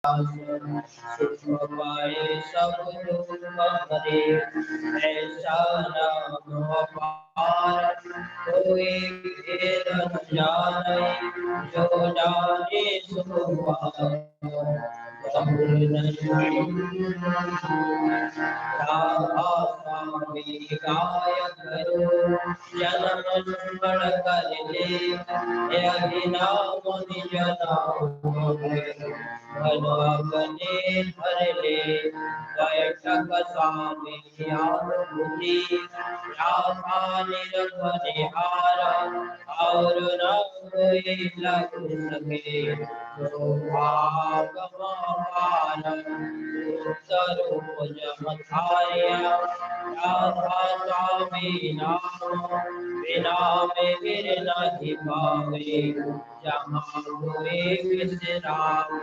सुख पाए सब दुख हरे। ऐसा नाम अपार कोई भेद न जाने, जो जाने सो पार बहुर नहीं। राधा स्वामी गाय करो जन्म मरण कर ले, यही नाम निज नाम भला बने धर ले। बैठक स्वामी आहुति राधा निरखनिहारा, और न कोई लग सके जो भाग महारा। सरोज मधाया राधा स्वामी नाम, बिना में गिर नहीं पावे जहाँ हुए विश्राम।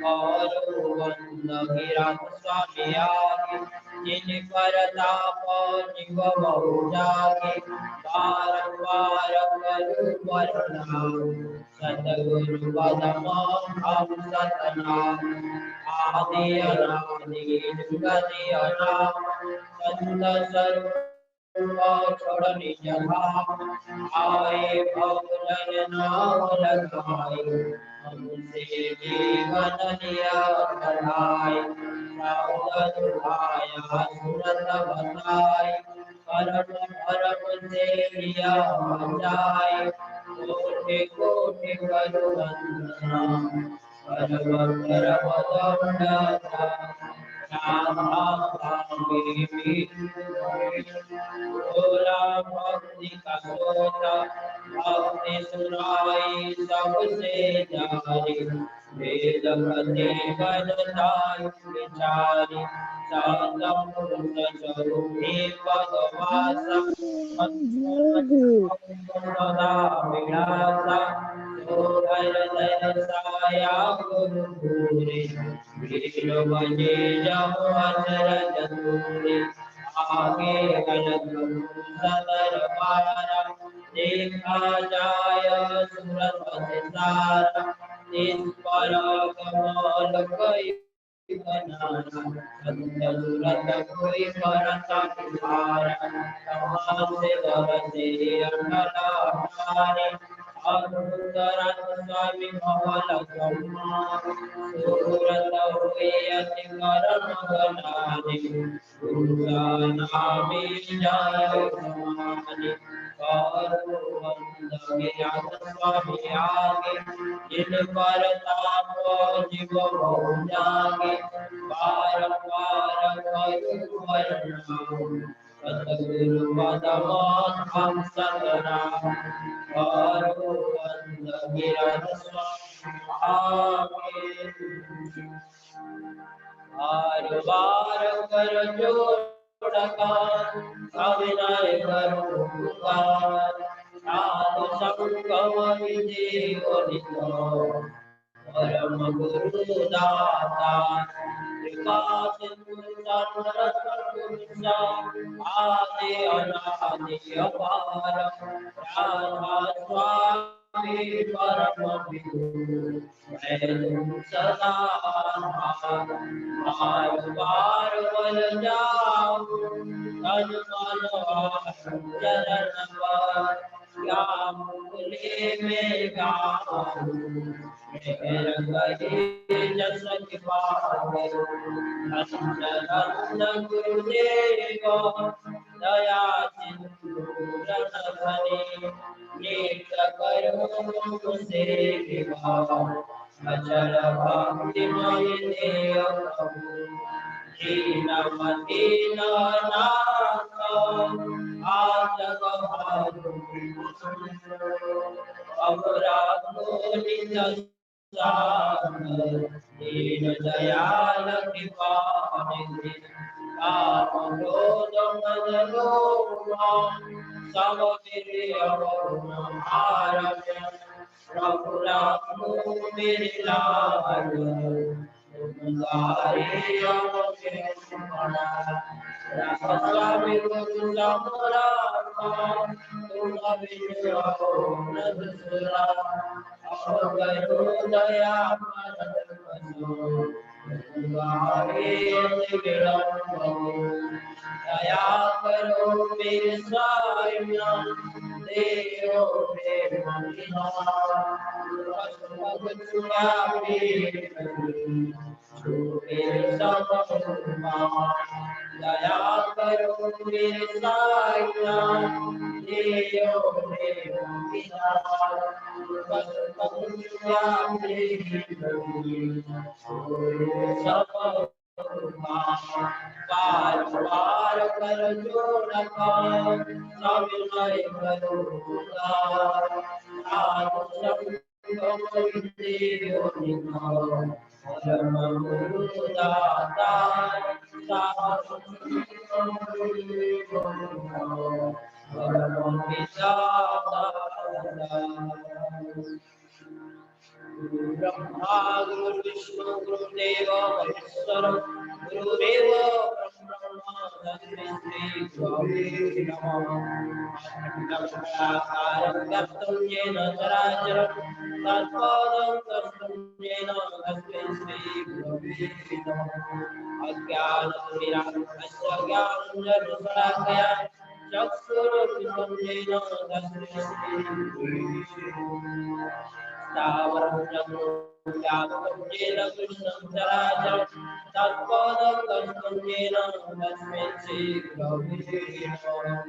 और वंद गिरत स्वामी आगे, जिन पर ताप निभ बहु जागे। बारंबार करू प्रणाम, सतगुरु पदमा हम सतनाम। आदि अनादि जुगति अनाम, संत स्वरूप छोड़ निज धाम। आए भवन नाम लगाए, हमसे जीवन लिया बढ़ाए। सावध दुहाया सुरत बताए, परम परम से लिया जाए। कोटि कोटि करो वंदना, परम परम दंडना। राधा स्वामी भोला भक्ति का सोता, भक्ति सुनाई सबसे जारी। वेद पति बनताई विचारी, सातम पुरुष स्वरूपी भगवास। सदा विलासा, जो हृदय साया गुरु पूरे। वीर बजे जब अचरज दूरे, आगे गलत सदर पारा। देखा जाय सुरत सारा, इस पर कमाल कई बनाना। संत सुरत कोई करता तुम्हारा, कहाँ से बरसे अटला ठारे। अद्भुत स्वामी भवल ब्रह्मा, सूरत हुए अति करम गनारे। दुर्गा नामी जय समानि, करो वंद गिरत स्वामी आगे। जिन पर ताप जीव बहु जागे, बारंबार करू प्रणाम। सतगुरु पदमा हम सतनाम, करो वंद गिरत स्वामी आगे। बार बार कर जोड़कार, अविनय करो पुकार। साधु संगम विदेव नितो, परम गुरु दाता। कृपा सिंधु सरस्वती, आदि अनादि अपार। राधा स्वामी परम विभु, मैं सदा आधार। बार बार बल जाऊं तन मन चरण पर, या मुरली में गाऊं जस पावे। धन गुरुदेव दया सिंधु धनी, नेत्र करो सेवा। अचल भक्ति मय देव प्रभु, दीनमति नाथ आजग भादु। अब राखो निज सागर, दीन दयाल कृपानिधि। काम क्रोध मद लोभ, सब मिलिय हारय। प्रभु राखो मेरे लाल, तुमगारे स्वामी गुरु समराता। तुम बिनु न दूसरा, अब करो दया दया करो मेरे स्वामी देव प्रेम दया करो मेरे साईनाथ देव प्रेम बार बार कर जोड़ सविनय करूँगा ब्रह्मा गुरु विष्णु गुरुदेव महेश्वर गुरुदेव ब्रह्मा तस्मै श्री गुरवे नमः व्याप्तं येन चराचरं तत्पदं दर्शनं येन तस्मै श्री गुरवे नमः अज्ञानतिमिरान्धस्य ज्ञानाञ्जनशलाकया चक्षुरुन्मिलितं येन तस्मै श्री गुरवे नमः स्थावरं व्याप्तं येन कृष्णं चराचरं तत्पदं दर्शनं येन तस्मै श्रीगुरवे नमः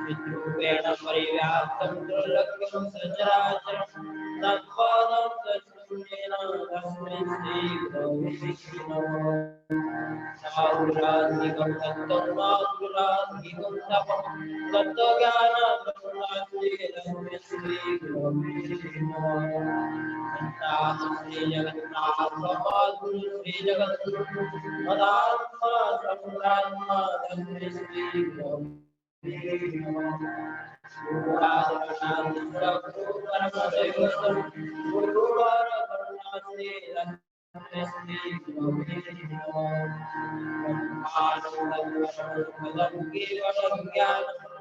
चिद्रूपेण परिव्याप्तं त्रिलोक्यं सचराचरं तत्पदं दर्शनं येन तस्मै श्रीगुरवे नमः साहुराधिकं तत्त्वं माधुराधिकं तपः तत्त्वज्ञानं तस्मै श्रीगुरवे नमः श्री जगन्नाथ गुरु श्री जगद्गुरु मदात्मा सम्रात्मा तस्मै श्री गुरवे नमः गुरुराजगणाधिपति परमदैवतं गुरुवर करुणासे तस्मै श्री गुरवे नमः ब्रह्मानन्दं केवलं ज्ञानं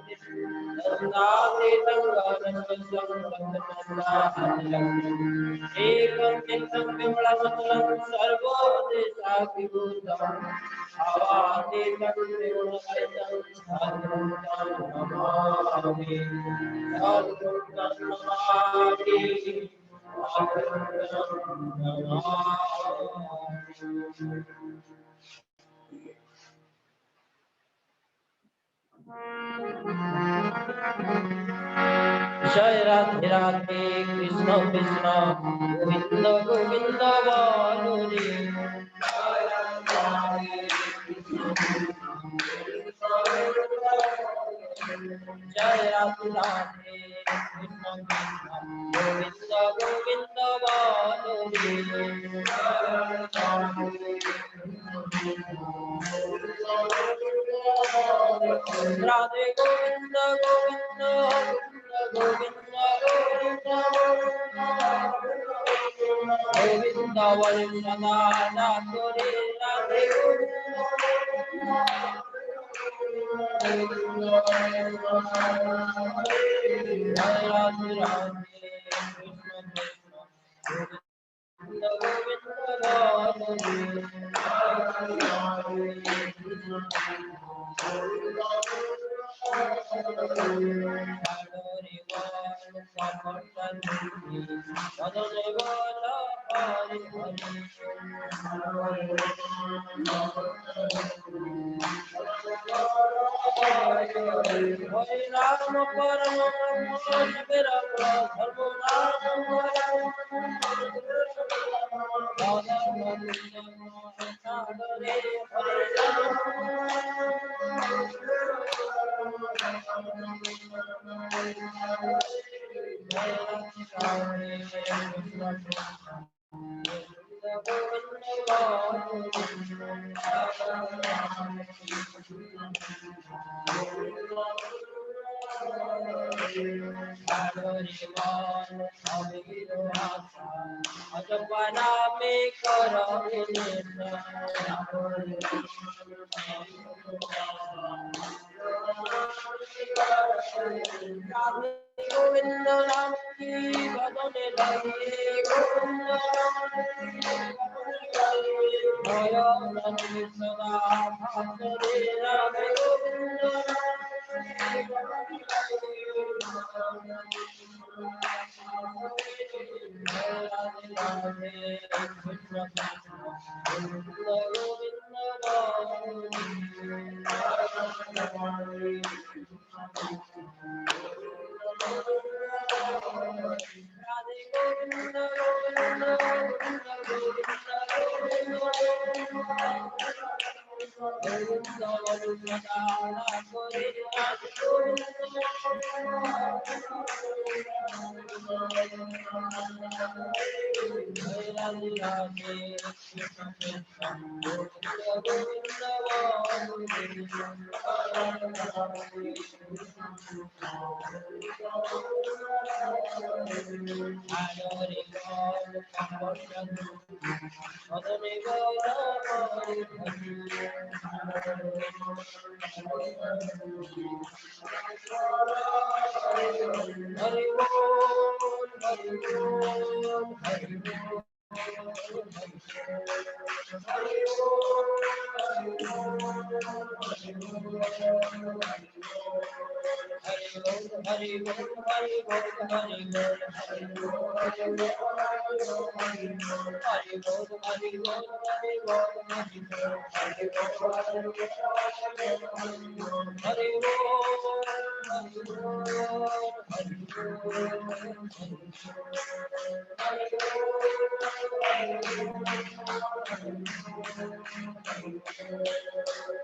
एकं चित्तं विमलमतलं सर्वोदेशाभिभूतम् अवातीतं विगुणरहितं सद्गुरुं नमामि सद्गुरुं नमामि जय राधे राधे कृष्ण कृष्ण गोविंद गोविंद बोलो रे जय राधे राधे कृष्ण कृष्ण गोविंद गोविंद बोलो रे Radhe Govind Govind Govind Govind Govind Varuna नाथोरे Radhe Radhe Radhe Hare Rama Parama Shiva Dharma Ajapana me karo Govinda Ram ki bhajane lage Govinda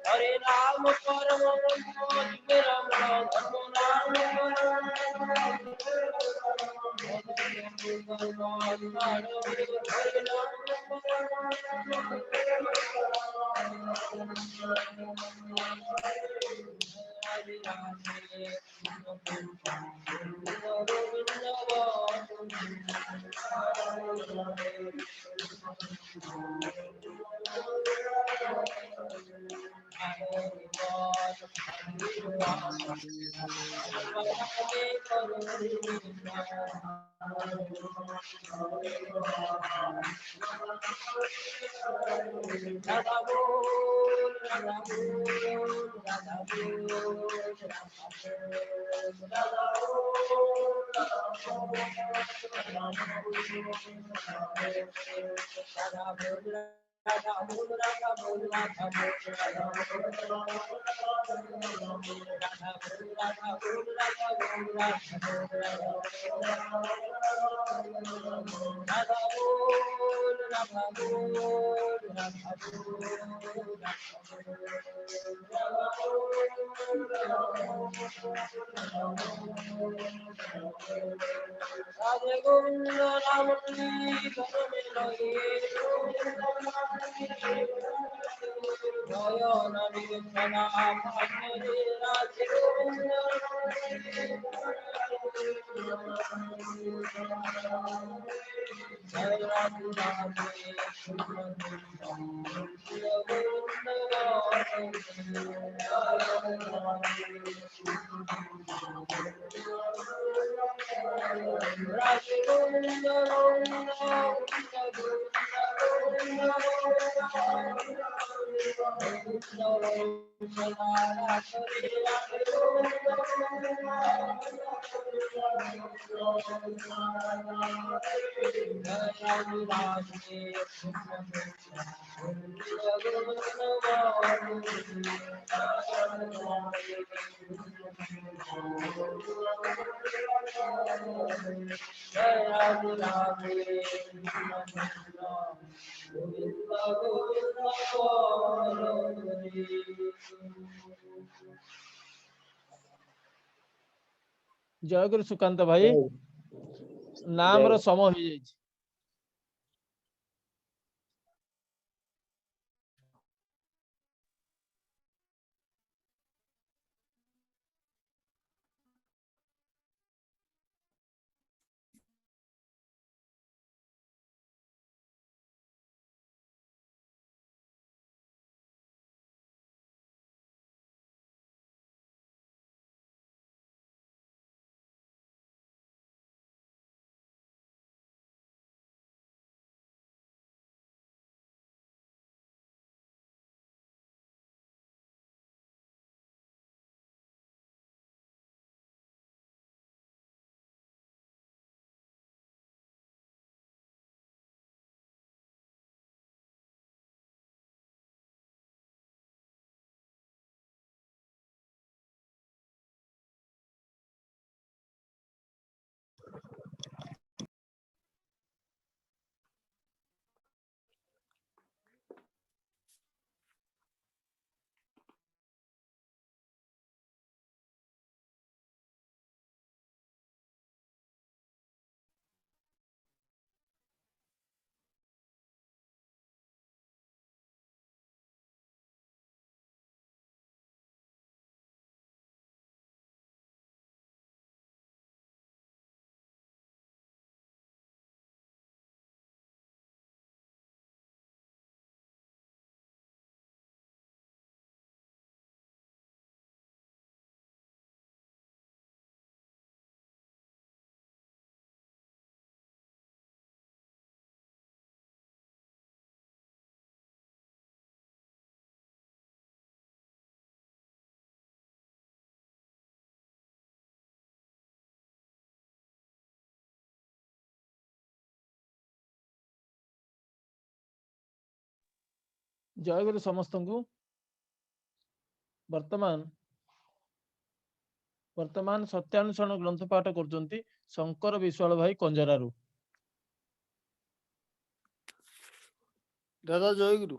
Hare Ram Param Ram ଜୟଗୁରୁ ସୁକାନ୍ତ ଭାଇ ନାମ ର ସମୟ ହେଇଯାଇଛି। जय गुरु समस्त को। वर्तमान सत्यानुसरण ग्रंथ पाठ कर शंकर विश्वाल भाई कंजरारू। दादा जय गुरु।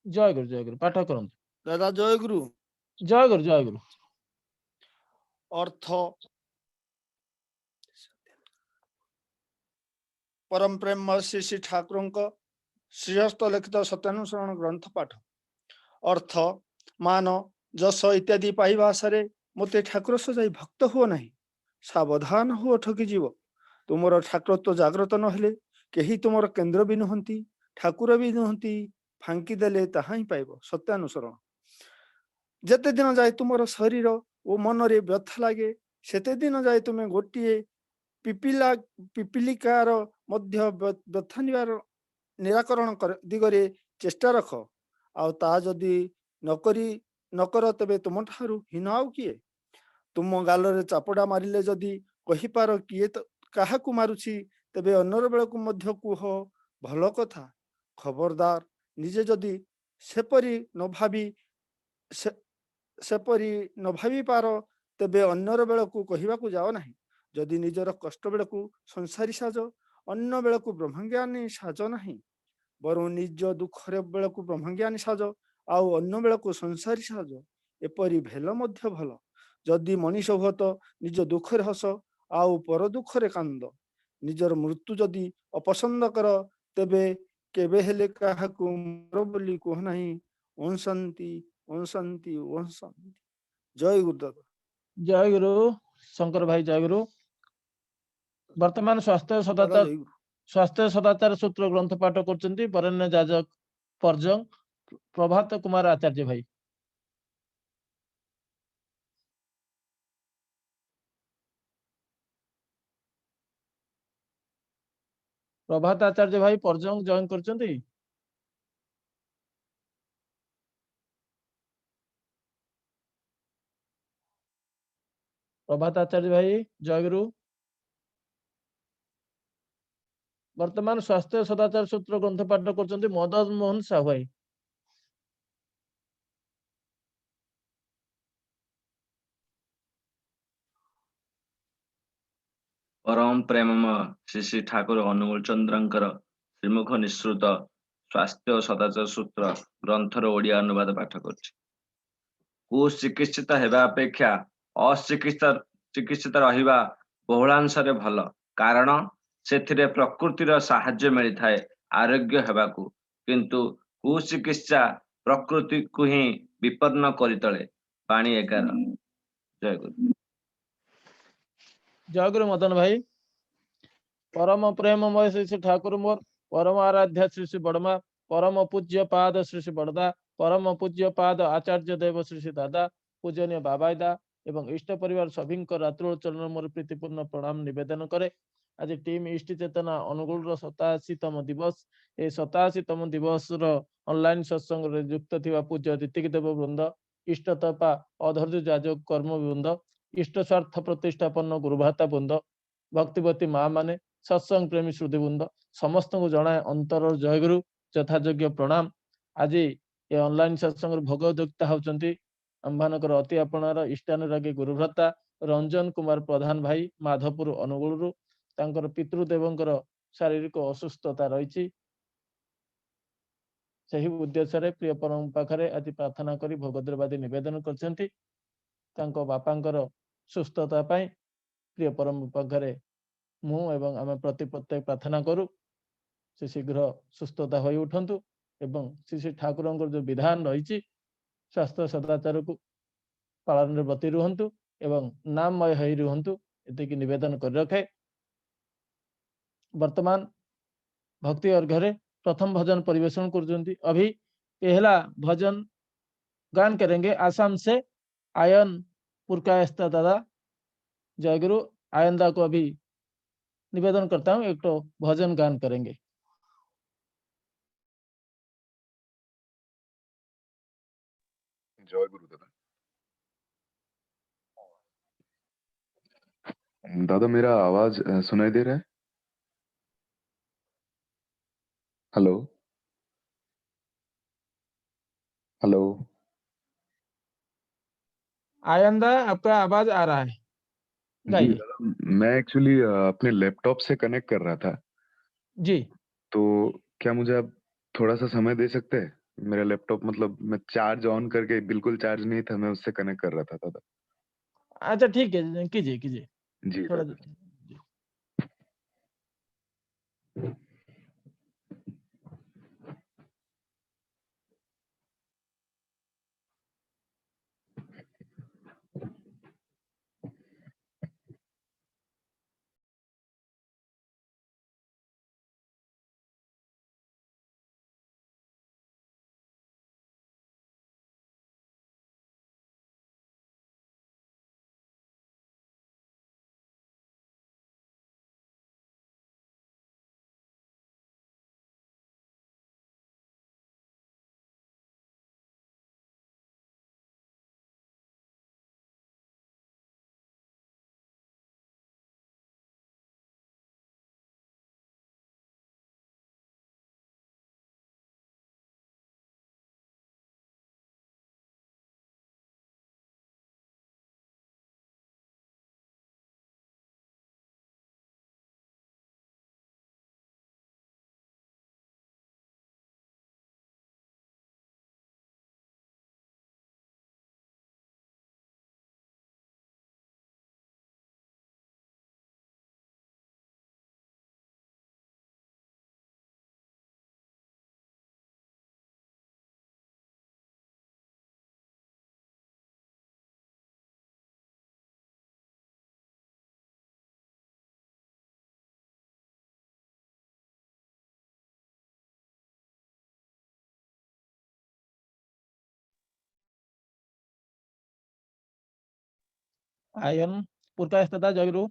जय गुरु पाठ करंतु। दादा जय गुरु। जय गुरु अर्थ परम प्रेम श्री श्री ठाकुर श्रीहस्त लिखित सत्यानुसरण ग्रंथ पाठ। अर्थ मान जस इत्यादि पाइबा आशारे मते ठाकुर सजाई भक्त हुओ नहीं, सावधान हुओ ठकी जीव। तुमर ठाकुरत्व जाग्रत नहेले केही तुमर केन्द्र भी नुहंती, ठाकुर भी नुहंती, फांकी देले ताहा ही पाइब सत्यानुसरण। जेते दिन जाए तुमर शरीर ओ मन रे व्यथ लागे, सेते दिन जाए तुमे गोटिए पिपिलिकार मध्य व्यथा निराकरण दिगरे चेष्टा रख। आउ ता जदि नकर तेबे तुम ठारू हीन आउ किए। तुम गालरे चापड़ा मारिले जदि कहिपार किए काहाकू मारुछि, तेबे अन्नर बेलकू मध्य कुह भल कथा। खबरदार निजे जदि सेपरी न भावी पार, तेबे अन्नर बेलकू कहिबाकू जाओ नाही। जदि निजर कष्ट बेलकू संसारी साज, अन्न बेलकू ब्रह्मज्ञानी साज नाही। बरु निज दुखरे बेलकू ब्रह्मज्ञानी साज, आउ अन्न बेलकू संसारी साज, एपरी भेल मध्य भल। जदि मनीष हुଅ ତ निज दुखरे हस, आउ पर दुखरे कांद। निजर मृत्यु जदि अपसंद कर, तेबे केबे हेले काहाकू मर बोली कह नाही। ओम शांति ओम शांति ओम शांति। जय गुरुदादा। जय गुरु शंकर भाई जय गुरु। वर्तमान दादा जय गुरु। स्वास्थ्य सदाचार सूत्र ग्रंथ पाठ कर बरेण्य जाजक परजंग प्रभात कुमार आचार्य भाई। प्रभात आचार्य भाई परजंग जॉइन करचंती। प्रभात आचार्य भाई जय गुरु। वर्तमान स्वास्थ्य सदाचार सूत्र ग्रंथ पाठ कर मदन मोहन साहू भाई। परम प्रेममय श्री श्री ठाकुर अनुकूल चंद्रंकर श्रीमुख निःसृत स्वास्थ्य सदाचार सूत्र ग्रंथर ओडिया अनुवाद पाठ कर। कुचिकित्सित हेबा अपेक्षा अचिकित्सित रहिबा बहुलांशरे भल, कारण सेथिरे प्रकृतिर साहाय्य मिलता है आरोग्य हेबाकू, किंतु कुचिकित्सा प्रकृति को ही विपन्न करि तळे। पाणी 11। जय गुरु। जय गुरु मदन भाई। परम प्रेममय श्री श्री ठाकुर मोर परम आराध्य श्री श्री बड़मा, परम पूज्य पाद श्री श्री बड़दा, परम पूज्य पाद आचार्य देव श्री श्री दादा, पूजनीय बाबाईदा एवं इष्ट परिवार सभी रात्रोल चरण मोर प्रीतिपूर्ण प्रणाम निवेदन करे। आज टीम इष्ट चेतना अनुगुल 87तम दिवस। ए 87तम दिवस ऑनलाइन सत्संग रे युक्त थिबा पूज्य ऋतिक देव वृंद, इष्टतपा अधर्य जाजक कर्म वृंद, इष्ट स्वार्थ प्रतिष्ठापन्न गुरुभाता वृंद, भक्तिवती माँ माने, सत्संग प्रेमी श्रुति वृंद समस्त को जनाए अंतर जय गुरु यथायोग्य प्रणाम। आज ये ऑनलाइन सत्संग भोगदुक्ता होचंती आम्भानकर अति आपणार इष्टानुरागी गुरुभ्राता रंजन कुमार प्रधान भाई माधवपुर अनुगुल। तांकर पितृदेवंकर शारीरिक असुस्थता रही, सही उद्देश्य प्रिय परम पाखरे आज प्रार्थना करी भोगद्रवादी निवेदन करछंती। तांको बापांकर सुस्थता पाई प्रिय परम पाखरे मु एवं आम प्रति प्रत्येक प्रार्थना करू से शीघ्र सुस्थता हो उठंतु एवं श्री श्री ठाकुर जो विधान रही स्वास्थ्य सदाचार को पालन ब्रती रुहंतु एवं नाममय हो रुहंतु एतिकी निवेदन कर रखे। वर्तमान भक्ति और घरे प्रथम भजन परिवेशन कर अभी पहला भजन गान करेंगे आसाम से आयन पुरकायस्ता दादा। जय गुरु। आयनदा को अभी निवेदन करता हूँ एक तो भजन गान करेंगे। जय गुरु दादा। दादा मेरा आवाज सुनाई दे रहा है? Hello hello. आयंदा आपका आवाज आ रहा है, जी गाइए। दादा, मैं एक्चुअली अपने लैपटॉप से कनेक्ट कर रहा था, जी तो क्या मुझे आप थोड़ा सा समय दे सकते हैं? मेरा लैपटॉप मतलब मैं चार्ज ऑन करके, बिल्कुल चार्ज नहीं था, मैं उससे कनेक्ट कर रहा था दादा। अच्छा ठीक है, कीजिए कीजिए जी थोड़ा। दादा। जी। Ayan, purka estada Jagru.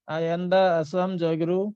Ayanda Assam Jagru.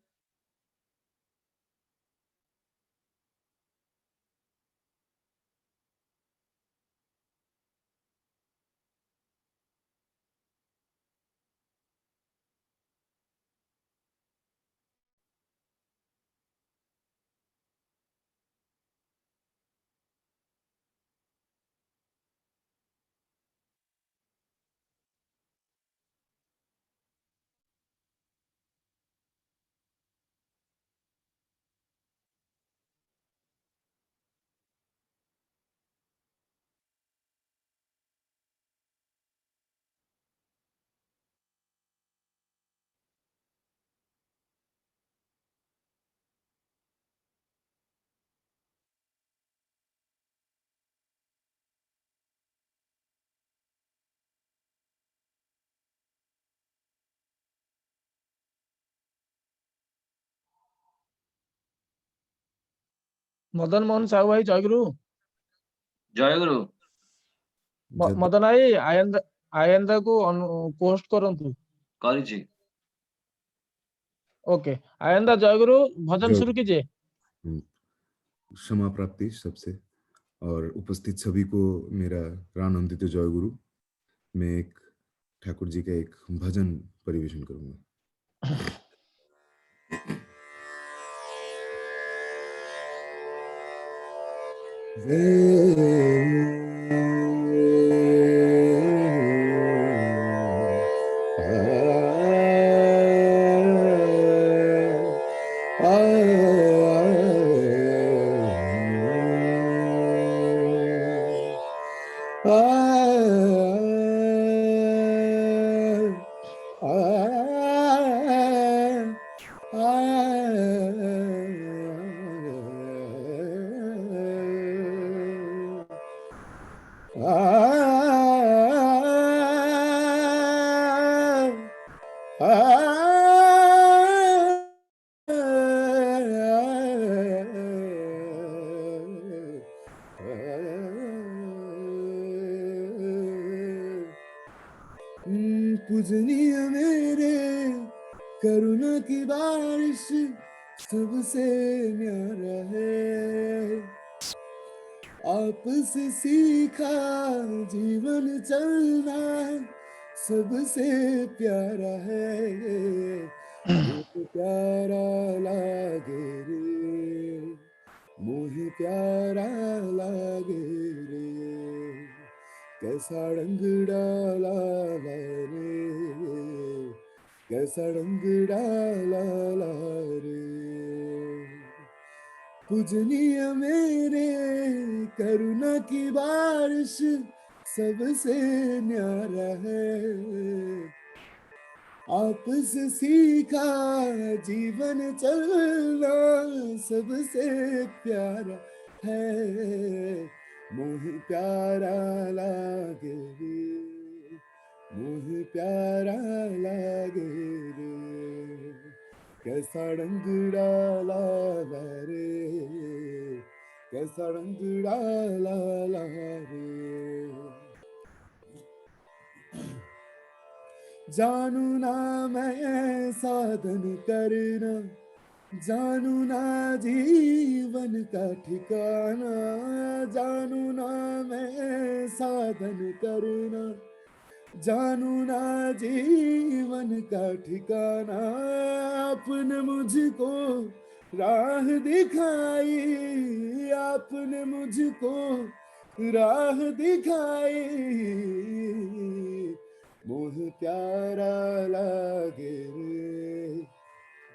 Madan Mohan Sahu bhai Jagru. ଜୟଗୁରୁ। Madan bhai Ayanda को पोस्ट करंतु। କରିଛି। ओके आयंदा जयगुरु भजन जय शुरू कीजिए। क्षमा प्राप्ति सबसे और उपस्थित सभी को मेरा रानंदित जय गुरु। मैं एक ठाकुर जी का एक भजन परिवेशन करूंगा। पूजनीय मेरे करुणा की बारिश सबसे न्यारा है, आपसे सीखा जीवन चलना सबसे प्यारा है। प्यारा लागे रे, मोहे प्यारा लागे रे, कैसा रंग डाला ला रे, कैसा रंग डाला ला रे, पूजनीय मेरे करुणा की बारिश सबसे न्यारा है, आपसे सीखा जीवन चलना सबसे प्यारा है, मोह प्यारा लागे रे, मोह प्यारा लागे रे, कैसा रंग डाला ला रे, कैसा रंग डाला ला रे, जानू ना मैं साधन करना, जानू ना जीवन का ठिकाना, जानू ना मैं साधन करना, जानू ना जीवन का ठिकाना, आपने मुझको राह दिखाई, आपने मुझको राह दिखाई, मोह प्यारा लागे रे,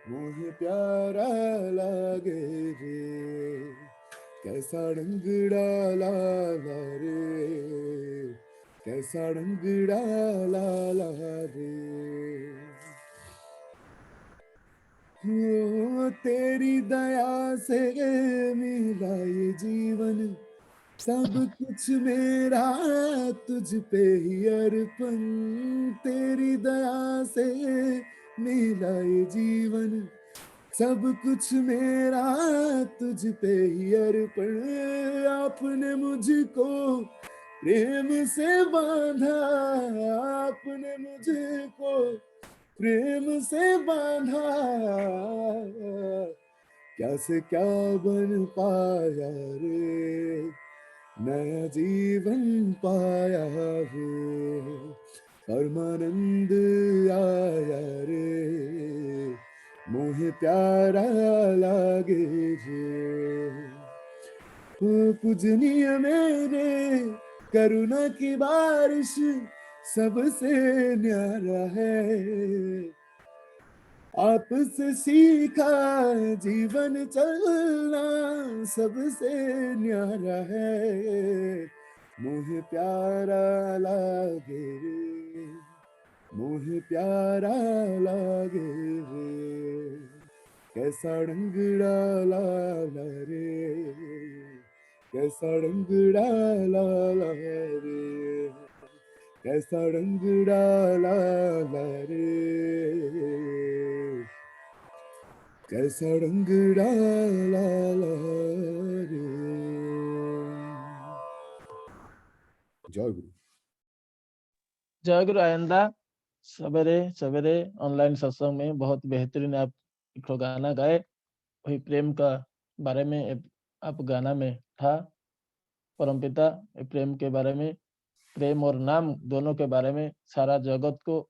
मोह प्यारा लागे रे, कैसा रंग डाला ला रे, कैसा रंग डाला ला रे, ओ तेरी दया से मिला ये जीवन, सब कुछ मेरा तुझ पे ही अर्पण, तेरी दया से मिला ये जीवन, सब कुछ मेरा तुझ पे ही अर्पण, आपने मुझको प्रेम से बांधा, आपने मुझको प्रेम से बांधा, क्या से क्या बन पाया रे, नया जीवन पाया रे, परमानंद आया रे, मोहे प्यारा लागे रे, पूजनीय मेरे करुणा की बारिश सबसे न्यारा है, आपसे सीखा जीवन चलना सबसे न्यारा है, मोहे प्यारा लागे रे, मोहे प्यारा लागे रे, कैसा रंग डाला ला रे, कैसा रंग डाला ला रे, कैसा रंग डाला ला रे, कैसा रंग डाला ला रे। जय गुरु। जय गुरु। आइंदा सवेरे सवेरे ऑनलाइन सत्संग में बहुत बेहतरीन आप एक गाना गाए, वही प्रेम का बारे में आप गाना में था, परमपिता प्रेम के बारे में, प्रेम और नाम दोनों के बारे में, सारा जगत को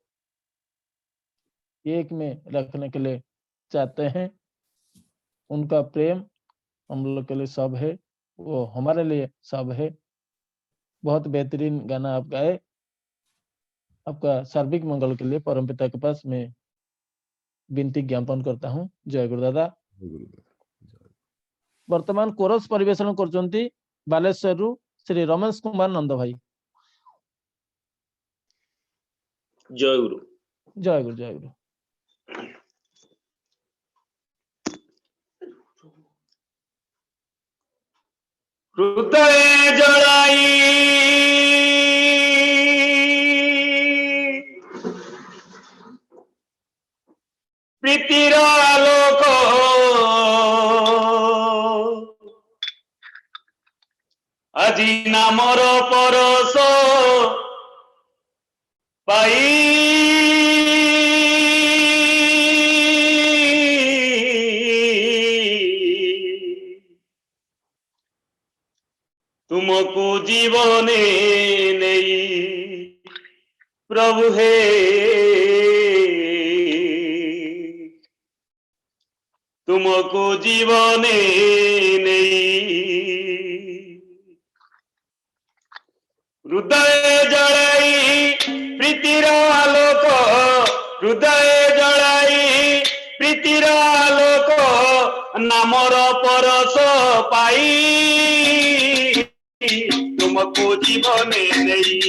एक में रखने के लिए चाहते हैं, उनका प्रेम हम लोग के लिए सब है, वो हमारे लिए सब है। बहुत बेहतरीन गाना आप गाए, आपका सार्विक मंगल के लिए परमपिता के पास मैं विनती ज्ञापन करता हूँ। जय गुरुदादा। वर्तमान कोरस परिवेशन करचंती बालेश्वर श्री रमेश कुमार नंद भाई। जय गुरु। जय गुरु। जय गुरु। हृदय जड़ाई प्रीतिर आलोक আজি नामर परस पाई तुमको जीवने नहीं प्रभु हे ତୁମକୁ ଜୀବନେ ନେଇ ହୃଦୟ ଜଳାଇ ପ୍ରୀତିର ଆଲୋକ ହୃଦୟ ଜଳାଇ ପ୍ରୀତିର ଆଲୋକ ନାମର ପରଶ ପାଇ ତୁମକୁ ଜୀବନେ ନେଇ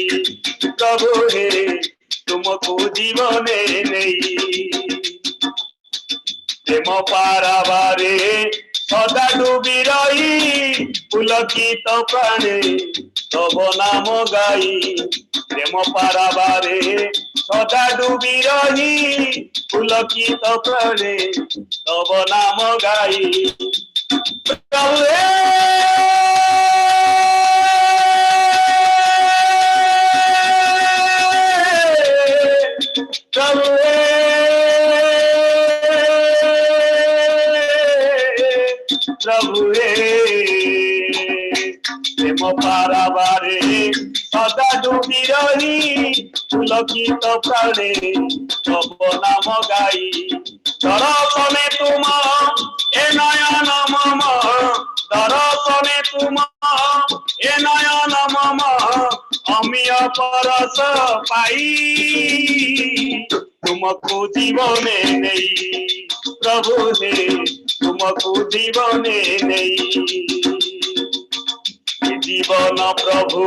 ପ୍ରଭୁ ହେ ତୁମକୁ ଜୀବନେ ନେଇ ପ୍ରେମ ପାରାବାରେ ସଦା ଡୁବି ରହି ପୁଲକିତ ପ୍ରାଣେ ତବ ନାମ ଗାଇ ପ୍ରେମ ପାରାବାରେ ସଦା ଡୁବି ରହି ପୁଲକିତ ପ୍ରାଣେ ତବ ନାମ ଗାଇ ପ୍ରଭୁ ପ୍ରଭୁ प्रभु प्रेम पाराबारे सदा डूबी रही पुलकित प्राणे तब नाम गाई दर्शने तुम ए नयन मम दर्शने तुम ए नयन मम अमीय परस पाई तुमको जीवने नहीं प्रभु हे तुमको जीवने नहीं जीवन प्रभु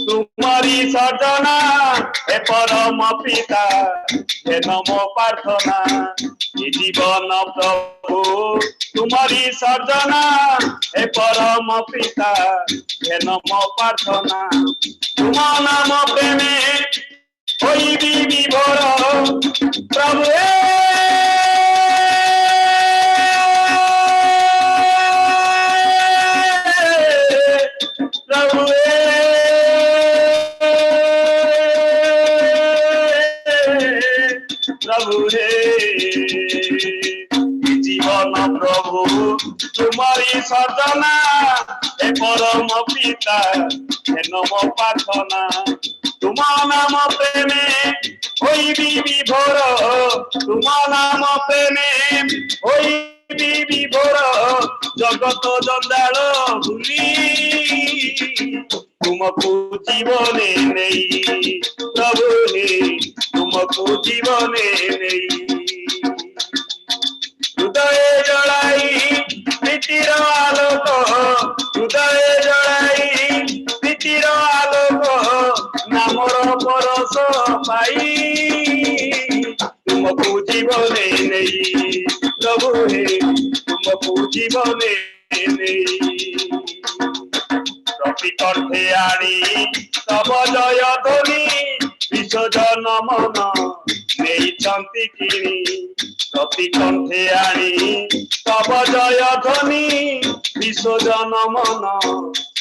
तुम्हारी सजना हे परम पिता हे नमो प्रार्थना जीवन प्रभु तुम्हारी सजना हे परम पिता हे नमो प्रार्थना तुम नाम प्रेमे होई विभोर प्रभु प्रभु हे जीवन प्रभु तुम्हारी सजना हे परम पिता हे नमो प्रार्थना तुम नाम प्रेमे होई विभोर तुम नाम प्रेमे होई विभोर जगत जंजाल भूली तुमको जीवने नहीं प्रभु हे तुमको जीवने नहीं हृदय जलाई प्रीतिर आलोक हृदय जलाई प्रीतिर आलोक नामर परस पाई तुमको जीवने नहीं प्रभु हे तुमको जीवने नहीं प्रतिकंठे आनी तब जय ध्वनि विसर्जन मन नहीं किणी प्रतिकंठे आनी तब जय ध्वनि विसर्जन मन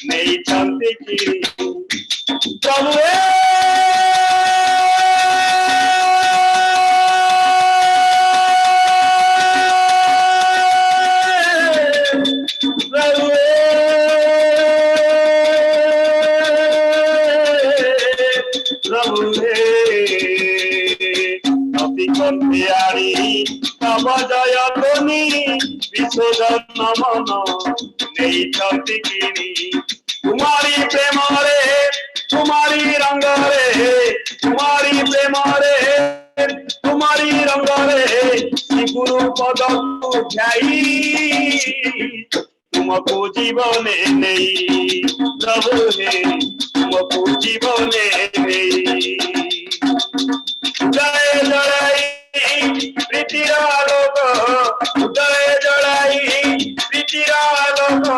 नहीं किणी प्रभु प्रभु प्रतिकंठे तब जय ध्वनि विसर्जन मन नहीं किणी तुम्हारी प्रेम रे तुम्हारी रंग रे तुम्हारी प्रेम रे तुम्हारी रंग रे गुरु पद को ध्याई तुमको जीवने नहीं प्रभु हे तुमको जीवने नहीं हृदय जलाई प्रीतिर आलोक हृदय जलाई प्रीतिर आलोक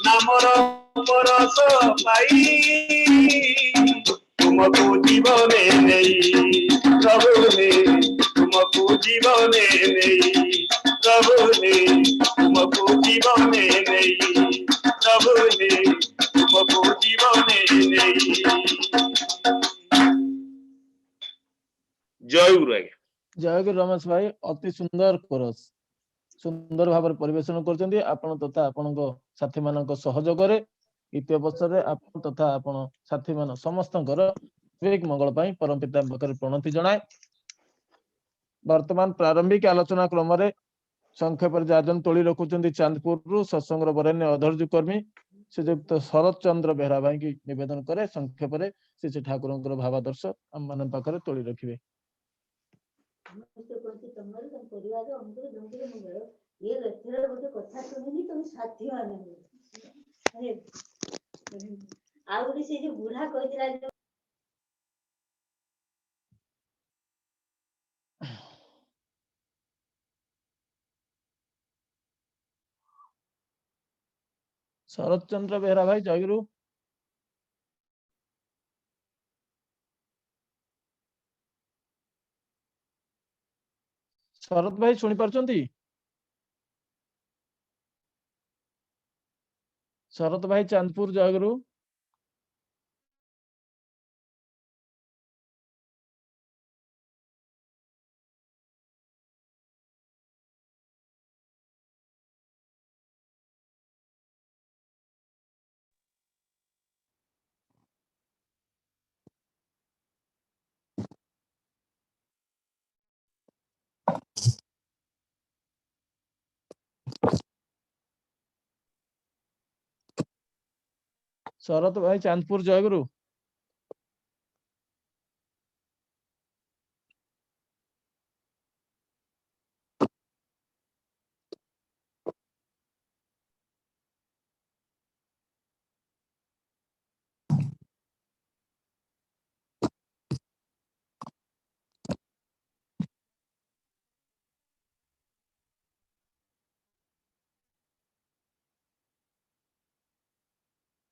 नामर परस पाई तुमको जीवने नहीं प्रभु हे तुमको जीवने नहीं प्रभु हे तुमको जीवने नहीं प्रभु हे तुमको जीवने नहीं जय गुरु आज्ञा जय गुरु रमेश भाई अति सुंदर कोरस सुंदर भाव परिवेशन करछन्ती आपण तथा आपणक साथी मानक सहयोग रे इति अवसर रे आपण तथा आपण साथी मान समस्तकर विवेक मंगल पई परम पिता बकर प्रणति जणाए वर्तमान प्रारंभिक आलोचना क्रम रे संक्षेप जाजन तोली रखुचंदी चांदपुर रु सत्संग बरेण्य अधर्जु कर्मी श्रीजुक्त शरत चंद्र बेहरा भाई की निवेदन करे संक्षेप श्री ठाकुर भावादर्श आम मान पाखे तोली रखिए। शरत चंद्र बेहरा भाई जयगुरु। शरत भाई शुणी पार्चंती? शरत भाई चांदपुर जयगुरु। शरत भाई चांदपुर जयगुरु।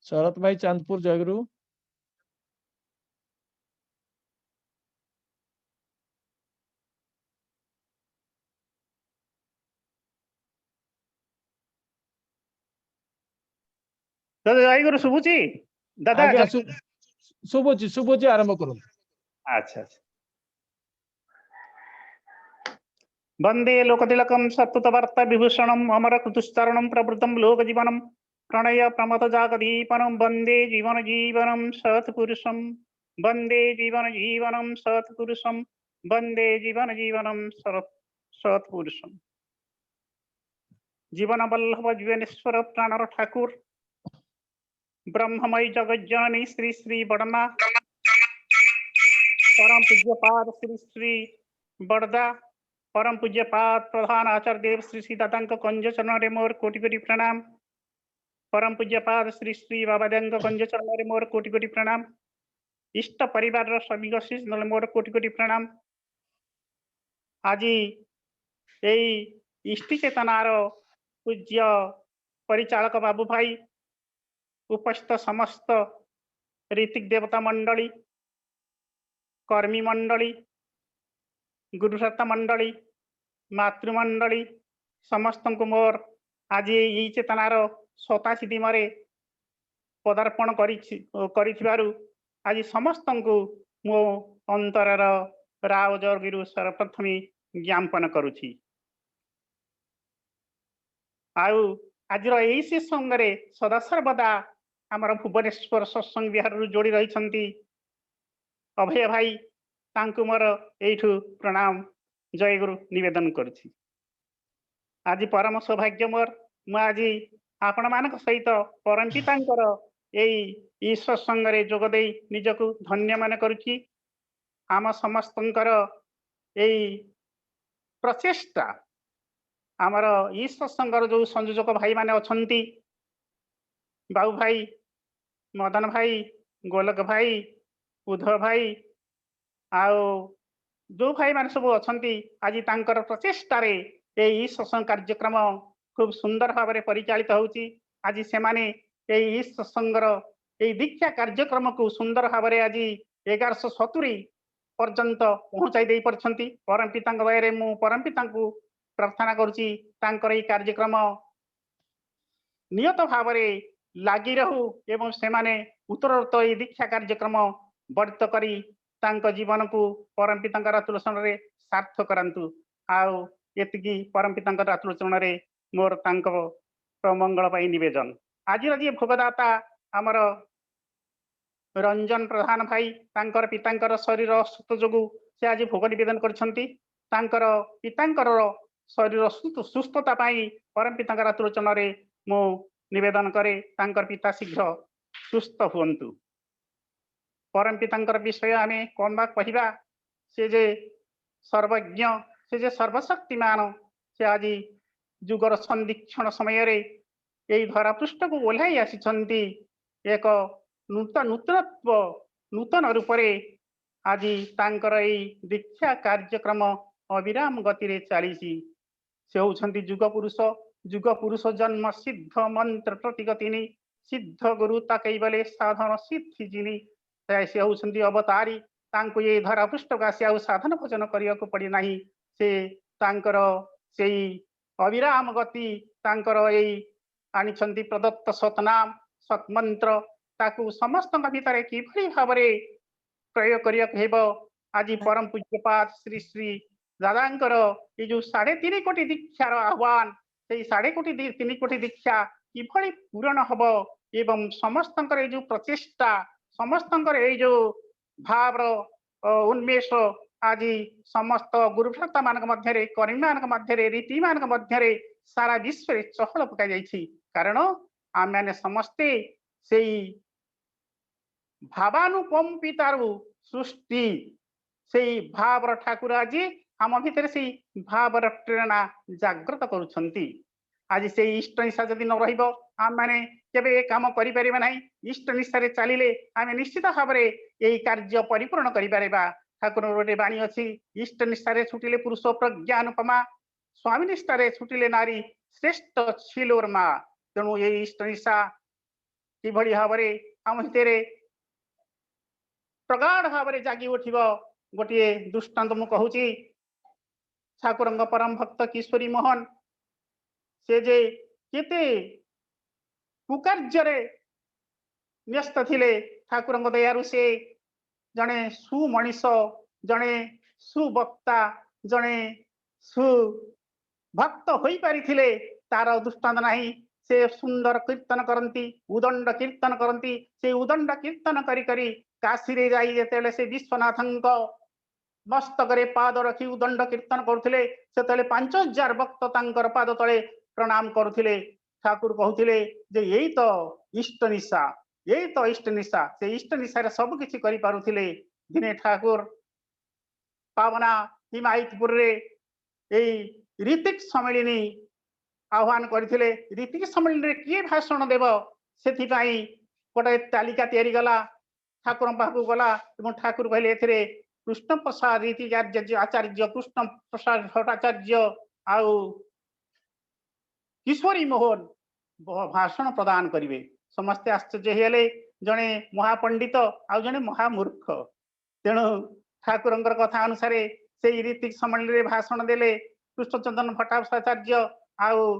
शरत भाई चांदपुर जयगुरु। दादा जयगुरु शुभुची दादा आज्ञा शुभुची आरंभ करो। अच्छा अच्छा वंदे लोकतिलकम सत्तुतवार्ता विभूषणम अमर कृतुश्चरणम प्रवृतम लोक जीवनम प्रणय प्रमथ जागदीपनम वंदे जीवन जीवनम सत्पुरुषम वंदे जीवन जीवनम सत्पुरुषम वंदे जीवन जीवनम सत्पुरुषम जीवन वल्लभ जीवनेश्वर प्राणर ठाकुर ब्रह्ममयी जगज्जननी श्री श्री बड़मा परम पूज्यपाद श्री श्री बड़दा परम पूज्यपाद प्रधान आचार्य देव श्री श्री दादा कंज चरण रे मोर कोटि कोटि प्रणाम। परम पूज्यपाद श्री श्री बाबादेव कंज चरण रे मोर कोटि कोटि प्रणाम। इष्ट परिवार श्रमिक शिष्य मोर कोटि कोटि प्रणाम। आज यही इष्टि चेतनार पूज्य परिचालक बाबू भाई उपस्थित समस्त ऋतिक देवता मंडली कर्मी मंडली गुरुसत्ता मंडली मातृमंडली समस्त को मोर आज यही चेतनार 87 मरे पदार्पण करिथिबारु आज समस्त को मो अंतरर राव जगिरु सर्वप्रथमे ज्ञापन करुछि। आउ आज यही संगे सदा सर्वदा आमर भुवनेश्वर सत्संग विहार जोड़ी रही अभय भाई तांकु मोर एठू प्रणाम जयगुरु निवेदन करुछि। आज परम सौभाग्य मोर आज आपण मान सहित परमपितांकर यही सत्संग जोगदे निजकु धन्य मान करुछि। आम समस्तंकर यही प्रचेष्टा आमर ई सत्संगर जो संयोजक भाई माने अछंती बाबू भाई मदन भाई गोलक भाई उद्धव भाई आओ जो भाई मान सब अछंती आज तांकर प्रचेष्टा रे यही सत्संग कार्यक्रम खूब सुंदर भाव में परिचालित होउची। आज से माने यही सत्संगर यही दीक्षा कार्यक्रम को सुंदर भाव में आज 1170 पर्यंत पहुंचाई दे परछंती। परम पिता दया मु परम पिता को प्रार्थना करुची तांकर यही कार्यक्रम नियत भाव में लगी रहू एवं से माने उत्तरोत्तर यही दीक्षा कार्यक्रम वर्धित करी तांको जीवन को परम पिता अतुलचरण रे सार्थ करंतु। आउ एतिकी परम पिता अतुलचरण रे मोर तांको मंगल पाई निवेदन। आज जी भोगदाता आमर रंजन प्रधान भाई तांकर पितांकर शरीर असुस्थ जोगु से आज भोग निवेदन करछंती। तांकर पितांकर शरीर सुस्थता परम पिता आतुरचन मु निवेदन करे तांकर पिता शीघ्र सुस्थ हुंतु। परम पिता विषय आम कौन बा कहवा से जे सर्वज्ञ से जे सर्वशक्तिमान से आज जुगर संदीक्षण समय यही धरापृष्ठ को ओह्लाई आसी एक नूतनत्व नूतन रूप आज तांकर दीक्षा कार्यक्रम अविराम गति चली से होती जुग पुरुष जन्म सिद्ध मंत्र प्रतिगतिनी सिद्ध गुरु तकैबले साधन सिद्धि जिनी से होती अवतारी तांको ये धरापृष्ठ को आसी साधन भजन करने को पड़ी ना से तांकर से अविराम गति तांकर यही आनी प्रदत्त सतनाम सतमंत्र ताकू समस्त भितर किभली भाव प्रयोग करने आज परम पूज्यपाद श्री श्री दादांकर ये जो 3.5 कोटी दीक्षार आह्वान से 3.5 कोटी दीक्षा किभली पूरण हम एवं समस्त जो प्रचेष्टा समस्त ये जो भाव उन्मेष आज समस्त गुरुभ्राता मान मध्य कर्मी मान मध्य रीति मान मध्य सारा विश्व चहल पक कारण आम मैंने समस्ते से भावानुकंपितारू सृष्टि से भावर ठाकुर आज आम भितर से भावर प्रेरणा जागृत करुछंती। आज से इष्ट निशा जदि न रहिबो आम माने केबे काम करि परिबा नाही। इष्ट निशा रे चलिले आमे निश्चित भाव में यही कार्य परिपूर्ण करि पारिबा। ठाकुर गोटे बाणी अच्छी इष्ट निष्ठा रे छुटिले पुरुष प्रज्ञानुपमा स्वामी निष्ठा रे छुटिले नारी श्रेष्ठ छिलोरमा। तेणु ये इष्ट निष्ठा किभली भाव में आम भितर प्रगाढ़ भाव में जागी उठ गोटे दृष्टांत मु कहूची। ठाकुर परम भक्त किशोरी मोहन से जे केते कुकार्य न्यस्त थिले ठाकुर दयारु से जने सुमनीष जने सुवक्ता जने सुभक्त हो पारिथिले तार दृष्टांत नहीं। से सुंदर कीर्तन करती उदंड कीर्तन करती से उदंड कीर्तन करी करी काशी रे जाई जेतेले से विश्वनाथंक मस्तक रे पाद रखी उदंड कीर्तन करथिले सेतेले 5000 भक्त तांकर पाद तले प्रणाम करथिले। ठाकुर कहथिले जे यही तो इष्ट निशा यही तो इष्ट निशा से इष्ट निशा रे सब किछि करि पारुथिले। दिने ठाकुर पावना हिमायतपुर रे एई ऋतिक सम्मेलनी आह्वान करथिले। ऋतिक सम्मेलन रे किए भाषण देव सेथि पई गोटे तालिका तैयारी गला ठाकुर पाखु गला एवं ठाकुर कहले एथिरे कृष्ण प्रसाद रीति आचार्य कृष्ण प्रसाद भट्टाचार्य आउ किशोरी मोहन भाषण प्रदान करिवे। समस्ते आश्चर्य हेले जने महापंडित आउ जने महामूर्ख। तेणु ठाकुरंकर कथा अनुसार से रीति सम्मेलन रे भाषण देले कृष्णचंदन भट्टाचार्य आउ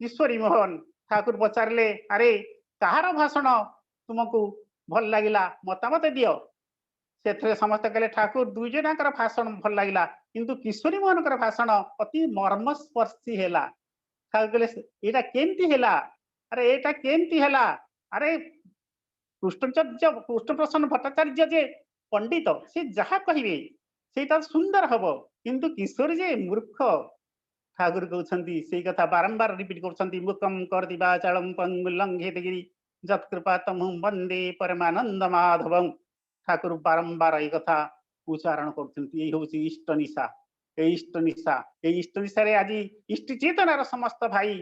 किशोरी मोहन। ठाकुर पचारे अरे कहार भाषण तुमको भल लगिला मतामत दियो। से समस्ते कहले ठाकुर दुई जनाकर भाषण भल लगिला किंतु किशोरी मोहन भाषण अति मर्मस्पर्शी हैला। ठाकुर कहले एटा केमती हैला अरे एटा केमती हैला अरे कृष्ण प्रसन्न भट्टाचार्य जे पंडित से जहा कहिबे सेटा सुंदर हबो किंतु किशोरी जे मूर्ख। ठाकुर कहते से कथा बारंबार रिपीट कर मुकम कर दिवाचालम पंगुल्लंघितगिरी जत्कृपा तमहं वंदे परमानंद माधवं। ठाकुर बारंबार ये कथा उच्चारण कर इष्ट निशा इष्ट निशा इष्ट निशा रे आज इष्ट चेतनार समस्त भाई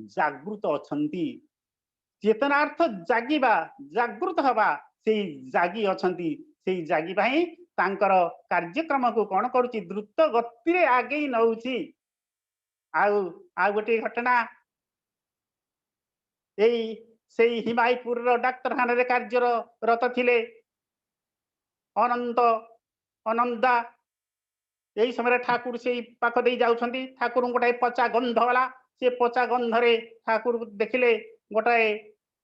जागृत अछंती। चेतनार्थ जागिबा जागृत हवा से जागी अछंती से जागिबा ही तांकर कार्यक्रम को कौन करुची द्रुत गति रे आगे नउची। आउ गोटे घटना यही हिमायतपुर डाक्तरखाना रे कार्यरत थिले अनंत अनंदा। यही समय ठाकुर से पाख दे जाउछंती। ठाकुर गोटाए पचा गंध वाला से पचा गंधरे ठाकुर देखिले गोटाए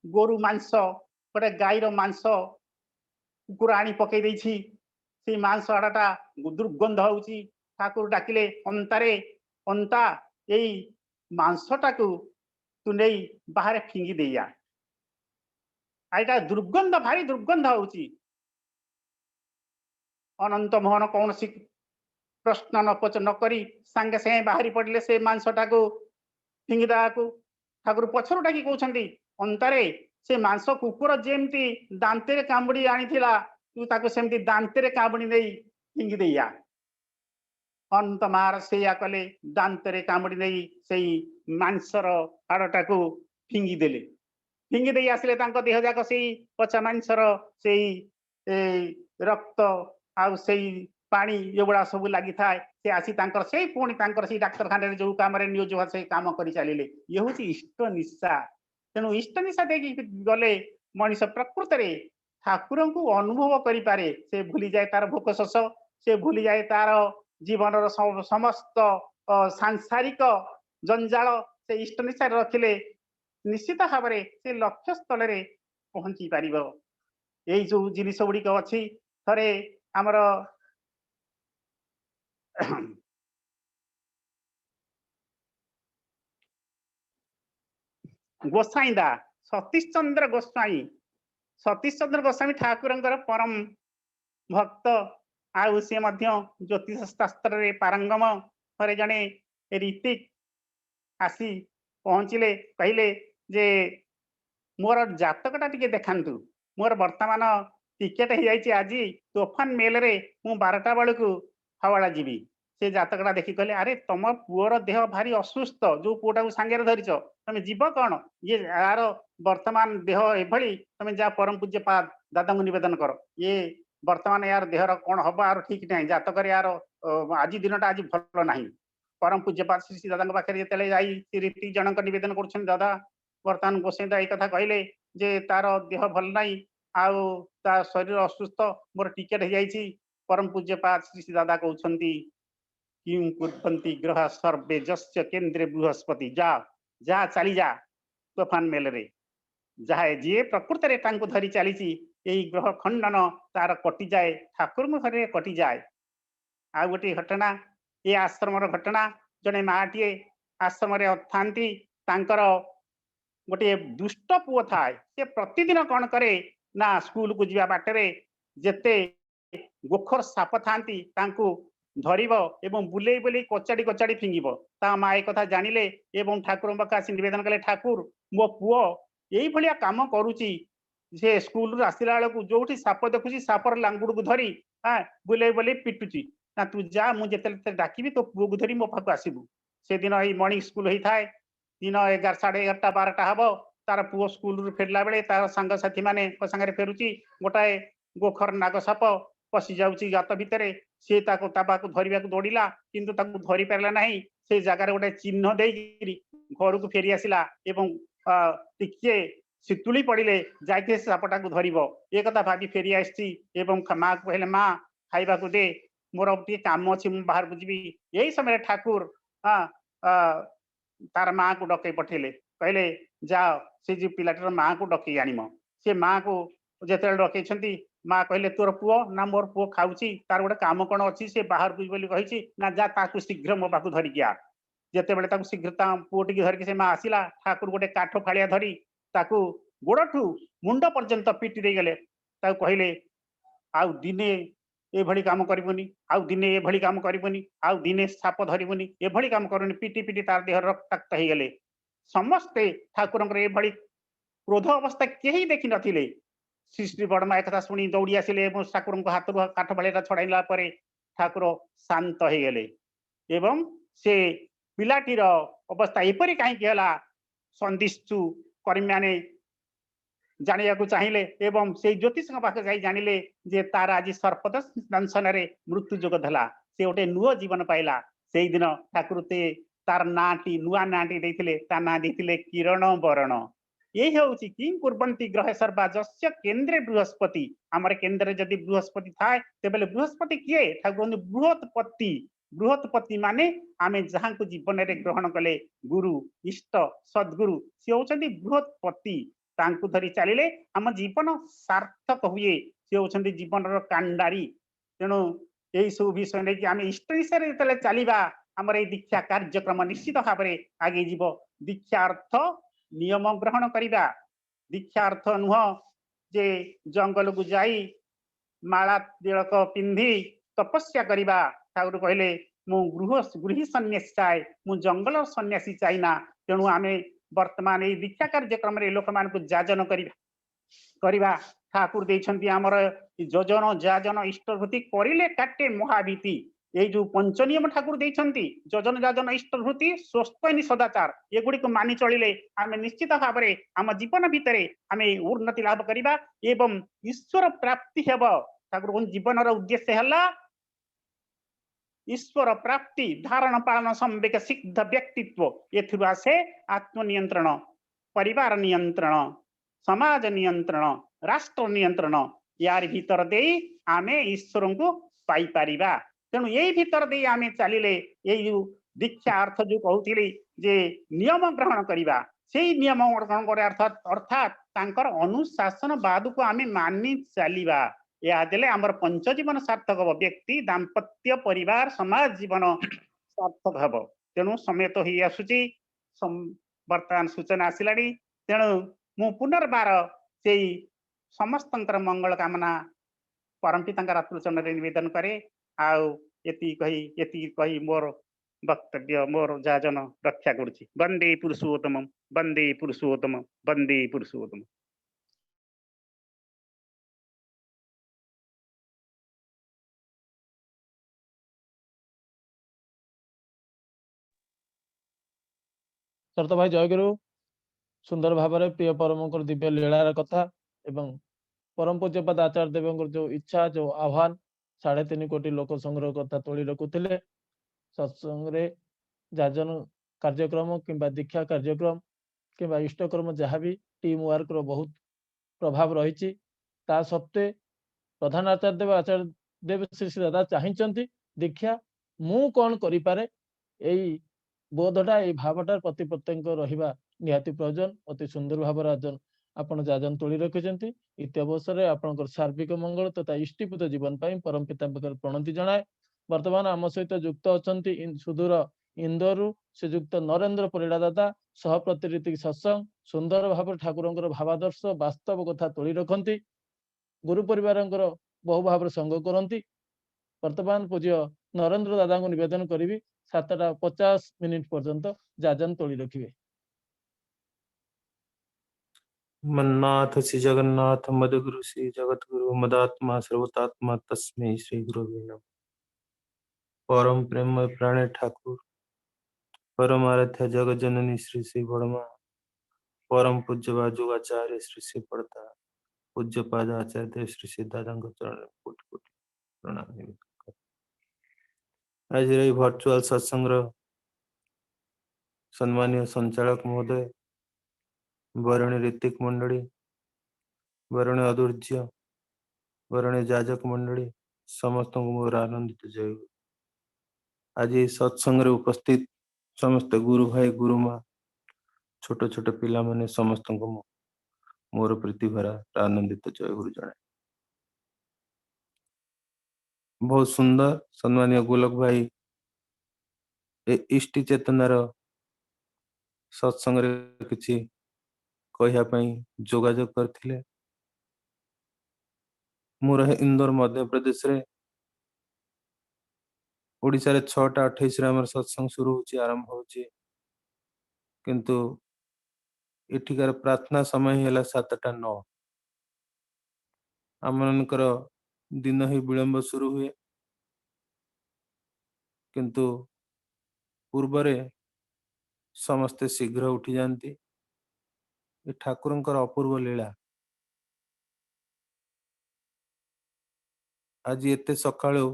गोरु मांस गोटे गाईर मांस कुकुर आनी पकई देछि से मांस आड़ाटा दुर्गंध होउची। ठाकुर डाकिले अंतारे अंता यही मांसटा को तू नहीं बाहर फिंगी देया आईटा दुर्गंध भारी दुर्गंध होउची। अनंत मोहन कौन सी प्रश्न न करी सांगे से बाहरी पड़े से मांसटा को फिंगिदा को ठाकुर पछरु डाकी कहउछंती अंतरे से मांस कुकुर जेमती दांतेरे कामुड़ी आनीथिला तू ताको सेमती दांतेरे कामुड़ी नहीं फिंगी दैया अंत मार सेया कले दांतरे कामुड़ी नहीं सेई मांसर हाड़टा को फिंगी देले फिंगी दे आसिले तांको देह जाक सेई पचा मांसर सेई रक्त आउ सेई पानी एगुड़ा सब लगी थाए से आसी तांकर सेई पुणी तांकर सेई डाक्तरखाना रे जो काम रे नियोजित हो से काम करि चलिले ये होची इष्ट निशा तेणु इष्ट निशा देखि गले मनीष प्रकृत रे ठाकुर को अनुभव करि पारे से भूली जाए तार भोक शोष से भूली जाए तार जीवन समस्त सांसारिक जंजाल से इष्ट निशा रखिले निश्चित भाव से लक्ष्य स्थल रे पहुंची पार यही जो जिनिस गुड़िक अच्छी थे आमर गोसाईदा सतीश चंद्र गोस्वामी ठाकुर परम भक्त आउ सी ज्योतिष शास्त्र रे पारंगम थे जड़े ऋतिक आसी पहुँचले कहले जे मोर जातकटा टिके देखांतु मोर वर्तमान टिकेट हो जाइए आज तोफान मेल रे मु 12टा बेलू हावड़ा जीवी से जातकटा देखी कहले अरे तुम पुअर देह भारी असुस्थ जो पुओटा को सांगे धरीच तुम जीव कौन ये यार वर्तमान देह एभली तुम जा परम पूज्य पाद दादा को निवेदन कर ये वर्तमान यार देहर कौन हम यार ठीक नहीं जातक यार आज दिनटा आज भल ना परम पूज्यपाद श्री श्री दादा पाखे जो रीति जनक निवेदन कर दादा बर्तमान गोसाईदा एक कथा कहले जे तार देह भल नहीं आउ ता शरीर असुस्थ मोर टिकेट हो जाइए परम पूज्यपाद श्री श्री दादा कहते किं कुर्वन्ति ग्रह सर्वे जस्य केन्द्रे बृहस्पति जा जा चली जा तोफान मेल रे जाए जी प्रकृत रे तांको धरी चली यही ग्रह खंडन तार कटि जाए ठाकुर घरे कटि जाए आ गोटे घटना ये आश्रम घटना जड़े माटीए आश्रम थांती तांकर गोटे दुष्ट पुओ थाए से प्रतिदिन कौन करे ना स्कूल को जीवा बाटरे जेते गोखर साप थांती तांको धरिबो एवं बुलेई बुलेई कचाड़ी कचाड़ी फिंगिबो ता माँ एक कथा जानिले एवं ठाकुर पाखे आसी निवेदन कले ठाकुर मो पुओ यही भलिया काम करुची से स्कूल आसला बेलू जो साप देखुची सापर लांगुड़ को धरी हाँ बुलेई बुलेई पिटुची ना तू जा मुझे डाकिबी तो पुओ को धरी मो पाखु आसबू से दिन ये मॉर्निंग स्कूल होता है दिन 11 साढ़े 11टा 12टा हम तार पुओ स्कूल फेरला बेले तार सांगसाथी माने सांगे फेरुची गोटाए गोखर नाग साप पशि जाऊँगी गात भितर सी धरवा दौड़ा किंतु धरी पारा ना से जगार गोटे चिन्ह दे घर को फेरी आसला टिके शीतुड़ी पड़े जाके सापटा को धर ये कथा भावी फेरी आसी माँ को कहले माँ खाइबा को दे मोर टे कम अच्छी बाहर को जी यही समय ठाकुर तार माँ को डकई पठेले कहले जाओ से जो पिलाटर माँ को डकई आनिम से माँ को जिते डकई माँ कहले तोर पुओ ना मोर पुओ खाऊची तार गोटे काम कौन अच्छी से बाहर को बोली कही ना जा ताकू शीघ्र मो पाक धरिकी आ जिते बड़े शीघ्र पुओ टी धरिकी से माँ आसला ठाकुर गोटे काठ फाड़िया धरी ताकू गोड़ठू मुंड पर्यंत पिटी दे गले कहले आउ दिने एभली काम करबुनी आउ दिने एभली काम करबुनी आउ दिने साप धरबुनी एभली काम करबुनी पिटी पिटी तार देह रक्ताक्त हो गले समस्ते ठाकुर एभली क्रोध अवस्था कहीं देखी नथिले श्री श्री बड़मा एक शुणी दौड़ी आसिले ठाकुर हाथ काठ बाड़ीटा छड़ाइला ठाकुर शांत हो गले एवं से पिलाटीर अवस्था एपरी कहीं संदिष्टु कर्मी मैंने जानिया को चाहिए एवं से ज्योतिष पाखे जानिले जे तार आज सर्पदंशन मृत्यु जोग धला से गोटे नुआ जीवन पाइला से दिन ठाकुर तार नाटी नुआ नाटी देथिले ता ना देथिले किरण बरण यही हूँ कि कुर्वन्ति ग्रह सर्वा जस्य केन्द्रे बृहस्पति आमर केन्द्र जदि बृहस्पति थाए तेबेले बृहस्पति किए ठाकुर बृहत्पति बृहत्पति माने आमे जहाँ को जीवन में ग्रहण कले गुरु इष्ट सद्गुरु सी होती बृहत्पति तांकु धरी चलिले आम जीवन सार्थक हुए सी होती जीवन कांडारी तेणु यही सब विषय नहीं आम इष्ट हिसाब से चलवा आमर ये दीक्षा कार्यक्रम निश्चित भाव में आगे जीव दीक्षा अर्थ नियम ग्रहण करिबा दीक्षा अर्थ नुह जे जंगल को जाई माला तिलक पिंधि तपस्या करिबा ठाकुर कहले मु गृही सन्यासी चाहे मु जंगल सन्यासी चाहना तेणु आम वर्तमान ये दीक्षा कार्यक्रम लोक मान जाजन करवा ठाकुर देइछन्ति आमर योजन जाजन इष्टभूति करिले काटे महाभीति ये जो पंच नियम ठाकुर देइछन्ति योजन जाजन इष्टभूति स्वस्थ सदाचार ये गुड़ी को मानि चलिले आम निश्चित भाव में आम जीवन भितर आम उन्नति लाभ करवा एवं ईश्वर प्राप्ति हेब ठाकुर जीवन उद्देश्य है ईश्वर प्राप्ति धारण पालन संवेक सिद्ध व्यक्तित्व एथुरु आसे आत्मनियंत्रण परिवार नियंत्रण समाज नियंत्रण राष्ट्र नियंत्रण यार भीतर दे आमे ईश्वर को पाई परिबा तेणु यही भीतर दे आमे चलिले यही दीक्षा अर्थ जो कहूली जे नियम ग्रहण करवा से नियम ग्रहण कर अर्थात तांकर अनुशासन बाद को आमे मानि चलिबा या देले आमर पंच जीवन सार्थक हब व्यक्ति दाम्पत्य परिवार समाज जीवन सार्थक हब तेणु समय तो ही आसुची वर्तमान सूचना आसिलानी तेणु मु पुनर्बार से समस्त मंगल कामना परमपिता चरण निवेदन करे आती कही मोर वक्तव्य मोर जाजन रक्षा करुछि वंदे पुरुषोत्तम वंदे पुरुषोत्तम वंदे पुरुषोत्तम। शरत भाई जयगुरु सुंदर भाव में प्रिय परम दिव्य लीलार कथा एवं परम पूज्यपाद आचार्य देव जो इच्छा जो आह्वान 3.5 कोटी लोक संग्रह कथा तोली रखुले सत्संग जाजन कार्यक्रम किंबा दीक्षा कार्यक्रम किंबा इष्टकर्म जहाँ भी टीम वर्क रो बहुत प्रभाव रही ता सत्वे प्रधान आचार्य देव श्री श्री दादा चाहिए दीक्षा मु कौन करें यही बोधटा ये भावटार प्रति प्रत्येक रहा निहाती प्रयोजन अति सुंदर भाव राजन आपण जाजन तोली रखिंट इत अवसर में आपंकर सार्विक मंगल तथा इष्टिपुत जीवन पर परम पिता प्रणति जनाए वर्तमान आम सहित युक्त अच्छा सुदूर इंदोर श्रीजुक्त नरेंद्र परिड़ा दादा सह प्रतिनिधि सत्संग सुंदर भाव ठाकुर भावादर्श वास्तव कथा तोली रखती गुरु परिवार बहु भाव संग करती वर्तमान पूज्य नरेंद्र दादा को निवेदन करी 7:50 पर्यंत जाजन तोली रखिए। मन्नाथ श्री जगन्नाथ मदगुरु श्री जगत गुरु मदात्मा सर्वतात्मा तस्मै श्री गुरु नमः। परम प्रेम प्राणे ठाकुर परम आराध्य जगत जननी श्री श्री बड़मा परम पूज्य जुगाचार्य श्री श्री पड़ता पूज्य पाद आचार्य देव श्री श्री दादा चरण कोटि कोटि प्रणाम। आज वर्चुअल सत्संग सम्मानीय संचालक महोदय वरणी ऋतिक मंडली वरणी अदुर्ज्य वरणी जाजक मंडली समस्त को मोर आनंदित जय। आज सत्संग उपस्थित समस्त गुरु भाई गुरु माँ छोट छोट पिला माने समस्त को मोर प्रीति भरा आनंदित जय गुरु जनाए। बहुत सुंदर सम्मानीय गोलक भाई इष्टि चेतनार सत्संग किछि कहियापई जोगाजोग करथिले। मु रहे इंदौर मध्य प्रदेश रे ओडिसा रे 6:28 रे हमर सत्संग शुरू होची आरंभ होची किंतु एठिकार प्रार्थना समय हैला 7:09 आमनकर दिन ही विलंब शुरू हुए किंतु पूर्वरे समस्ते शीघ्र उठी जाती। ठाकुरंकर अपूर्व लीला आज एते सकाळो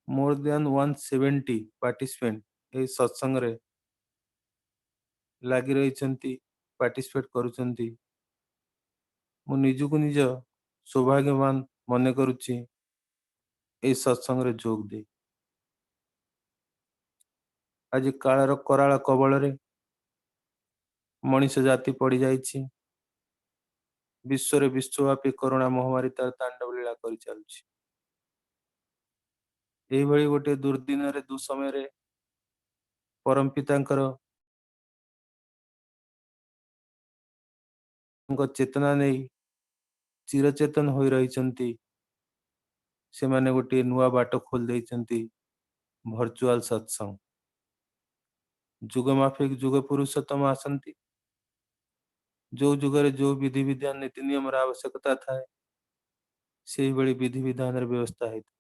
मोर देन 170 पार्टिसिपेंट ए सत्संग रे लागी रही पार्टिसिपेट करुचंती। मु निजको निज सौभाग्यवान मने करुची ए सत्संग रे जोग दे। आज कालर कराಳ कबल रे मनीष जाति पड़ जाइछि। विश्व रे विश्वव्यापी कोरोना महामारी तार तांडव लीला करि चलुछि। एही भली गोटे दुर्दिन रे दुसमय रे परम पितांकर चेतना नहीं चिरचेतन हो रही ସେମାନେ ଗୋଟିଏ ନୂଆ ବାଟ ଖୋଲି ଦେଇଛନ୍ତି ଭର୍ଚୁଆଲ ସତ୍ସଙ୍ଗ। ଯୁଗ ମାଫିକ ଯୁଗ ପୁରୁଷୋତ୍ତମ ଆସନ୍ତି। ଯୋଉ ଯୁଗରେ ଯୋଉ ବିଧି ବିଧାନ ନୀତି ନିୟମର ଆବଶ୍ୟକତା ଥାଏ ସେଇଭଳି ବିଧି ବିଧାନର ବ୍ୟବସ୍ଥା ହେଇଥାଏ।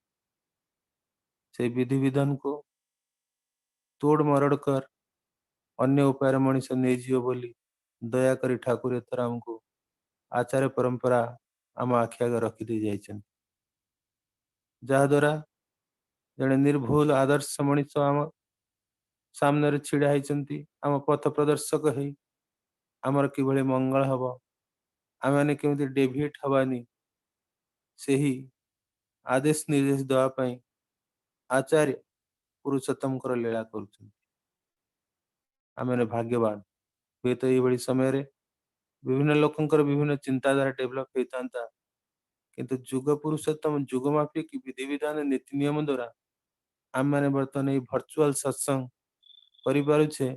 ସେଇ ବିଧି ବିଧାନକୁ ତୋଡ଼ ମରଡ଼ କର ଅନ୍ୟ ଉପାୟରେ ମଣିଷ ନେଇଯିବ ବୋଲି ଦୟାକରି ଠାକୁର ଏଥର ଆମକୁ ଆଚାର ପରମ୍ପରା ଆମ ଆଖି ଆଗରେ ରଖିଦେଇ ଯାଇଛନ୍ତି। ଯାହାଦ୍ୱାରା ଜଣେ ନିର୍ଭୁଲ ଆଦର୍ଶ ମଣିଷ ଆମ ସାମ୍ନାରେ ଛିଡା ହେଇଛନ୍ତି, ଆମ ପଥ ପ୍ରଦର୍ଶକ ହେଇ ଆମର କିଭଳି ମଙ୍ଗଳ ହବ, ଆମେମାନେ କେମିତି ଡେଭିଏଟ୍ ହବାନି, ସେହି ଆଦେଶ ନିର୍ଦ୍ଦେଶ ଦେବା ପାଇଁ ଆଚାର୍ଯ୍ୟ ପୁରୁଷୋତ୍ତମଙ୍କର ଲୀଳା କରୁଛନ୍ତି। ଆମେମାନେ ଭାଗ୍ୟବାନ। ହୁଏତ ଏଇଭଳି ସମୟରେ ବିଭିନ୍ନ ଲୋକଙ୍କର ବିଭିନ୍ନ ଚିନ୍ତାଧାରା ଡେଭଲପ ହେଇଥାନ୍ତା, କିନ୍ତୁ ଯୁଗ ପୁରୁଷୋତ୍ତମ ଯୁଗ ମାଫିକ ବିଧିବିଧାନ ନୀତି ନିୟମ ଦ୍ୱାରା ଆମେମାନେ ବର୍ତ୍ତମାନ ଏଇ ଭର୍ଚୁଆଲ ସତ୍ସଙ୍ଗ କରିପାରୁଛେ।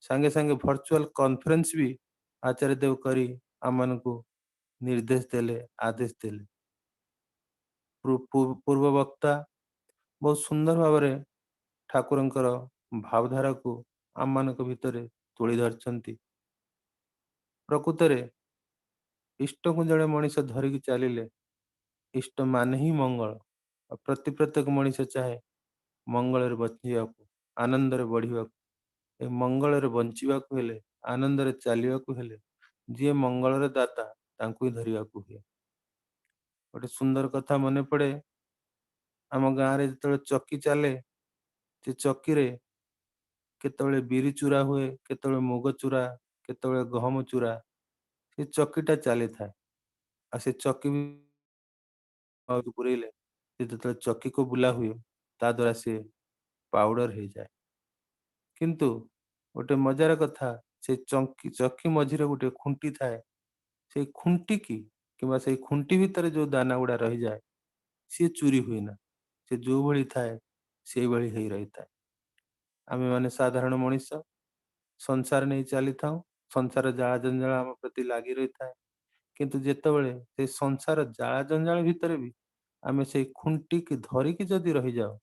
ସାଙ୍ଗେ ସାଙ୍ଗେ ଭର୍ଚୁଆଲ କନଫରେନ୍ସ ବି ଆଚାର୍ଯ୍ୟ ଦେବ କରି ଆମମାନଙ୍କୁ ନିର୍ଦ୍ଦେଶ ଦେଲେ, ଆଦେଶ ଦେଲେ। ପୂର୍ବ ବକ୍ତା ବହୁତ ସୁନ୍ଦର ଭାବରେ ଠାକୁରଙ୍କର ଭାବଧାରାକୁ ଆମମାନଙ୍କ ଭିତରେ ତୁଳି ଧରିଛନ୍ତି। ପ୍ରକୃତରେ ଇଷ୍ଟକୁ ଜଣେ ମଣିଷ ଧରିକି ଚାଲିଲେ ଇଷ୍ଟ ମାନେ ହିଁ ମଙ୍ଗଳ। ଆଉ ପ୍ରତ୍ୟେକ ମଣିଷ ଚାହେଁ ମଙ୍ଗଳରେ ବଞ୍ଚିବାକୁ, ଆନନ୍ଦରେ ବଢିବାକୁ। ଏ ମଙ୍ଗଳରେ ବଞ୍ଚିବାକୁ ହେଲେ, ଆନନ୍ଦରେ ଚାଲିବାକୁ ହେଲେ ଯିଏ ମଙ୍ଗଳର ଦାତା ତାଙ୍କୁ ହିଁ ଧରିବାକୁ ହୁଏ। ଗୋଟେ ସୁନ୍ଦର କଥା ମନେ ପଡେ, ଆମ ଗାଁରେ ଯେତେବେଳେ ଚକି ଚାଲେ, ସେ ଚକିରେ କେତେବେଳେ ବିରି ଚୁରା ହୁଏ, କେତେବେଳେ ମୁଗ ଚୁରା, କେତେବେଳେ ଗହମ ଚୁରା, ସେ ଚକିଟା ଚାଲିଥାଏ। ଆଉ ସେ ଚକି ପୁରେଇଲେ ସେ ଯେତେବେଳେ ଚକିକୁ ବୁଲା ହୁଏ ତା ଦ୍ୱାରା ସେ ପାଉଡର ହେଇଯାଏ। କିନ୍ତୁ ଗୋଟେ ମଜାର କଥା, ସେ ଚକି ମଝିରେ ଗୋଟେ ଖୁଣ୍ଟି ଥାଏ। ସେଇ ଖୁଣ୍ଟିକି କିମ୍ବା ସେଇ ଖୁଣ୍ଟି ଭିତରେ ଯୋଉ ଦାନା ଗୁଡା ରହିଯାଏ ସିଏ ଚୁରି ହୁଏ ନା, ସେ ଯୋଉ ଭଳି ଥାଏ ସେଇଭଳି ହେଇ ରହିଥାଏ। ଆମେ ମାନେ ସାଧାରଣ ମଣିଷ ସଂସାର ନେଇ ଚାଲିଥାଉ, ସଂସାର ଜାଳ ଜଞ୍ଜାଳ ଆମ ପ୍ରତି ଲାଗି ରହିଥାଏ। କିନ୍ତୁ ଯେତେବେଳେ ସେଇ ସଂସାର ଜାଳ ଜଞ୍ଜାଳ ଭିତରେ ବି ଆମେ ସେଇ ଖୁଣ୍ଟିକି ଧରିକି ଯଦି ରହିଯାଉ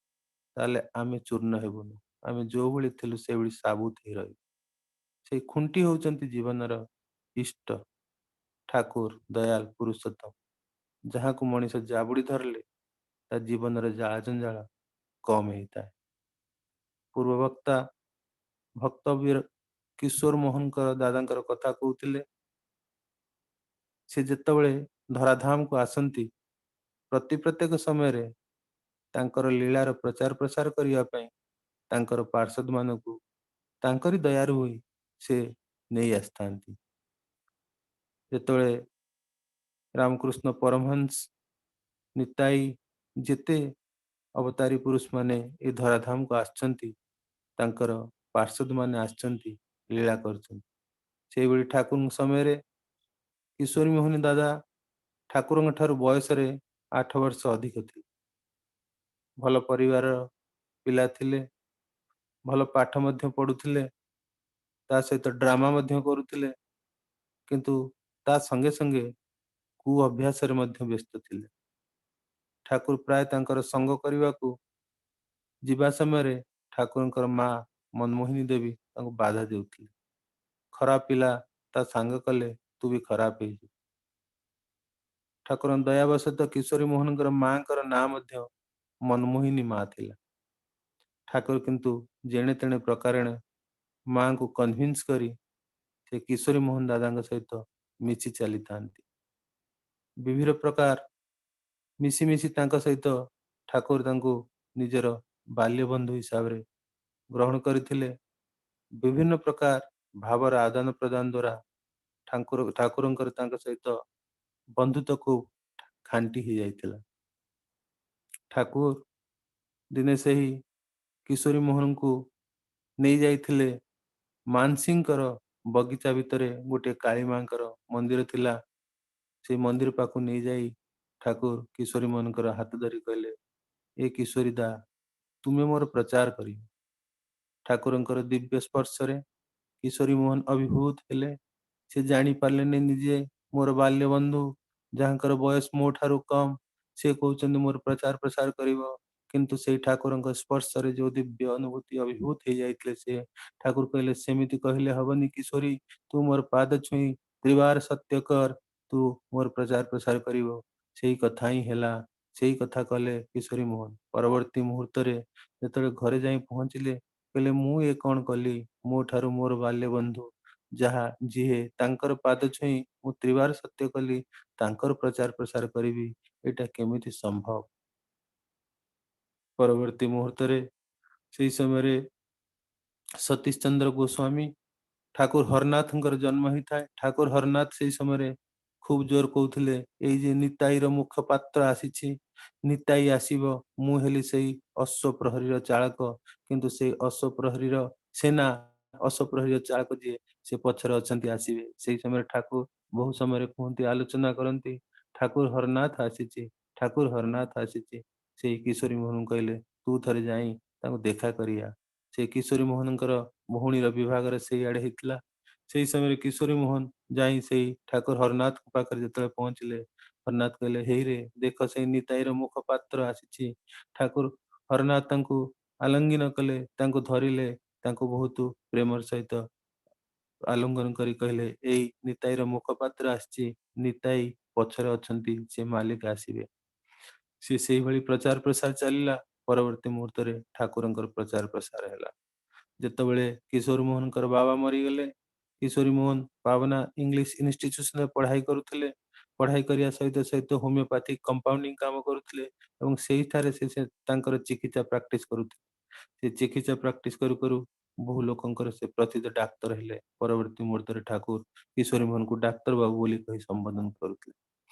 ତାହେଲେ ଆମେ ଚୂର୍ଣ୍ଣ ହେବୁନୁ। ଆମେ ଯୋଉଭଳି ଥିଲୁ ସେଇଭଳି ସାବୁତ ହେଇ ରହିବୁ। ସେଇ ଖୁଣ୍ଟି ହଉଛନ୍ତି ଜୀବନର ଇଷ୍ଟ ଠାକୁର ଦୟାଲ ପୁରୁଷୋତ୍ତମ, ଯାହାକୁ ମଣିଷ ଜାବୁଡି ଧରିଲେ ତା ଜୀବନର ଜାଳ ଜଞ୍ଜାଳ କମ ହେଇଥାଏ। ପୂର୍ବ ବକ୍ତା ଭକ୍ତବୀର କିଶୋର ମୋହନଙ୍କର ଦାଦାଙ୍କର କଥା କହୁଥିଲେ। ସେ ଯେତେବେଳେ ଧରାଧାମକୁ ଆସନ୍ତି ପ୍ରତ୍ୟେକ ସମୟରେ ତାଙ୍କର ଲୀଳାର ପ୍ରଚାର ପ୍ରସାର କରିବା ପାଇଁ ତାଙ୍କର ପାର୍ଷଦ ମାନଙ୍କୁ ତାଙ୍କରି ଦୟାରୁ ହୋଇ ସେ ନେଇ ଆସିଥାନ୍ତି। ଯେତେବେଳେ ରାମକୃଷ୍ଣ ପରମହଂସ, ନିତାଇ, ଯେତେ ଅବତାରୀ ପୁରୁଷ ମାନେ ଏ ଧରାଧାମକୁ ଆସିଛନ୍ତି ତାଙ୍କର ପାର୍ଷଦ ମାନେ ଆସିଛନ୍ତି, ଲୀଳା କରୁଛନ୍ତି। ସେଇଭଳି ଠାକୁରଙ୍କ ସମୟରେ କିଶୋରୀ ମୋହନ ଦାଦା ଠାକୁରଙ୍କ ଠାରୁ ବୟସରେ 8 ବର୍ଷ ଅଧିକ ଥିଲେ। ଭଲ ପରିବାର ପିଲା ଥିଲେ, ଭଲ ପାଠ ମଧ୍ୟ ପଢୁଥିଲେ, ତା ସହିତ ଡ୍ରାମା ମଧ୍ୟ କରୁଥିଲେ। କିନ୍ତୁ ତା ସଙ୍ଗେ ସଙ୍ଗେ କୁ ଅଭ୍ୟାସରେ ମଧ୍ୟ ବ୍ୟସ୍ତ ଥିଲେ। ଠାକୁର ପ୍ରାୟ ତାଙ୍କର ସଙ୍ଗ କରିବାକୁ ଯିବା ସମୟରେ ଠାକୁରଙ୍କର ମା ମନମୋହିନୀ ଦେବୀ ତାଙ୍କୁ ବାଧା ଦେଉଥିଲେ। ଖରାପ ପିଲା, ତା ସାଙ୍ଗ କଲେ ତୁ ବି ଖରାପ ହେଇଯିବୁ। ଠାକୁରଙ୍କ ଦୟାବଶତଃ କିଶୋରୀ ମୋହନଙ୍କର ମାଙ୍କର ନାଁ ମଧ୍ୟ ମନମୋହିନୀ ମା ଥିଲା। ଠାକୁର କିନ୍ତୁ ଯେଣେ ତେଣେ ପ୍ରକାରେଣ ମାଙ୍କୁ କନଭିନ୍ସ କରି ସେ କିଶୋରୀ ମୋହନ ଦାଦାଙ୍କ ସହିତ ମିଶି ଚାଲିଥାନ୍ତି। ବିଭିନ୍ନ ପ୍ରକାର ମିଶିମିଶି ତାଙ୍କ ସହିତ ଠାକୁର ତାଙ୍କୁ ନିଜର ବାଲ୍ୟ ବନ୍ଧୁ ହିସାବରେ ଗ୍ରହଣ କରିଥିଲେ। ବିଭିନ୍ନ ପ୍ରକାର ଭାବର ଆଦାନ ପ୍ରଦାନ ଦ୍ୱାରା ଠାକୁରଙ୍କର ତାଙ୍କ ସହିତ ବନ୍ଧୁତ୍ୱ ଖୁବ ଖାଣ୍ଟି ହେଇଯାଇଥିଲା। ଠାକୁର ଦିନେ ସେହି କିଶୋରୀ ମୋହନଙ୍କୁ ନେଇ ଯାଇଥିଲେ ମାନସିଂଙ୍କର ବଗିଚା ଭିତରେ ଗୋଟିଏ କାଳୀ ମାଙ୍କର ମନ୍ଦିର ଥିଲା। ସେଇ ମନ୍ଦିର ପାଖକୁ ନେଇଯାଇ ଠାକୁର କିଶୋରୀ ମୋହନଙ୍କର ହାତ ଧରି କହିଲେ, ଏ କିଶୋରୀ ଦା, ତୁମେ ମୋର ପ୍ରଚାର କରିବ। ଠାକୁରଙ୍କର ଦିବ୍ୟ ସ୍ପର୍ଶରେ କିଶୋରୀ ମୋହନ ଅଭିଭୂତ ହେଲେ। ସେ ଜାଣି ପାରିଲେନି ନିଜେ ମୋର ବାଲ୍ୟ ବନ୍ଧୁ ଯାହାଙ୍କର ବୟସ ମୋ ଠାରୁ କମ, से कहउछन्ति मोर प्रचार प्रसार करिवो किंतु से ठाकुरଙ୍କ ସ୍ପର୍ଶରେ ଯୋଉ ଦିବ୍ୟ ଅନୁଭୂତି ଅଭିଭୂତ ହେଇ ଯାଇଥିଲେ ସେ ଠାକୁର କହିଲେ ସେମିତି କହିଲେ ହବନି କିଶୋରୀ ତୁ ମୋର ପାଦ ଛୁଇଁ ତ୍ରିବାର ସତ୍ୟ କର ତୁ ମୋର ପ୍ରଚାର ପ୍ରସାର କରିବ ସେଇ କଥା ହିଁ ହେଲା ସେଇ କଥା କଲେ କିଶୋରୀ ମୋହନ ପରବର୍ତ୍ତୀ ମୁହୂର୍ତ୍ତରେ ଯେତେବେଳେ ଘରେ ଯାଇ ପହଞ୍ଚିଲେ କହିଲେ ମୁଁ ଏ କଣ କଲି ମୋ ଠାରୁ ମୋର ବାଲ୍ୟ ବନ୍ଧୁ ଯାହା ଯିଏ ତାଙ୍କର ପାଦ ଛୁଇଁ ମୁଁ ତ୍ରିବାର ସତ୍ୟ କଲି ତାଙ୍କର ପ୍ରଚାର ପ୍ରସାର କରିବି ଏଇଟା କେମିତି ସମ୍ଭବ ପରବର୍ତ୍ତୀ ମୁହୂର୍ତ୍ତରେ ସେଇ ସମୟରେ ସତୀଶ ଚନ୍ଦ୍ର ଗୋସ୍ୱାମୀ ଠାକୁର ହରନାଥଙ୍କର ଜନ୍ମ ହେଇଥାଏ ଠାକୁର ହରନାଥ ସେଇ ସମୟରେ ଖୁବ ଜୋର କହୁଥିଲେ ଏଇ ଯେ ନିତାଇର ମୁଖପାତ୍ର ଆସିଛି ନିତାଇ ଆସିବ ମୁଁ ହେଲି ସେଇ ଅଶ୍ୱପ୍ରହରୀର ଚାଳକ କିନ୍ତୁ ସେଇ ଅଶ୍ୱପ୍ରହରୀର ସେନା ଅଶ୍ୱପ୍ରହରୀର ଚାଳକ ଯିଏ ସେ ପଛରେ ଅଛନ୍ତି ଆସିବେ ସେଇ ସମୟରେ ଠାକୁର ବହୁ ସମୟରେ କୁହନ୍ତି ଆଲୋଚନା କରନ୍ତି ଠାକୁର ହରନାଥ ଆସିଛି ଠାକୁର ହରନାଥ ଆସିଛି ସେଇ କିଶୋରୀ ମୋହନ କହିଲେ ତୁ ଥରେ ଯାଇ ତାଙ୍କୁ ଦେଖା କରିବା ସେ କିଶୋରୀ ମୋହନଙ୍କର ଭଉଣୀର ବିଭାଗରେ ସେଇଆଡେ ହେଇଥିଲା ସେଇ ସମୟରେ କିଶୋରୀ ମୋହନ ଯାଇ ସେଇ ଠାକୁର ହରନାଥଙ୍କ ପାଖରେ ଯେତେବେଳେ ପହଞ୍ଚିଲେ ହରନାଥ କହିଲେ ହେଇରେ ଦେଖ ସେଇ ନିତାଇର ମୁଖପାତ୍ର ଆସିଛି ଠାକୁର ହରନାଥ ତାଙ୍କୁ ଆଲିଙ୍ଗନ କଲେ ତାଙ୍କୁ ଧରିଲେ ତାଙ୍କୁ ବହୁତ ପ୍ରେମର ସହିତ ଆଲିଙ୍ଗନ କରି କହିଲେ ଏଇ ନିତାଇର ମୁଖପାତ୍ର ଆସିଛି ନିତାଇ ପଛରେ ଅଛନ୍ତି ସେ ମାଲିକ ଆସିବେ ସେ ସେଇଭଳି ପ୍ରଚାର ପ୍ରସାର ଚାଲିଲା ପରବର୍ତ୍ତୀ ମୁହୂର୍ତ୍ତରେ ଠାକୁରଙ୍କର ପ୍ରଚାର ପ୍ରସାର ହେଲା ଯେତେବେଳେ କିଶୋର ମୋହନଙ୍କର ବାବା ମରିଗଲେ କିଶୋରୀ ମୋହନ ପାବନା ଇଂଲିଶ ଇନଷ୍ଟିଚ୍ୟୁସନରେ ପଢାଇ କରୁଥିଲେ ପଢାଇ କରିବା ସହିତ ସହିତ ହୋମିଓପାଥି କମ୍ପାଉଣ୍ଡିଂ କାମ କରୁଥିଲେ ଏବଂ ସେଇଠାରେ ସେ ତାଙ୍କର ଚିକିତ୍ସା ପ୍ରାକ୍ଟିସ କରୁଥିଲେ ସେ ଚିକିତ୍ସା ପ୍ରାକ୍ଟିସ କରୁ କରୁ ବହୁ ଲୋକଙ୍କର ସେ ପ୍ରସିଦ୍ଧ ଡାକ୍ତର ହେଲେ ପରବର୍ତ୍ତୀ ମୁହୂର୍ତ୍ତରେ ଠାକୁର କିଶୋରୀ ମୋହନଙ୍କୁ ଡାକ୍ତର ବାବୁ ବୋଲି କହି ସମ୍ବୋଧନ କରୁଥିଲେ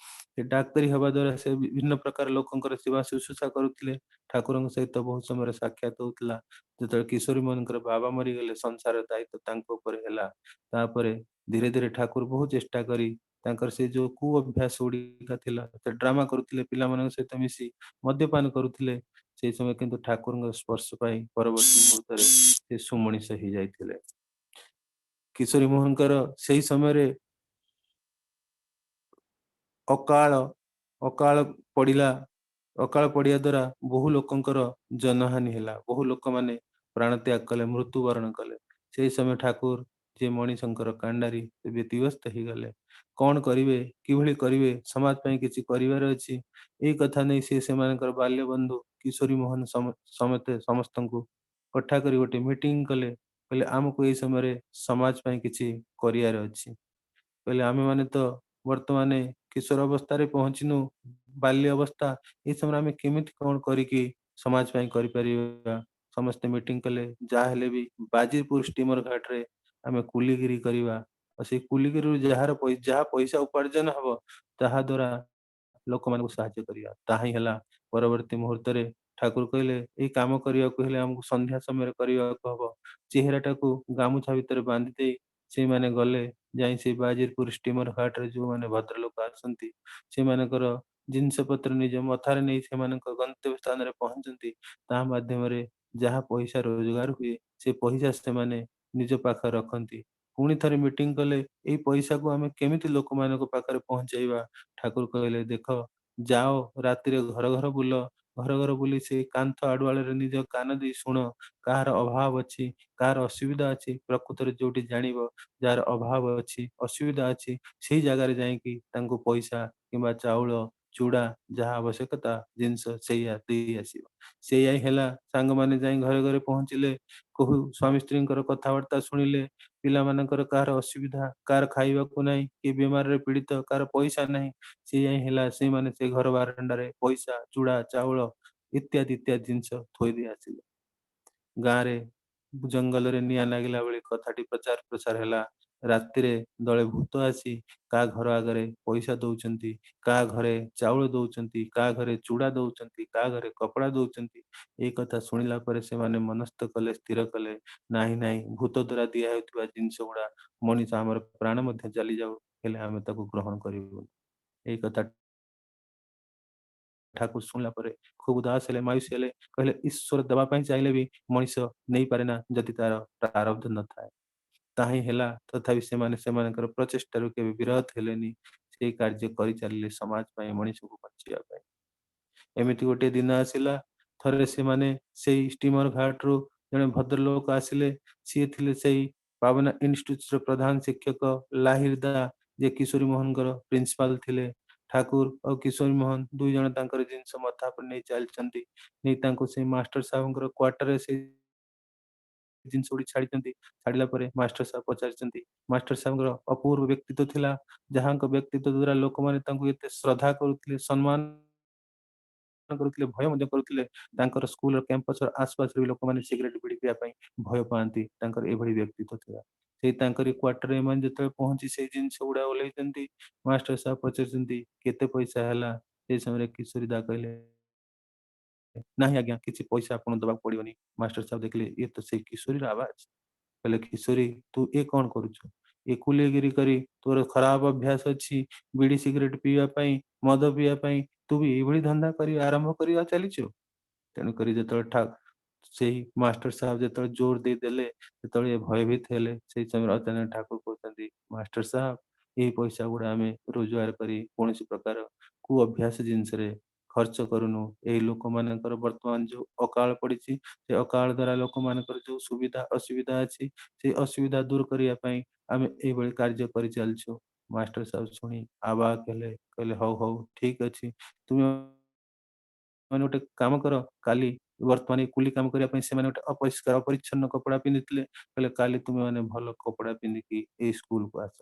ସେ ଡାକ୍ତରୀ ହେବା ଦ୍ୱାରା ସେ ବିଭିନ୍ନ ପ୍ରକାର ଲୋକଙ୍କର ସେବା ଶୁଶ୍ରୂଷା କରୁଥିଲେ ଠାକୁରଙ୍କ ସହିତ ବହୁତ ସମୟରେ ସାକ୍ଷାତ ହଉଥିଲା ଯେତେବେଳେ କିଶୋରୀ ମୋହନଙ୍କର ବାବା ମରିଗଲେ ସଂସାର ଦାୟିତ୍ୱ ତାଙ୍କ ଉପରେ ହେଲା ତାପରେ ଧୀରେ ଧୀରେ ଠାକୁର ବହୁ ଚେଷ୍ଟା କରି ତାଙ୍କର ସେ ଯୋଉ କୁ ଅଭ୍ୟାସ ଗୁଡିକ ଥିଲା ସେ ଡ୍ରାମା କରୁଥିଲେ ପିଲାମାନଙ୍କ ସହିତ ମିଶି ମଦ୍ୟପାନ କରୁଥିଲେ ସେଇ ସମୟ କିନ୍ତୁ ଠାକୁରଙ୍କ ସ୍ପର୍ଶ ପାଇଁ ପରବର୍ତ୍ତୀ ମୁହୂର୍ତ୍ତରେ ସେ ସୁମଣିଷ ହେଇଯାଇଥିଲେ କିଶୋରୀ ମୋହନଙ୍କର ସେଇ ସମୟରେ ଅକାଳ ଅକାଳ ପଡିଲା ଅକାଳ ପଡିବା ଦ୍ୱାରା ବହୁ ଲୋକଙ୍କର ଜନହାନି ହେଲା ବହୁ ଲୋକମାନେ ପ୍ରାଣ ତ୍ୟାଗ କଲେ ମୃତ୍ୟୁବରଣ କଲେ ସେଇ ସମୟ ଠାକୁର ଯେ ମଣିଷଙ୍କର କାଣ୍ଡାରୀ ସେ ବ୍ୟତିବ୍ୟସ୍ତ ହେଇଗଲେ କଣ କରିବେ କିଭଳି କରିବେ ସମାଜ ପାଇଁ କିଛି କରିବାର ଅଛି ଏଇ କଥା ନେଇ ସେ ସେମାନଙ୍କର ବାଲ୍ୟ ବନ୍ଧୁ କିଶୋରୀ ମୋହନ ସମେତ ସମସ୍ତଙ୍କୁ କଠା କରି ଗୋଟେ ମିଟିଂ କଲେ କହିଲେ ଆମକୁ ଏଇ ସମୟରେ ସମାଜ ପାଇଁ କିଛି କରିବାର ଅଛି କହିଲେ ଆମେ ମାନେ ତ ବର୍ତ୍ତମାନ କିଶୋର ଅବସ୍ଥାରେ ପହଞ୍ଚିନୁ ବାଲ୍ୟ ଅବସ୍ଥା ଏଇ ସମୟରେ ଆମେ କେମିତି କଣ କରିକି ସମାଜ ପାଇଁ କରିପାରିବା ସମସ୍ତେ ମିଟିଂ କଲେ ଯାହା ହେଲେ ବି ବାଜିପୁର ଷ୍ଟିମର ଘାଟରେ ଆମେ କୁଲିଗିରି କରିବା ଆଉ ସେଇ କୁଲିଗିରିରୁ ଯାହା ପଇସା ଉପାର୍ଜନ ହବ ତାହା ଦ୍ୱାରା ଲୋକମାନଙ୍କୁ ସାହାଯ୍ୟ କରିବା ତାହା ହିଁ ହେଲା ପରବର୍ତ୍ତୀ ମୁହୂର୍ତ୍ତରେ ଠାକୁର କହିଲେ ଏଇ କାମ କରିବାକୁ ହେଲେ ଆମକୁ ସନ୍ଧ୍ୟା ସମୟରେ କରିବାକୁ ହବ ଚେହେରାଟାକୁ ଗାମୁଛା ଭିତରେ ବାନ୍ଧି ଦେଇ ସେଇମାନେ ଗଲେ ଯାଇ ସେଇ ବାଜିରପୁର ଷ୍ଟିମର ଘାଟରେ ଯୋଉମାନେ ଭଦ୍ରଲୋକ ଆସନ୍ତି ସେମାନଙ୍କର ଜିନିଷ ପତ୍ର ନିଜ ମଥାରେ ନେଇ ସେମାନଙ୍କ ଗନ୍ତବ୍ୟ ସ୍ଥାନରେ ପହଞ୍ଚନ୍ତି ତାହା ମାଧ୍ୟମରେ ଯାହା ପଇସା ରୋଜଗାର ହୁଏ ସେ ପଇସା ସେମାନେ ନିଜ ପାଖରେ ରଖନ୍ତି ପୁଣି ଥରେ ମିଟିଂ କଲେ ଏଇ ପଇସାକୁ ଆମେ କେମିତି ଲୋକମାନଙ୍କ ପାଖରେ ପହଞ୍ଚେଇବା ଠାକୁର କହିଲେ ଦେଖ ଯାଅ ରାତିରେ ଘର ଘର ବୁଲ ଘର ଘର ବୁଲି ସେଇ କାନ୍ଥ ଆଡୁଆଳରେ ନିଜ କାନ ଦେଇ ଶୁଣ କାହାର ଅଭାବ ଅଛି କାହାର ଅସୁବିଧା ଅଛି ପ୍ରକୃତରେ ଯୋଉଠି ଜାଣିବ ଯାହାର ଅଭାବ ଅଛି ଅସୁବିଧା ଅଛି ସେଇ ଜାଗାରେ ଯାଇକି ତାଙ୍କୁ ପଇସା କିମ୍ବା ଚାଉଳ ଚୁଡା ଯାହା ଆବଶ୍ୟକତା ଜିନିଷ ସେଇଆ ଦେଇ ଆସିବ ସେଇଆ ହିଁ ହେଲା ସାଙ୍ଗମାନେ ଯାଇ ଘରେ ଘରେ ପହଞ୍ଚିଲେ କହୁ ସ୍ୱାମୀ ସ୍ତ୍ରୀଙ୍କର କଥାବାର୍ତ୍ତା ଶୁଣିଲେ ପିଲାମାନଙ୍କର କାହାର ଅସୁବିଧା କାହାର ଖାଇବାକୁ ନାହିଁ କିଏ ବେମାରରେ ପୀଡିତ କାହାର ପଇସା ନାହିଁ ସେଇଆ ହିଁ ହେଲା ସେଇମାନେ ସେ ଘର ବାରଣ୍ଡାରେ ପଇସା ଚୁଡା ଚାଉଳ ଇତ୍ୟାଦି ଇତ୍ୟାଦି ଜିନିଷ ଥୋଇ ଦେଇ ଆସିଲେ ଗାଁରେ ଜଙ୍ଗଲରେ ନିଆଁ ଲାଗିଲା ଭଳି କଥାଟି ପ୍ରଚାର ପ୍ରସାର ହେଲା ରାତିରେ ଦଳେ ଭୂତ ଆସି କାହା ଘର ଆଗରେ ପଇସା ଦଉଛନ୍ତି କାହା ଘରେ ଚାଉଳ ଦଉଛନ୍ତି କାହା ଘରେ ଚୁଡା ଦଉଛନ୍ତି କାହା ଘରେ କପଡା ଦଉଛନ୍ତି ଏଇ କଥା ଶୁଣିଲା ପରେ ସେମାନେ ମନସ୍ଥ କଲେ ସ୍ଥିର କଲେ ନାହିଁ ନାହିଁ ଭୂତ ଦ୍ୱାରା ଦିଆ ହେଉଥିବା ଜିନିଷ ଗୁଡା ମଣିଷ ଆମର ପ୍ରାଣ ମଧ୍ୟ ଚାଲିଯାଉ ହେଲେ ଆମେ ତାକୁ ଗ୍ରହଣ କରିବୁ ଏଇ କଥା ଠାକୁର ଶୁଣିଲା ପରେ ଖୁବ ଉଦାସ ହେଲେ ମାୟୁସ ହେଲେ କହିଲେ ଈଶ୍ୱର ଦେବା ପାଇଁ ଚାହିଁଲେ ବି ମଣିଷ ନେଇପାରେ ନା ଯଦି ତାର ପ୍ରାରବ୍ଧ ନଥାଏ ତାହା ହିଁ ହେଲା ତଥାପି ସେମାନେ ସେମାନଙ୍କର ପ୍ରଚେଷ୍ଟାରୁ କେବେ ବିରତ ହେଲେନି ସେଇ କାର୍ଯ୍ୟ କରିଚାଲିଲେ ସମାଜ ପାଇଁ ମଣିଷକୁ ବଞ୍ଚିବା ପାଇଁ ଏମିତି ଗୋଟିଏ ଦିନ ଆସିଲା, ଥରେ ସେମାନେ ସେଇ ଷ୍ଟିମର ଘାଟରୁ ଜଣେ ଭଦ୍ରଲୋକ ଆସିଲେ। ସିଏ ଥିଲେ ସେଇ ପାବନା ଇନଷ୍ଟିଚ୍ୟୁଟର ପ୍ରଧାନ ଶିକ୍ଷକ ଲାହିର ଦା, ଯେ କିଶୋରୀ ମୋହନଙ୍କର ପ୍ରିନ୍ସିପାଲ ଥିଲେ। ଠାକୁର ଆଉ କିଶୋରୀ ମୋହନ ଦୁଇ ଜଣ ତାଙ୍କର ଜିନିଷ ମଥା ଉପରେ ନେଇ ଚାଲିଛନ୍ତି। ନେଇ ତାଙ୍କୁ ସେଇ ମାଷ୍ଟର ସାହେବଙ୍କର କ୍ୱାର୍ଟରରେ ସେଇ ଜିନିଷ ଗୁଡି ଛାଡିଛନ୍ତି। ଛାଡିଲା ପରେ ମାଷ୍ଟର ସାହେବ ପଚାରିଛନ୍ତି, ମାଷ୍ଟର ସାହେବଙ୍କର ଅପୂର୍ବ ବ୍ୟକ୍ତିତ୍ୱ ଥିଲା, ଯାହାଙ୍କ ବ୍ୟକ୍ତିତ୍ୱ ଦ୍ୱାରା ଲୋକମାନେ ତାଙ୍କୁ ଏତେ ଶ୍ରଦ୍ଧା କରୁଥିଲେ, ସମ୍ମାନ କରୁଥିଲେ, ଭୟ ମଧ୍ୟ କରୁଥିଲେ। ତାଙ୍କର ସ୍କୁଲର କ୍ୟାମ୍ପସର ଆସପାସରେ ବି ଲୋକମାନେ ସିଗାରେଟ ବିଡି ପିଇବା ପାଇଁ ଭୟ ପାଆନ୍ତି, ତାଙ୍କର ଏଭଳି ବ୍ୟକ୍ତିତ୍ୱ ଥିଲା। ସେଇ ତାଙ୍କରି କ୍ୱାର୍ଟରରେ ଏମାନେ ଯେତେବେଳେ ପହଞ୍ଚି ସେଇ ଜିନିଷ ଗୁଡା ଓହ୍ଲେଇଛନ୍ତି, ମାଷ୍ଟର ସାହେବ ପଚାରିଛନ୍ତି କେତେ ପଇସା ହେଲା? ସେଇ ସମୟରେ କିଶୋରୀ ଦା କହିଲେ, ନାହିଁ ଆଜ୍ଞା, କିଛି ପଇସା ଆପଣଙ୍କୁ ଦବାକୁ ପଡିବନି। ମାଷ୍ଟର ସାହେବ ଦେଖିଲେ ଇଏ ତ ସେଇ କିଶୋରୀର ଆବାଜ। କହିଲେ, କିଶୋରୀ ତୁ ଏ କଣ କରୁଛୁ? ଏ କୁଲିଗିରି କରି ତୋର ଖରାପ ଅଭ୍ୟାସ ଅଛି ବିଡି ସିଗାରେଟ ପିଇବା ପାଇଁ, ମଦ ପିଇବା ପାଇଁ, ତୁ ବି ଏଇଭଳି ଧନ୍ଦା କରି ଆରମ୍ଭ କରିବା ଚାଲିଛୁ। ତେଣୁକରି ଯେତେବେଳେ ସେଇ ମାଷ୍ଟର ସାହେବ ଯେତେବେଳେ ଜୋର ଦେଇଦେଲେ, ଯେତେବେଳେ ଭୟଭୀତ ହେଲେ, ସେଇ ସମୟରେ ଅଚାନକ ଠାକୁର କହୁଛନ୍ତି, ମାଷ୍ଟର ସାହେବ ଏଇ ପଇସା ଗୁଡା ଆମେ ରୋଜଗାର କରି କୌଣସି ପ୍ରକାର କୁ ଅଭ୍ୟାସ ଜିନିଷରେ ଖର୍ଚ୍ଚ କରୁନୁ। ଏଇ ଲୋକମାନଙ୍କର ବର୍ତ୍ତମାନ ଯୋଉ ଅକାଳ ପଡିଛି, ସେ ଅକାଳ ଦ୍ଵାରା ଲୋକମାନଙ୍କର ଯୋଉ ସୁବିଧା ଅସୁବିଧା ଅଛି, ସେଇ ଅସୁବିଧା ଦୂର କରିବା ପାଇଁ ଆମେ ଏଇଭଳି କାର୍ଯ୍ୟ କରିଚାଲିଛୁ। ମାଷ୍ଟର ସାହେବ ଶୁଣି ଆବାକ୍ ହେଲେ, କହିଲେ ହଉ ହଉ ଠିକ ଅଛି, ତୁମେ ମାନେ ଗୋଟେ କାମ କର, କାଲି ବର୍ତ୍ତମାନ ଏଇ କୁଲି କାମ କରିବା ପାଇଁ ସେମାନେ ଗୋଟେ ଅପରିଷ୍କାର ଅପରିଚ୍ଛନ୍ନ କପଡା ପିନ୍ଧିଥିଲେ। କହିଲେ କାଲି ତୁମେ ମାନେ ଭଲ କପଡା ପିନ୍ଧିକି ଏଇ ସ୍କୁଲକୁ ଆସ।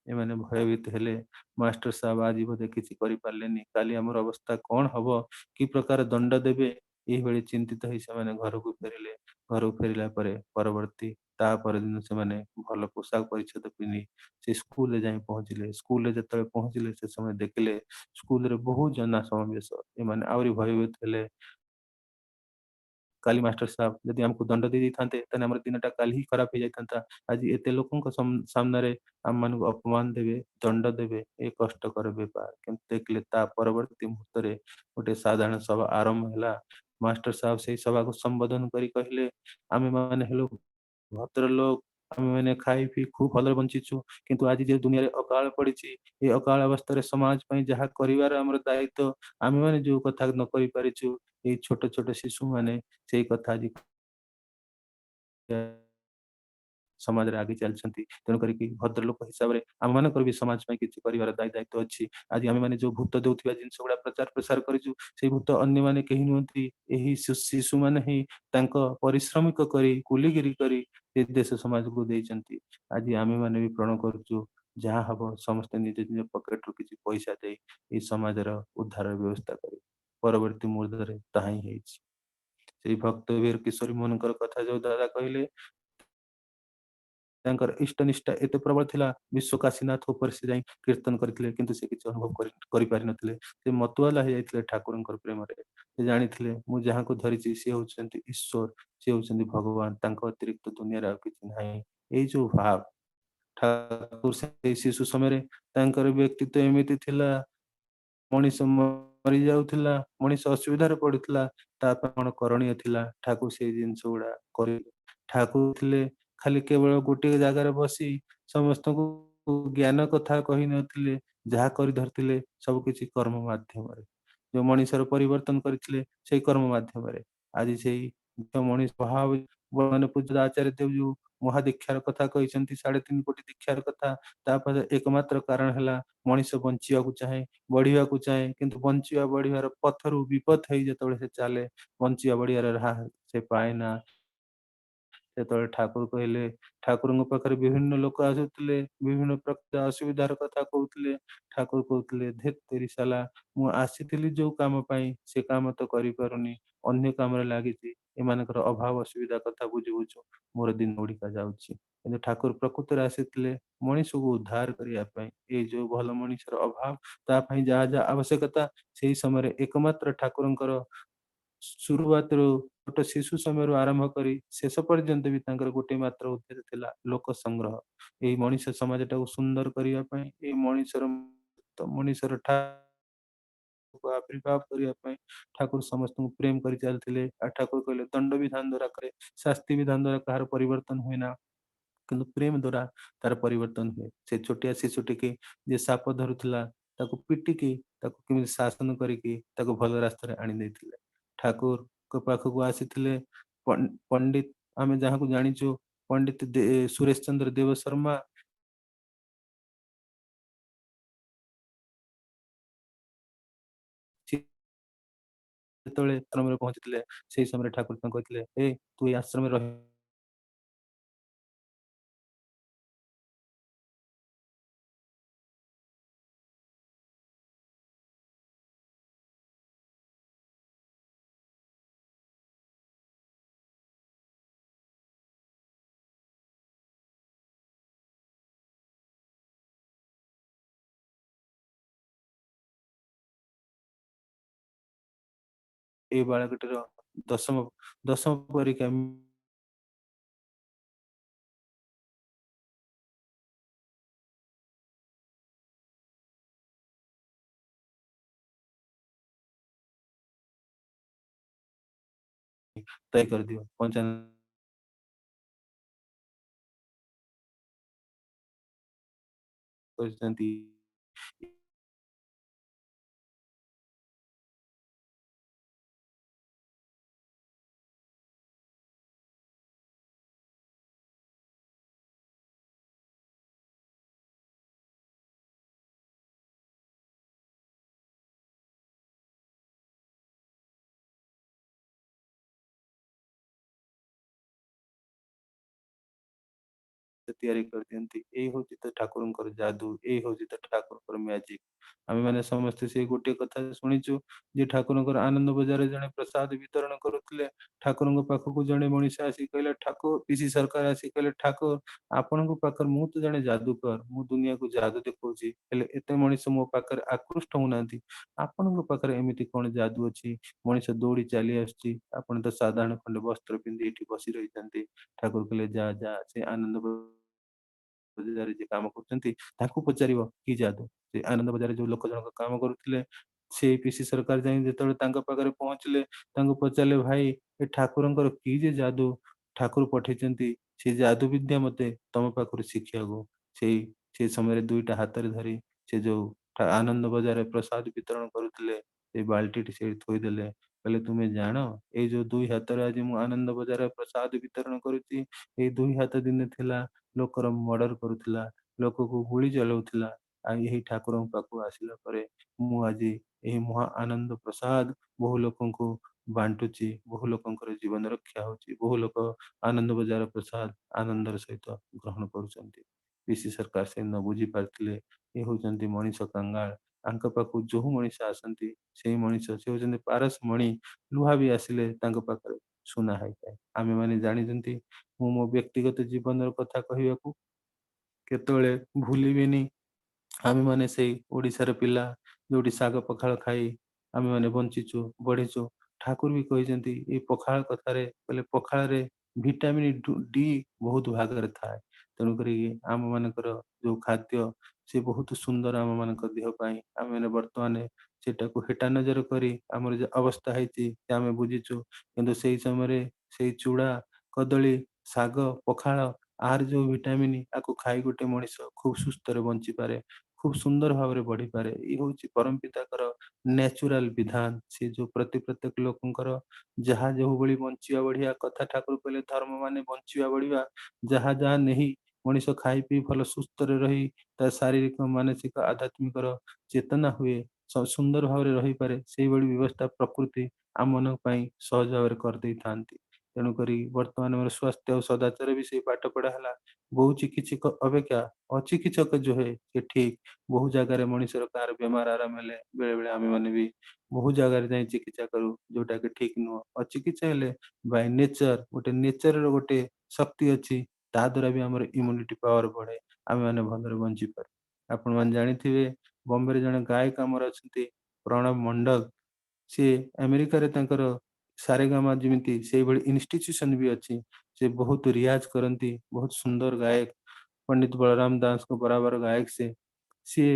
ଏମାନେ ଭୟଭୀତ ହେଲେ। ମାଷ୍ଟର ସାହେବ ଆଜି ବୋଧେ କିଛି କରିପାରିଲେନି, କାଲି ଆମର ଅବସ୍ଥା କଣ ହବ, କି ପ୍ରକାର ଦଣ୍ଡ ଦେବେ, ଏଇଭଳି ଚିନ୍ତିତ ହେଇ ସେମାନେ ଘରକୁ ଫେରିଲେ। ଘରକୁ ଫେରିଲା ପରେ ପରବର୍ତ୍ତୀ ତା ପରଦିନ ସେମାନେ ଭଲ ପୋଷାକ ପରିଚ୍ଛଦ ପିନ୍ଧି ସେ ସ୍କୁଲରେ ଯାଇ ପହଞ୍ଚିଲେ। ସ୍କୁଲରେ ଯେତେବେଳେ ପହଞ୍ଚିଲେ, ସେ ସମୟ ଦେଖିଲେ ସ୍କୁଲରେ ବହୁତ ଜନ ସମାବେଶ। ଏମାନେ ଆହୁରି ଭୟଭୀତ ହେଲେ, କାଲି ମାଷ୍ଟର ସାହେବ ଯଦି ଆମକୁ ଦଣ୍ଡ ଦେଇ ଦେଇଥାନ୍ତେ, ତାହେଲେ ଆମର ଦିନଟା କାଲି ହିଁ ଖରାପ ହେଇଯାଇଥାନ୍ତା। ଆଜି ଏତେ ଲୋକଙ୍କ ସାମ୍ନାରେ ଆମମାନଙ୍କୁ ଅପମାନ ଦେବେ, ଦଣ୍ଡ ଦେବେ, ଏ କଷ୍ଟକର ବେପାର। କିନ୍ତୁ ଦେଖିଲେ ତା ପରବର୍ତ୍ତୀ ମୁହୂର୍ତ୍ତରେ ଗୋଟେ ସାଧାରଣ ସଭା ଆରମ୍ଭ ହେଲା। ମାଷ୍ଟର ସାହେବ ସେଇ ସଭାକୁ ସମ୍ବୋଧନ କରି କହିଲେ, ଆମେ ମାନେ ହେଲୁ ଭଦ୍ରଲୋକ, ଆମେ ମାନେ ଖାଇ ପିଇ ଖୁବ ଭଲରେ ବଞ୍ଚିଛୁ, କିନ୍ତୁ ଆଜି ଯେ ଦୁନିଆରେ ଅକାଳ ପଡିଛି, ଏ ଅକାଳ ଅବସ୍ଥାରେ ସମାଜ ପାଇଁ ଯାହା କରିବାର ଆମର ଦାୟିତ୍ୱ, ଆମେ ମାନେ ଯୋଉ କଥା ନ କରିପାରିଛୁ, ଏଇ ଛୋଟ ଛୋଟ ଶିଶୁମାନେ ସେଇ କଥା ଆଜି ସମାଜରେ ଆଗେଇ ଚାଲିଛନ୍ତି। ତେଣୁ କରିକି ଭଦ୍ରଲୋକ ହିସାବରେ ଆମମାନଙ୍କର ବି ସମାଜ ପାଇଁ କିଛି କରିବାର ଦାୟିତ୍ୱ ଅଛି। ଆଜି ଆମେମାନେ ଯୋଉ ଭୂତ ଦେଉଥିବା ଜିନିଷ ଗୁଡା ପ୍ରଚାର ପ୍ରସାର କରିଛୁ, ସେଇ ଭୂତ ଅନ୍ୟମାନେ କେହି ନୁହନ୍ତି, ଏହି ଶିଶୁମାନେ ହିଁ ତାଙ୍କ ପରିଶ୍ରମିକ କରି କୁଲିଗିରି କରି ଏ ଦେଶ ସମାଜକୁ ଦେଇଛନ୍ତି। ଆଜି ଆମେମାନେ ବି ପ୍ରଣ କରୁଛୁ, ଯାହା ହବ ସମସ୍ତେ ନିଜ ନିଜ ପକେଟରୁ କିଛି ପଇସା ଦେଇ ଏଇ ସମାଜର ଉଦ୍ଧାର ବ୍ୟବସ୍ଥା କରିବେ। ପରବର୍ତ୍ତୀ ମୁହୂର୍ତ୍ତରେ ତାହା ହିଁ ହେଇଛି। ସେଇ ଭକ୍ତବୀର କିଶୋରୀ ମୋହନଙ୍କର କଥା ଯୋଉ ଦାଦା କହିଲେ, ତାଙ୍କର ଇଷ୍ଟନିଷ୍ଠା ଏତେ ପ୍ରବଳ ଥିଲା, ବିଶ୍ୱ କାଶୀନାଥ ଉପରେ ସେ ଯାଇ କୀର୍ତ୍ତନ କରିଥିଲେ, କିନ୍ତୁ ସେ କିଛି ଅନୁଭବ କରିପାରିନଥିଲେ। ସେ ମତୁଆଲା ହେଇଯାଇଥିଲେ ଠାକୁରଙ୍କର ପ୍ରେମରେ। ସେ ଜାଣିଥିଲେ ମୁଁ ଯାହାକୁ ଧରିଛି ସେ ହଉଛନ୍ତି ଈଶ୍ୱର, ସେ ହଉଛନ୍ତି ଭଗବାନ, ତାଙ୍କ ଅତିରିକ୍ତ ଦୁନିଆରେ ଆଉ କିଛି ନାହିଁ। ଏଇ ଯୋଉ ଭାବ ଠାକୁର ସେଇ ଶିଶୁ ସମୟରେ, ତାଙ୍କର ବ୍ୟକ୍ତିତ୍ୱ ଏମିତି ଥିଲା, ମଣିଷ ମରି ଯାଉଥିଲା, ମଣିଷ ଅସୁବିଧାରେ ପଡୁଥିଲା, ତା ପାଇଁ କଣ କରଣୀୟ ଥିଲା, ଠାକୁର ସେଇ ଜିନିଷ ଗୁଡା କରିଲେ। ଠାକୁର ଥିଲେ ଖାଲି କେବଳ ଗୋଟିଏ ଜାଗାରେ ବସି ସମସ୍ତଙ୍କୁ ଜ୍ଞାନ କଥା କହିନଥିଲେ, ଯାହା କରି ଧରିଥିଲେ ସବୁ କିଛି କର୍ମ ମାଧ୍ୟମରେ। ଯୋଉ ମଣିଷର ପରିବର୍ତ୍ତନ କରିଥିଲେ ସେଇ କର୍ମ ମାଧ୍ୟମରେ। ଆଜି ସେଇ ମଣିଷ ଭାବ ମାନେ ପୂଜ୍ୟ ଆଚାର୍ଯ୍ୟ ଦେବ ଯୋଉ ମହାଦୀକ୍ଷାର କଥା କହିଛନ୍ତି, 3.5 କୋଟି ଦୀକ୍ଷାର କଥା, ତାପରେ ଏକମାତ୍ର କାରଣ ହେଲା ମଣିଷ ବଞ୍ଚିବାକୁ ଚାହେଁ, ବଢିବାକୁ ଚାହେଁ, କିନ୍ତୁ ବଞ୍ଚିବା ବଢିବାର ପଥରୁ ବିପଥ ହେଇ ଯେତେବେଳେ ସେ ଚାଲେ, ବଞ୍ଚିବା ବଢିବାର ରାହା ସେ ପାଏ ନା। ଯେତେବେଳେ ଠାକୁର କହିଲେ, ଠାକୁରଙ୍କ ପାଖରେ ବିଭିନ୍ନ ଲୋକ ଆସୁଥିଲେ, ବିଭିନ୍ନ ପ୍ରକାର ଅସୁବିଧାର କଥା କହୁଥିଲେ। ଠାକୁର କହୁଥିଲେ, ଧେତ୍ ତେରି ସାଲା, ମୁଁ ଆସିଥିଲି ଯୋଉ କାମ ପାଇଁ ସେ କାମ ତ କରିପାରୁନି, ଅନ୍ୟ କାମରେ ଲାଗିଛି। ଏମାନଙ୍କର ଅଭାବ ଅସୁବିଧା କଥା ବୁଝୁ ବୁଝୁ ମୋର ଦିନ ଗୁଡିକା ଯାଉଛି। କିନ୍ତୁ ଠାକୁର ପ୍ରକୃତରେ ଆସିଥିଲେ ମଣିଷକୁ ଉଦ୍ଧାର କରିବା ପାଇଁ। ଏଇ ଯୋଉ ଭଲ ମଣିଷର ଅଭାବ, ତା ପାଇଁ ଯାହା ଯାହା ଆବଶ୍ୟକତା, ସେଇ ସମୟରେ ଏକମାତ୍ର ଠାକୁରଙ୍କର ଶୁରୁଆତରୁ ଗୋଟେ ଶିଶୁ ସମୟରୁ ଆରମ୍ଭ କରି ଶେଷ ପର୍ଯ୍ୟନ୍ତ ବି ତାଙ୍କର ଗୋଟେ ମାତ୍ର ଉଦ୍ଦେଶ୍ୟ ଥିଲା, ଲୋକ ସଂଗ୍ରହ। ଏଇ ମଣିଷ ସମାଜଟାକୁ ସୁନ୍ଦର କରିବା ପାଇଁ, ଏଇ ମଣିଷର ଆବିର୍ଭାବ କରିବା ପାଇଁ ଠାକୁର ସମସ୍ତଙ୍କୁ ପ୍ରେମ କରି ଚାଲିଥିଲେ। ଆଉ ଠାକୁର କହିଲେ, ଦଣ୍ଡ ବିଧାନ ଦ୍ୱାରା କରେ, ଶାସ୍ତି ବିଧାନ ଦ୍ୱାରା କାହାର ପରିବର୍ତ୍ତନ ହୁଏ ନା, କିନ୍ତୁ ପ୍ରେମ ଦ୍ୱାରା ତାର ପରିବର୍ତ୍ତନ ହୁଏ। ସେ ଛୋଟିଆ ଶିଶୁଟିକି ଯେ ସାପ ଧରୁଥିଲା, ତାକୁ ପିଟିକି ତାକୁ କେମିତି ଶାସନ କରିକି ତାକୁ ଭଲ ରାସ୍ତାରେ ଆଣି ଦେଇଥିଲେ। ଠାକୁରଙ୍କ ପାଖକୁ ଆସିଥିଲେ ପଣ୍ଡିତ, ଆମେ ଯାହାକୁ ଜାଣିଛୁ ପଣ୍ଡିତ ସୁରେଶ ଚନ୍ଦ୍ର ଦେବ ଶର୍ମା। ଯେତେବେଳେ ଆଶ୍ରମରେ ପହଞ୍ଚିଥିଲେ ସେଇ ସମୟରେ ଠାକୁର ତାଙ୍କୁ କହିଥିଲେ, ତୁ ଏଇ ଆଶ୍ରମରେ ରହି ଏଇ ବାଳକଟିର ଦଶମ ଦଶମ ପରୀକ୍ଷା ତୟ କରିଦିଅ। କରିଛନ୍ତି। ତିଆରି କରିଦିଅନ୍ତି। ଏଇ ହଉଛି ତ ଠାକୁରଙ୍କର ଯାଦୁ, ଏଇ ହଉଛି ତ ଠାକୁରଙ୍କର ମ୍ୟାଜିକ। ଆମେ ମାନେ ସମସ୍ତେ ସେଇ ଗୋଟିଏ କଥା ଶୁଣିଛୁ ଯେ ଠାକୁରଙ୍କର ଆନନ୍ଦ ବଜାରରେ ଜଣେ ପ୍ରସାଦ ବିତରଣ କରୁଥିଲେ। ଠାକୁରଙ୍କ ପାଖକୁ ଜଣେ ମଣିଷ ଆସି କହିଲେ, ଠାକୁର ପିସି ସରକାର ଆସି କହିଲେ, ଠାକୁର ଆପଣଙ୍କ ପାଖରେ ମୁଁ ତ ଜଣେ ଯାଦୁକର, ମୁଁ ଦୁନିଆକୁ ଯାଦୁ ଦେଖଉଛି, ହେଲେ ଏତେ ମଣିଷ ମୋ ପାଖରେ ଆକୃଷ୍ଟ ହଉନାହାନ୍ତି। ଆପଣଙ୍କ ପାଖରେ ଏମିତି କଣ ଯାଦୁ ଅଛି? ମଣିଷ ଦୌଡି ଚାଲି ଆସୁଛି, ଆପଣ ତ ସାଧାରଣ ଖଣ୍ଡେ ବସ୍ତ୍ର ପିନ୍ଧି ଏଠି ବସି ରହିଛନ୍ତି। ଠାକୁର କହିଲେ, ଯା ଯା ସେ ଆନନ୍ଦ ବଜାରରେ ଯିଏ କାମ କରୁଛନ୍ତି ତାଙ୍କୁ ପଚାରିବ କି ଯାଦୁ। ସେ ଆନନ୍ଦ ବଜାରରେ ଯୋଉ ଲୋକ ଜଣକ କାମ କରୁଥିଲେ, ସେଇ ପିସି ସରକାର ଯାଇ ଯେତେବେଳେ ତାଙ୍କ ପାଖରେ ପହଞ୍ଚିଲେ, ତାଙ୍କୁ ପଚାରିଲେ, ଭାଇ ଏ ଠାକୁରଙ୍କର କି ଯେ ଯାଦୁ ଠାକୁର ପଠେଇଛନ୍ତି, ସେ ଯାଦୁ ବିଦ୍ୟା ମତେ ତମ ପାଖରୁ ଶିଖିବାକୁ। ସେ ସମୟରେ ଦୁଇଟା ହାତରେ ଧରି ସେ ଯୋଉ ଆନନ୍ଦ ବଜାରରେ ପ୍ରସାଦ ବିତରଣ କରୁଥିଲେ ସେଇ ବାଲ୍ଟିଟି ସେଇଠି ଥୋଇଦେଲେ। କହିଲେ, ତୁମେ ଜାଣ ଏଇ ଯୋଉ ଦୁଇ ହାତରେ ଆଜି ମୁଁ ଆନନ୍ଦ ବଜାରରେ ପ୍ରସାଦ ବିତରଣ କରୁଛି, ଏଇ ଦୁଇ ହାତ ଦିନେ ଥିଲା ଲୋକର ମର୍ଡର କରୁଥିଲା, ଲୋକକୁ ଗୁଳି ଚଲାଉଥିଲା। ଆଉ ଏହି ଠାକୁରଙ୍କ ପାଖକୁ ଆସିଲା ପରେ ମୁଁ ଆଜି ଏହି ମହା ଆନନ୍ଦ ପ୍ରସାଦ ବହୁ ଲୋକଙ୍କୁ ବାଣ୍ଟୁଛି, ବହୁ ଲୋକଙ୍କର ଜୀବନ ରକ୍ଷା ହଉଛି, ବହୁ ଲୋକ ଆନନ୍ଦ ବଜାର ପ୍ରସାଦ ଆନନ୍ଦର ସହିତ ଗ୍ରହଣ କରୁଛନ୍ତି। ପିସି ସରକାର ସେ ନ ବୁଝି ପାରିଥିଲେ ଏ ହଉଛନ୍ତି ମଣିଷ କାଙ୍ଗାଳ। ତାଙ୍କ ପାଖକୁ ଯୋଉ ମଣିଷ ଆସନ୍ତି ସେଇ ମଣିଷ, ସେ ହଉଛନ୍ତି ପାରସ ମଣି। ଲୁହା ବି ଆସିଲେ ତାଙ୍କ ପାଖରେ ସୁନା ହେଇଥାଏ। ଆମେ ମାନେ ଜାଣିଛନ୍ତି, ମୁଁ ମୋ ବ୍ୟକ୍ତିଗତ ଜୀବନର କଥା କହିବାକୁ କେତେବେଳେ ଭୁଲିବିନି। ଆମେ ମାନେ ସେଇ ଓଡିଶାର ପିଲା, ଯୋଉଠି ଶାଗ ପଖାଳ ଖାଇ ଆମେ ମାନେ ବଞ୍ଚିଛୁ ବଢିଛୁ। ଠାକୁର ବି କହିଛନ୍ତି ଏଇ ପଖାଳ କଥାରେ, କହିଲେ ପଖାଳରେ ଭିଟାମିନ ଡି ବହୁତ ଭାଗରେ ଥାଏ। ତେଣୁକରି ଆମ ମାନଙ୍କର ଯୋଉ ଖାଦ୍ୟ ସେ ବହୁତ ସୁନ୍ଦର ଆମ ମାନଙ୍କ ଦେହ ପାଇଁ। ଆମେ ମାନେ ବର୍ତ୍ତମାନ ସେଟାକୁ ହେଟା ନଜର କରି ଆମର ଯୋଉ ଅବସ୍ଥା ହେଇଛି ସେ ଆମେ ବୁଝିଛୁ। କିନ୍ତୁ ସେଇ ସମୟରେ ସେଇ ଚୂଡା କଦଳୀ ଶାଗ ପଖାଳ ଆହାର ଯୋଉ ଭିଟାମିନ, ଆକୁ ଖାଇ ଗୋଟେ ମଣିଷ ଖୁବ ସୁସ୍ଥରେ ବଞ୍ଚିପାରେ, ଖୁବ ସୁନ୍ଦର ଭାବରେ ବଢିପାରେ। ଇଏ ହଉଛି ପରମ ପିତାଙ୍କର ନ୍ୟାଚୁରାଲ ବିଧାନ। ସେ ଯୋଉ ପ୍ରତ୍ୟେକ ଲୋକଙ୍କର ଯାହା ଯୋଉ ଭଳି ବଞ୍ଚିବା ବଢିଆ କଥା ଠାକୁର କହିଲେ, ଧର୍ମ ମାନେ ବଞ୍ଚିବା ବଢିବା। ଯାହା ଯାହା ନେଇ ମଣିଷ ଖାଇ ପିଇ ଭଲ ସୁସ୍ଥରେ ରହି ତା ଶାରୀରିକ ମାନସିକ ଆଧ୍ୟାତ୍ମିକର ଚେତନା ହୁଏ, ସୁନ୍ଦର ଭାବରେ ରହିପାରେ, ସେଇଭଳି ବ୍ୟବସ୍ଥା ପ୍ରକୃତି ଆମ ମାନଙ୍କ ପାଇଁ ସହଜ ଭାବରେ କରିଦେଇଥାନ୍ତି। ତେଣୁକରି ବର୍ତ୍ତମାନ ଆମର ସ୍ୱାସ୍ଥ୍ୟ ଆଉ ସଦାଚାର ବି ସେଇ ପାଠ ପଢା ହେଲା। ବହୁ ଚିକିତ୍ସକ ଅପେକ୍ଷା ଅଚିକିତ୍ସକ ଯୋଉ ହୁଏ ସେ ଠିକ। ବହୁ ଜାଗାରେ ମଣିଷର କାହାର ବେମାର ଆରାମ ହେଲେ ବେଳେ ବେଳେ ଆମେ ମାନେ ବି ବହୁ ଜାଗାରେ ଯାଇ ଚିକିତ୍ସା କରୁ, ଯୋଉଟା କି ଠିକ ନୁହଁ। ଅଚିକିତ୍ସା ହେଲେ ବାଇ ନେଚର, ଗୋଟେ ନେଚରର ଗୋଟେ ଶକ୍ତି ଅଛି, ତା ଦ୍ୱାରା ବି ଆମର ଇମ୍ୟୁନିଟି ପାୱାର ବଢେ, ଆମେ ମାନେ ଭଲରେ ବଞ୍ଚିପାରୁ। ଆପଣ ମାନେ ଜାଣିଥିବେ, ବମ୍ବେରେ ଜଣେ ଗାୟକ ଆମର ଅଛନ୍ତି ପ୍ରଣବ ମଣ୍ଡଳ। ସିଏ ଆମେରିକାରେ ତାଙ୍କର ସାରେଗାମା ଯେମିତି ସେଇଭଳି ଇନଷ୍ଟିଚ୍ୟୁସନ ବି ଅଛି। ସେ ବହୁତ ରିଆଜ କରନ୍ତି, ବହୁତ ସୁନ୍ଦର ଗାୟକ। ପଣ୍ଡିତ ବଳରାମ ଦାସଙ୍କ ବରାବର ଗାୟକ ସେ। ସିଏ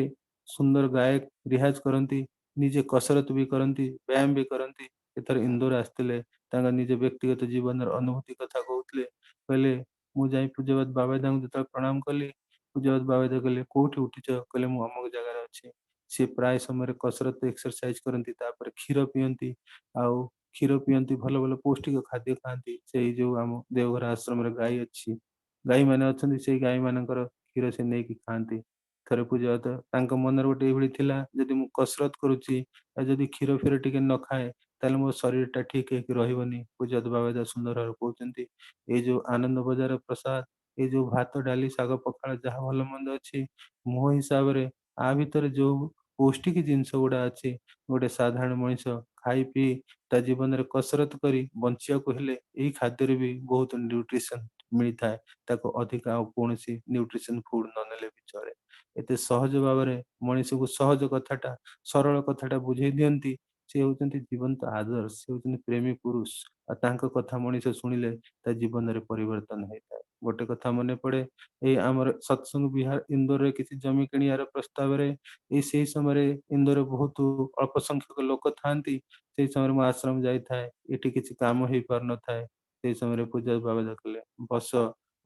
ସୁନ୍ଦର ଗାୟକ, ରିଆଜ କରନ୍ତି, ନିଜେ କସରତ ବି କରନ୍ତି, ବ୍ୟାୟାମ ବି କରନ୍ତି। ଏଥର ଇନ୍ଦୋର ଆସିଥିଲେ, ତାଙ୍କ ନିଜ ବ୍ୟକ୍ତିଗତ ଜୀବନର ଅନୁଭୂତି କଥା କହୁଥିଲେ। କହିଲେ, ମୁଁ ଯାଇ ପୂଜ୍ୟବାଦ ବାବାଦାଙ୍କୁ ଯେତେବେଳେ ପ୍ରଣାମ କଲି, ପୂଜ୍ୟବାଦ ବାବାଦା କହିଲେ, କୋଉଠି ଉଠିଛ? କହିଲେ, ମୁଁ ଅମୁକ ଜାଗାରେ ଅଛି। सी प्राय समय कसरत एक्सरसाइज करती क्षीर पीती आउ क्षीर पीती भल भल पौष्टिक खाद्य खाती से जो आम देवघर आश्रम गाई अच्छी गाई मैंने अच्छा से गाई मानकर क्षीर से नहीं खाती ଥରେ ପୂଜାତ ତାଙ୍କ ମନରେ ଗୋଟେ ଏଇଭଳି ଥିଲା ଯଦି ମୁଁ କସରତ କରୁଛି ଆଉ ଯଦି କ୍ଷୀର ଫିର ଟିକେ ନ ଖାଏ ତାହେଲେ ମୋ ଶରୀରଟା ଠିକ ହେଇକି ରହିବନି। ପୂଜାତ ବାବା ଯା ସୁନ୍ଦର ଭାବରେ କହୁଛନ୍ତି ଏଇ ଯୋଉ ଆନନ୍ଦ ବଜାର ପ୍ରସାଦ ଏଇ ଯୋଉ ଭାତ ଡାଲି ଶାଗ ପଖାଳ ଯାହା ଭଲ ମନ୍ଦ ଅଛି ମୋ ହିସାବରେ ଆ ଭିତରେ ଯୋଉ ପୌଷ୍ଟିକ ଜିନିଷ ଗୁଡା ଅଛି ଗୋଟେ ସାଧାରଣ ମଣିଷ ଖାଇ ପିଇ ତା ଜୀବନରେ କସରତ କରି ବଞ୍ଚିବାକୁ ହେଲେ ଏଇ ଖାଦ୍ୟରେ ବି ବହୁତ ନ୍ୟୁଟ୍ରିସନ ମିଳିଥାଏ ତାକୁ ଅଧିକ ଆଉ କୌଣସି ନ୍ୟୁଟ୍ରିସନ ଫୁଡ ନ ନେଲେ ବି ଚଳେ। ଏତେ ସହଜ ଭାବରେ ମଣିଷକୁ ସହଜ କଥାଟା ସରଳ କଥାଟା ବୁଝେଇ ଦିଅନ୍ତି ସେ ହଉଛନ୍ତି ଜୀବନ୍ତ ଆଦର୍ଶ ସେ ହଉଛନ୍ତି ପ୍ରେମୀ ପୁରୁଷ ଆଉ ତାଙ୍କ କଥା ମଣିଷ ଶୁଣିଲେ ତା ଜୀବନରେ ପରିବର୍ତ୍ତନ ହେଇଥାଏ। ଗୋଟେ କଥା ମନେ ପଡେ ଏଇ ଆମର ସତ୍ସଙ୍ଗ ବିହାର ଇନ୍ଦୋରରେ କିଛି ଜମି କିଣିବାର ପ୍ରସ୍ତାବରେ ଏଇ ସେଇ ସମୟରେ ଇନ୍ଦୋରରେ ବହୁତ ଅଳ୍ପ ସଂଖ୍ୟକ ଲୋକ ଥାଆନ୍ତି ସେଇ ସମୟରେ ମୁଁ ଆଶ୍ରମ ଯାଇଥାଏ ଏଠି କିଛି କାମ ହେଇପାରୁନଥାଏ ସେଇ ସମୟରେ ପୂଜା ବାବା ଦେଖିଲେ ବସ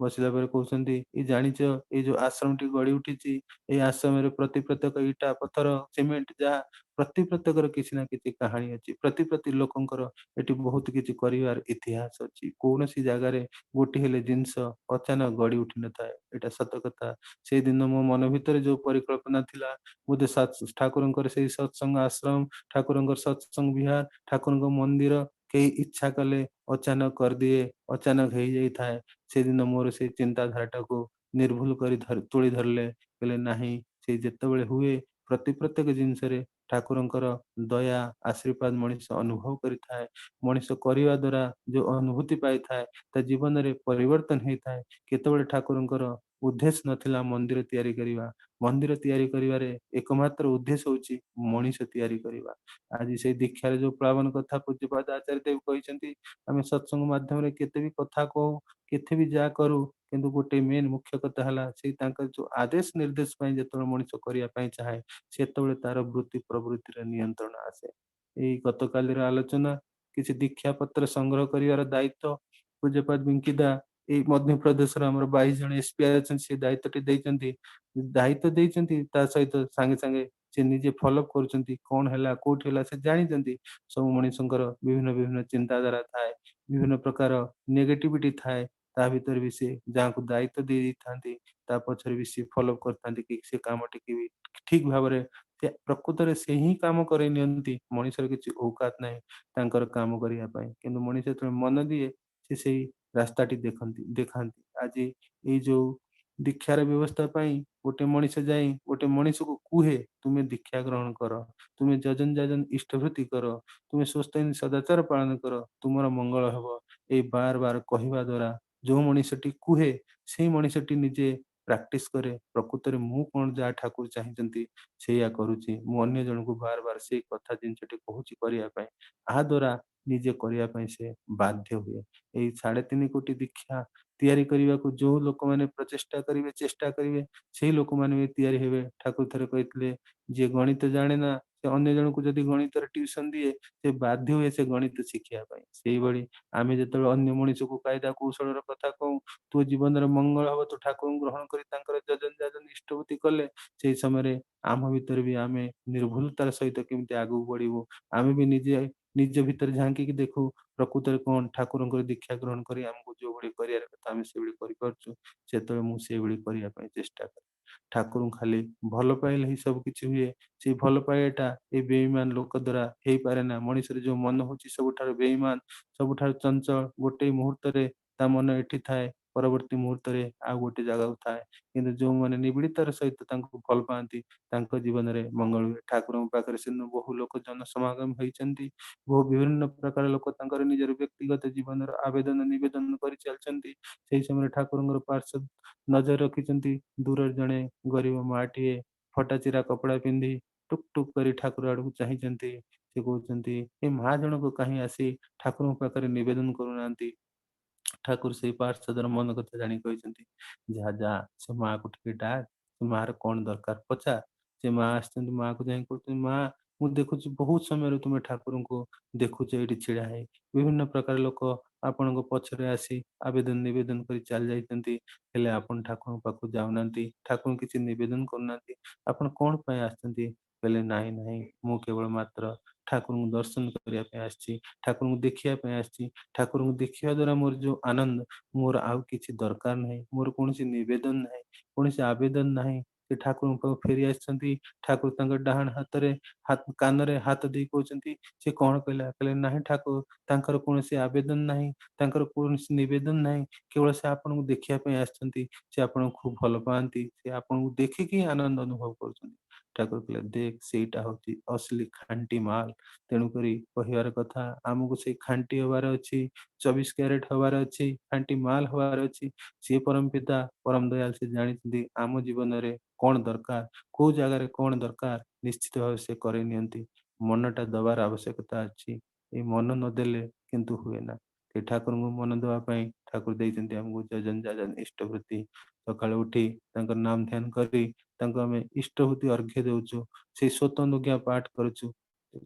ବସିଲା ପରେ କହୁଛନ୍ତି ଏଇ ଜାଣିଛ ଏଇ ଯୋଉ ଆଶ୍ରମଟି ଗଢି ଉଠିଛି ଏଇ ଆଶ୍ରମରେ ପ୍ରତ୍ୟେକ ଇଟା ପଥର ସିମେଣ୍ଟ ଯାହା ପ୍ରତ୍ୟେକର କିଛି ନା କିଛି କାହାଣୀ ଅଛି ପ୍ରତି ଲୋକଙ୍କର ଏଠି ବହୁତ କିଛି କରିବାର ଇତିହାସ ଅଛି କୌଣସି ଜାଗାରେ ଗୋଟିଏ ହେଲେ ଜିନିଷ ଅଚାନକ ଗଢି ଉଠି ନଥାଏ ଏଇଟା ସତ କଥା। ସେଇଦିନ ମୋ ମନ ଭିତରେ ଯୋଉ ପରିକଳ୍ପନା ଥିଲା ବୋଧେ ଠାକୁରଙ୍କର ସେଇ ସତ୍ସଙ୍ଗ ଆଶ୍ରମ ଠାକୁରଙ୍କର ସତ୍ସଙ୍ଗ ବିହାର ଠାକୁରଙ୍କ ମନ୍ଦିର କେହି ଇଚ୍ଛା କଲେ ଅଚାନକ କରିଦିଏ ଅଚାନକ ହେଇଯାଇଥାଏ ସେଦିନ ମୋର ସେଇ ଚିନ୍ତାଧାରାଟାକୁ ନିର୍ଭୁଲ କରି ତୁଳି ଧରିଲେ କହିଲେ ନାହିଁ ସେ ଯେତେବେଳେ ହୁଏ ପ୍ରତ୍ୟେକ ଜିନିଷରେ ଠାକୁରଙ୍କର ଦୟା ଆଶୀର୍ବାଦ ମଣିଷ ଅନୁଭବ କରିଥାଏ ମଣିଷ କରିବା ଦ୍ଵାରା ଯୋଉ ଅନୁଭୂତି ପାଇଥାଏ ତା ଜୀବନରେ ପରିବର୍ତ୍ତନ ହେଇଥାଏ। କେତେବେଳେ ଠାକୁରଙ୍କର ଉଦ୍ଦେଶ୍ୟ ନଥିଲା ମନ୍ଦିର ତିଆରି କରିବା ମନ୍ଦିର ତିଆରି କରିବାରେ ଏକମାତ୍ର ଉଦ୍ଦେଶ୍ୟ ହଉଛି ମଣିଷ ତିଆରି କରିବା। ଆଜି ସେଇ ଦୀକ୍ଷାରେ ଯୋଉ ପ୍ଲାବନ କଥା ପୂଜ୍ୟପାଦ ଆଚାର୍ଯ୍ୟ ଦେବ କହିଛନ୍ତି ଆମେ ସତ୍ସଙ୍ଗ ମାଧ୍ୟମରେ କେତେ ବି କଥା କହୁ କେତେ ବି ଯାହା କରୁ କିନ୍ତୁ ଗୋଟେ ମେନ୍ ମୁଖ୍ୟ କଥା ହେଲା ସେଇ ତାଙ୍କର ଯୋଉ ଆଦେଶ ନିର୍ଦ୍ଦେଶ ପାଇଁ ଯେତେବେଳେ ମଣିଷ କରିବା ପାଇଁ ଚାହେଁ ସେତେବେଳେ ତାର ବୃତ୍ତି ପ୍ରବୃତ୍ତିର ନିୟନ୍ତ୍ରଣ ଆସେ। ଏଇ ଗତକାଲିର ଆଲୋଚନା କିଛି ଦୀକ୍ଷା ପତ୍ର ସଂଗ୍ରହ କରିବାର ଦାୟିତ୍ୱ ପୂଜ୍ୟପାଦ ବିଙ୍କିଦା ଏଇ ମଧ୍ୟପ୍ରଦେଶର ଆମର 22 ଜଣ ଏସ୍ପିଆଇ ଅଛନ୍ତି ସେ ଦାୟିତ୍ୱଟି ଦେଇଛନ୍ତି ତା ସହିତ ସାଙ୍ଗେ ସାଙ୍ଗେ ସେ ନିଜେ ଫଲୋଅପ୍ କରୁଛନ୍ତି କଣ ହେଲା କୋଉଠି ହେଲା ସେ ଜାଣିଛନ୍ତି ସବୁ ମଣିଷଙ୍କର ବିଭିନ୍ନ ଚିନ୍ତାଧାରା ଥାଏ ବିଭିନ୍ନ ପ୍ରକାର ନେଗେଟିଭିଟି ଥାଏ ତା ଭିତରେ ବି ସେ ଯାହାକୁ ଦାୟିତ୍ୱ ଦେଇଥାନ୍ତି ତା ପଛରେ ବି ସେ ଫଲୋ କରିଥାନ୍ତି କି ସେ କାମଟିକି ବି ଠିକ ଭାବରେ ସେ ପ୍ରକୃତରେ ସେ ହିଁ କାମ କରେଇ ନିଅନ୍ତି ମଣିଷର କିଛି ଔକାତ ନାହିଁ ତାଙ୍କର କାମ କରିବା ପାଇଁ କିନ୍ତୁ ମଣିଷ ଯେତେବେଳେ ମନ ଦିଏ ସେ ସେଇ ରାସ୍ତାଟି ଦେଖାନ୍ତି ଆଜି ଏଇ ଯୋଉ ଦୀକ୍ଷାର ବ୍ୟବସ୍ଥା ପାଇଁ ଗୋଟେ ମଣିଷ ଯାଇ ଗୋଟେ ମଣିଷକୁ କୁହେ ତୁମେ ଦୀକ୍ଷା ଗ୍ରହଣ କର ତୁମେ ଯଜନ ଯାଜନ ଇଷ୍ଟଭୃତି କର ତୁମେ ସୁସ୍ଥ ସଦାଚାର ପାଳନ କର ତୁମର ମଙ୍ଗଳ ହବ ଏଇ ବାର କହିବା ଦ୍ଵାରା ଯୋଉ ମଣିଷଟି କୁହେ ସେଇ ମଣିଷଟି ନିଜେ ପ୍ରାକ୍ଟିସ କରେ ପ୍ରକୃତରେ ମୁଁ କଣ ଯାହା ଠାକୁର ଚାହିଁଛନ୍ତି ସେଇଆ କରୁଛି ମୁଁ ଅନ୍ୟ ଜଣଙ୍କୁ ବାର ସେଇ କଥା ଜିନିଷଟି କହୁଛି କରିବା ପାଇଁ ଏହା ଦ୍ଵାରା ନିଜେ କରିବା ପାଇଁ ସେ ବାଧ୍ୟ ହୁଏ। ଏଇ 3.5 କୋଟି ଦୀକ୍ଷା ତିଆରି କରିବାକୁ ଯୋଉ ଲୋକମାନେ ପ୍ରଚେଷ୍ଟା କରିବେ ଚେଷ୍ଟା କରିବେ ସେଇ ଲୋକମାନେ ବି ତିଆରି ହେବେ। ଠାକୁର ଥରେ କହିଥିଲେ ଯିଏ ଗଣିତ ଜାଣେ ନା ସେ ଅନ୍ୟ ଜଣଙ୍କୁ ଯଦି ଗଣିତର ଟ୍ୟୁସନ ଦିଏ ସେ ବାଧ୍ୟ ହୁଏ ସେ ଗଣିତ ଶିଖିବା ପାଇଁ ସେଇଭଳି ଆମେ ଯେତେବେଳେ ଅନ୍ୟ ମଣିଷକୁ କାଇଦା କୌଶଳର କଥା କହୁ ତୋ ଜୀବନରେ ମଙ୍ଗଳ ହବ ତୁ ଠାକୁରଙ୍କୁ ଗ୍ରହଣ କରି ତାଙ୍କର ଯଜନ ଯାଜନ ଇଷ୍ଟଭୂତି କଲେ ସେଇ ସମୟରେ ଆମ ଭିତରେ ବି ଆମେ ନିର୍ଭୁଲତାର ସହିତ କେମିତି ଆଗକୁ ବଢିବୁ ଆମେ ବି ନିଜେ ନିଜ ଭିତରେ ଝାଙ୍କିକି ଦେଖୁ ପ୍ରକୃତରେ କଣ ଠାକୁରଙ୍କର ଦୀକ୍ଷା ଗ୍ରହଣ କରି ଆମକୁ ଯୋଉଭଳି କରିବାର କଥା ଆମେ ସେଇଭଳି କରିପାରୁଛୁ ସେତେବେଳେ ମୁଁ ସେଇଭଳି କରିବା ପାଇଁ ଚେଷ୍ଟା କରେ ଠାକୁରଙ୍କୁ ଖାଲି ଭଲ ପାଇଲେ ହିଁ ସବୁ କିଛି ହୁଏ ସେଇ ଭଲ ପାଇବାଟା ଏଇ ବେଇମାନ ଲୋକ ଦ୍ଵାରା ହେଇପାରେ ନା ମଣିଷର ଯୋଉ ମନ ହଉଛି ସବୁଠାରୁ ବେଇମାନ ସବୁଠାରୁ ଚଞ୍ଚଳ ଗୋଟେ ମୁହୂର୍ତ୍ତରେ ତା ମନ ଏଠି ଥାଏ ପରବର୍ତ୍ତୀ ମୁହୂର୍ତ୍ତରେ ଆଉ ଗୋଟେ ଜାଗାକୁ ଥାଏ କିନ୍ତୁ ଯୋଉମାନେ ନିବିଡତାର ସହିତ ତାଙ୍କୁ ଭଲ ପାଆନ୍ତି ତାଙ୍କ ଜୀବନରେ ମଙ୍ଗଳ ହୁଏ। ଠାକୁରଙ୍କ ପାଖରେ ସେଦିନ ବହୁ ଲୋକ ଜନ ସମାଗମ ହେଇଛନ୍ତି ବହୁ ବିଭିନ୍ନ ପ୍ରକାର ଲୋକ ତାଙ୍କର ନିଜର ବ୍ୟକ୍ତିଗତ ଜୀବନର ଆବେଦନ ନିବେଦନ କରି ଚାଲିଛନ୍ତି ସେଇ ସମୟରେ ଠାକୁରଙ୍କର ପାର୍ଶ୍ୱ ନଜର ରଖିଛନ୍ତି ଦୂରରେ ଜଣେ ଗରିବ ମାଟିଏ ଫଟା ଚିରା କପଡା ପିନ୍ଧି ଟୁକ୍ ଟୁକ୍ କରି ଠାକୁର ଆଡକୁ ଚାହିଁଛନ୍ତି ସେ କହୁଛନ୍ତି ଏ ମା ଜଣକ କାହିଁ ଆସି ଠାକୁରଙ୍କ ପାଖରେ ନିବେଦନ କରୁନାହାନ୍ତି ଠାକୁର ସେଇ ପାର୍ଶ୍ୱଦର ମନ କଥା ଜାଣି କହିଛନ୍ତି ଯାହା ସେ ମାଆକୁ ଟିକେ ଡାକ ସେ ମାର କଣ ଦରକାର ପଚାର ସେ ମା ଆସିଛନ୍ତି ମାଆକୁ ଯାଇ କହୁଛନ୍ତି ମା ମୁଁ ଦେଖୁଛି ବହୁତ ସମୟରୁ ତୁମେ ଠାକୁରଙ୍କୁ ଦେଖୁଛ ଏଇଠି ଛିଡା ହେଇ ବିଭିନ୍ନ ପ୍ରକାର ଲୋକ ଆପଣଙ୍କ ପଛରେ ଆସି ଆବେଦନ ନିବେଦନ କରି ଚାଲି ଯାଇଛନ୍ତି ହେଲେ ଆପଣ ଠାକୁରଙ୍କ ପାଖକୁ ଯାଉନାହାନ୍ତି ଠାକୁରଙ୍କୁ କିଛି ନିବେଦନ କରୁନାହାନ୍ତି ଆପଣ କଣ ପାଇଁ ଆସିଛନ୍ତି କହିଲେ ନାହିଁ ନାହିଁ, ମୁଁ କେବଳ ମାତ୍ର ଠାକୁରଙ୍କୁ ଦର୍ଶନ କରିବା ପାଇଁ ଆସିଛି, ଠାକୁରଙ୍କୁ ଦେଖିବା ପାଇଁ ଆସିଛି। ଠାକୁରଙ୍କୁ ଦେଖିବା ଦ୍ୱାରା ମୋର ଯୋଉ ଆନନ୍ଦ, ମୋର ଆଉ କିଛି ଦରକାର ନାହିଁ, ମୋର କୌଣସି ନିବେଦନ ନାହିଁ, କୌଣସି ଆବେଦନ ନାହିଁ। ସେ ଠାକୁରଙ୍କ ପାଖକୁ ଫେରି ଆସିଛନ୍ତି। ଠାକୁର ତାଙ୍କ ଡାହାଣ ହାତରେ କାନରେ ହାତ ଦେଇ କହୁଛନ୍ତି, ସେ କଣ କହିଲା? କହିଲେ ନାହିଁ ଠାକୁର, ତାଙ୍କର କୌଣସି ଆବେଦନ ନାହିଁ, ତାଙ୍କର କୌଣସି ନିବେଦନ ନାହିଁ, କେବଳ ସେ ଆପଣଙ୍କୁ ଦେଖିବା ପାଇଁ ଆସିଛନ୍ତି। ସେ ଆପଣଙ୍କୁ ଖୁବ ଭଲ ପାଆନ୍ତି, ସେ ଆପଣଙ୍କୁ ଦେଖିକି ଆନନ୍ଦ ଅନୁଭବ କରୁଛନ୍ତି। ଠାକୁର କହିଲେ ଦେଖ, ସେଇଟା ହଉଛି ଅସଲି ଖାଣ୍ଟି ମାଲ। ତେଣୁକରି କହିବାର କଥା, ଆମକୁ ସେଇ ଖାଣ୍ଟି ହବାର ଅଛି, 24 କ୍ୟାରେଟ ହବାର ଅଛି, ଖାଣ୍ଟି ମାଲ ହବାର ଅଛି। ସିଏ ପରମ ପିତା ପରମ ଦୟାଲ, ସେ ଜାଣିଛନ୍ତି ଆମ ଜୀବନରେ କଣ ଦରକାର, କୋଉ ଜାଗାରେ କଣ ଦରକାର, ନିଶ୍ଚିତ ଭାବେ ସେ କରେଇ ନିଅନ୍ତି। ମନଟା ଦବାର ଆବଶ୍ୟକତା ଅଛି। ଏଇ ମନ ନଦେଲେ କିନ୍ତୁ ହୁଏ ନା। ଏ ଠାକୁରଙ୍କୁ ମନ ଦେବା ପାଇଁ ଠାକୁର ଦେଇଛନ୍ତି ଆମକୁ ଯଜନ ଯାଜନ ଇଷ୍ଟବୃତ୍ତି। ସକାଳୁ ଉଠି ତାଙ୍କର ନାମ ଧ୍ୟାନ କରି ତାଙ୍କୁ ଆମେ ଇଷ୍ଟବୃତ୍ତି ଅର୍ଘ୍ୟ ଦେଉଛୁ, ସେଇ ସ୍ୱତନ୍ତ୍ର ଜ୍ଞା ପାଠ କରୁଛୁ।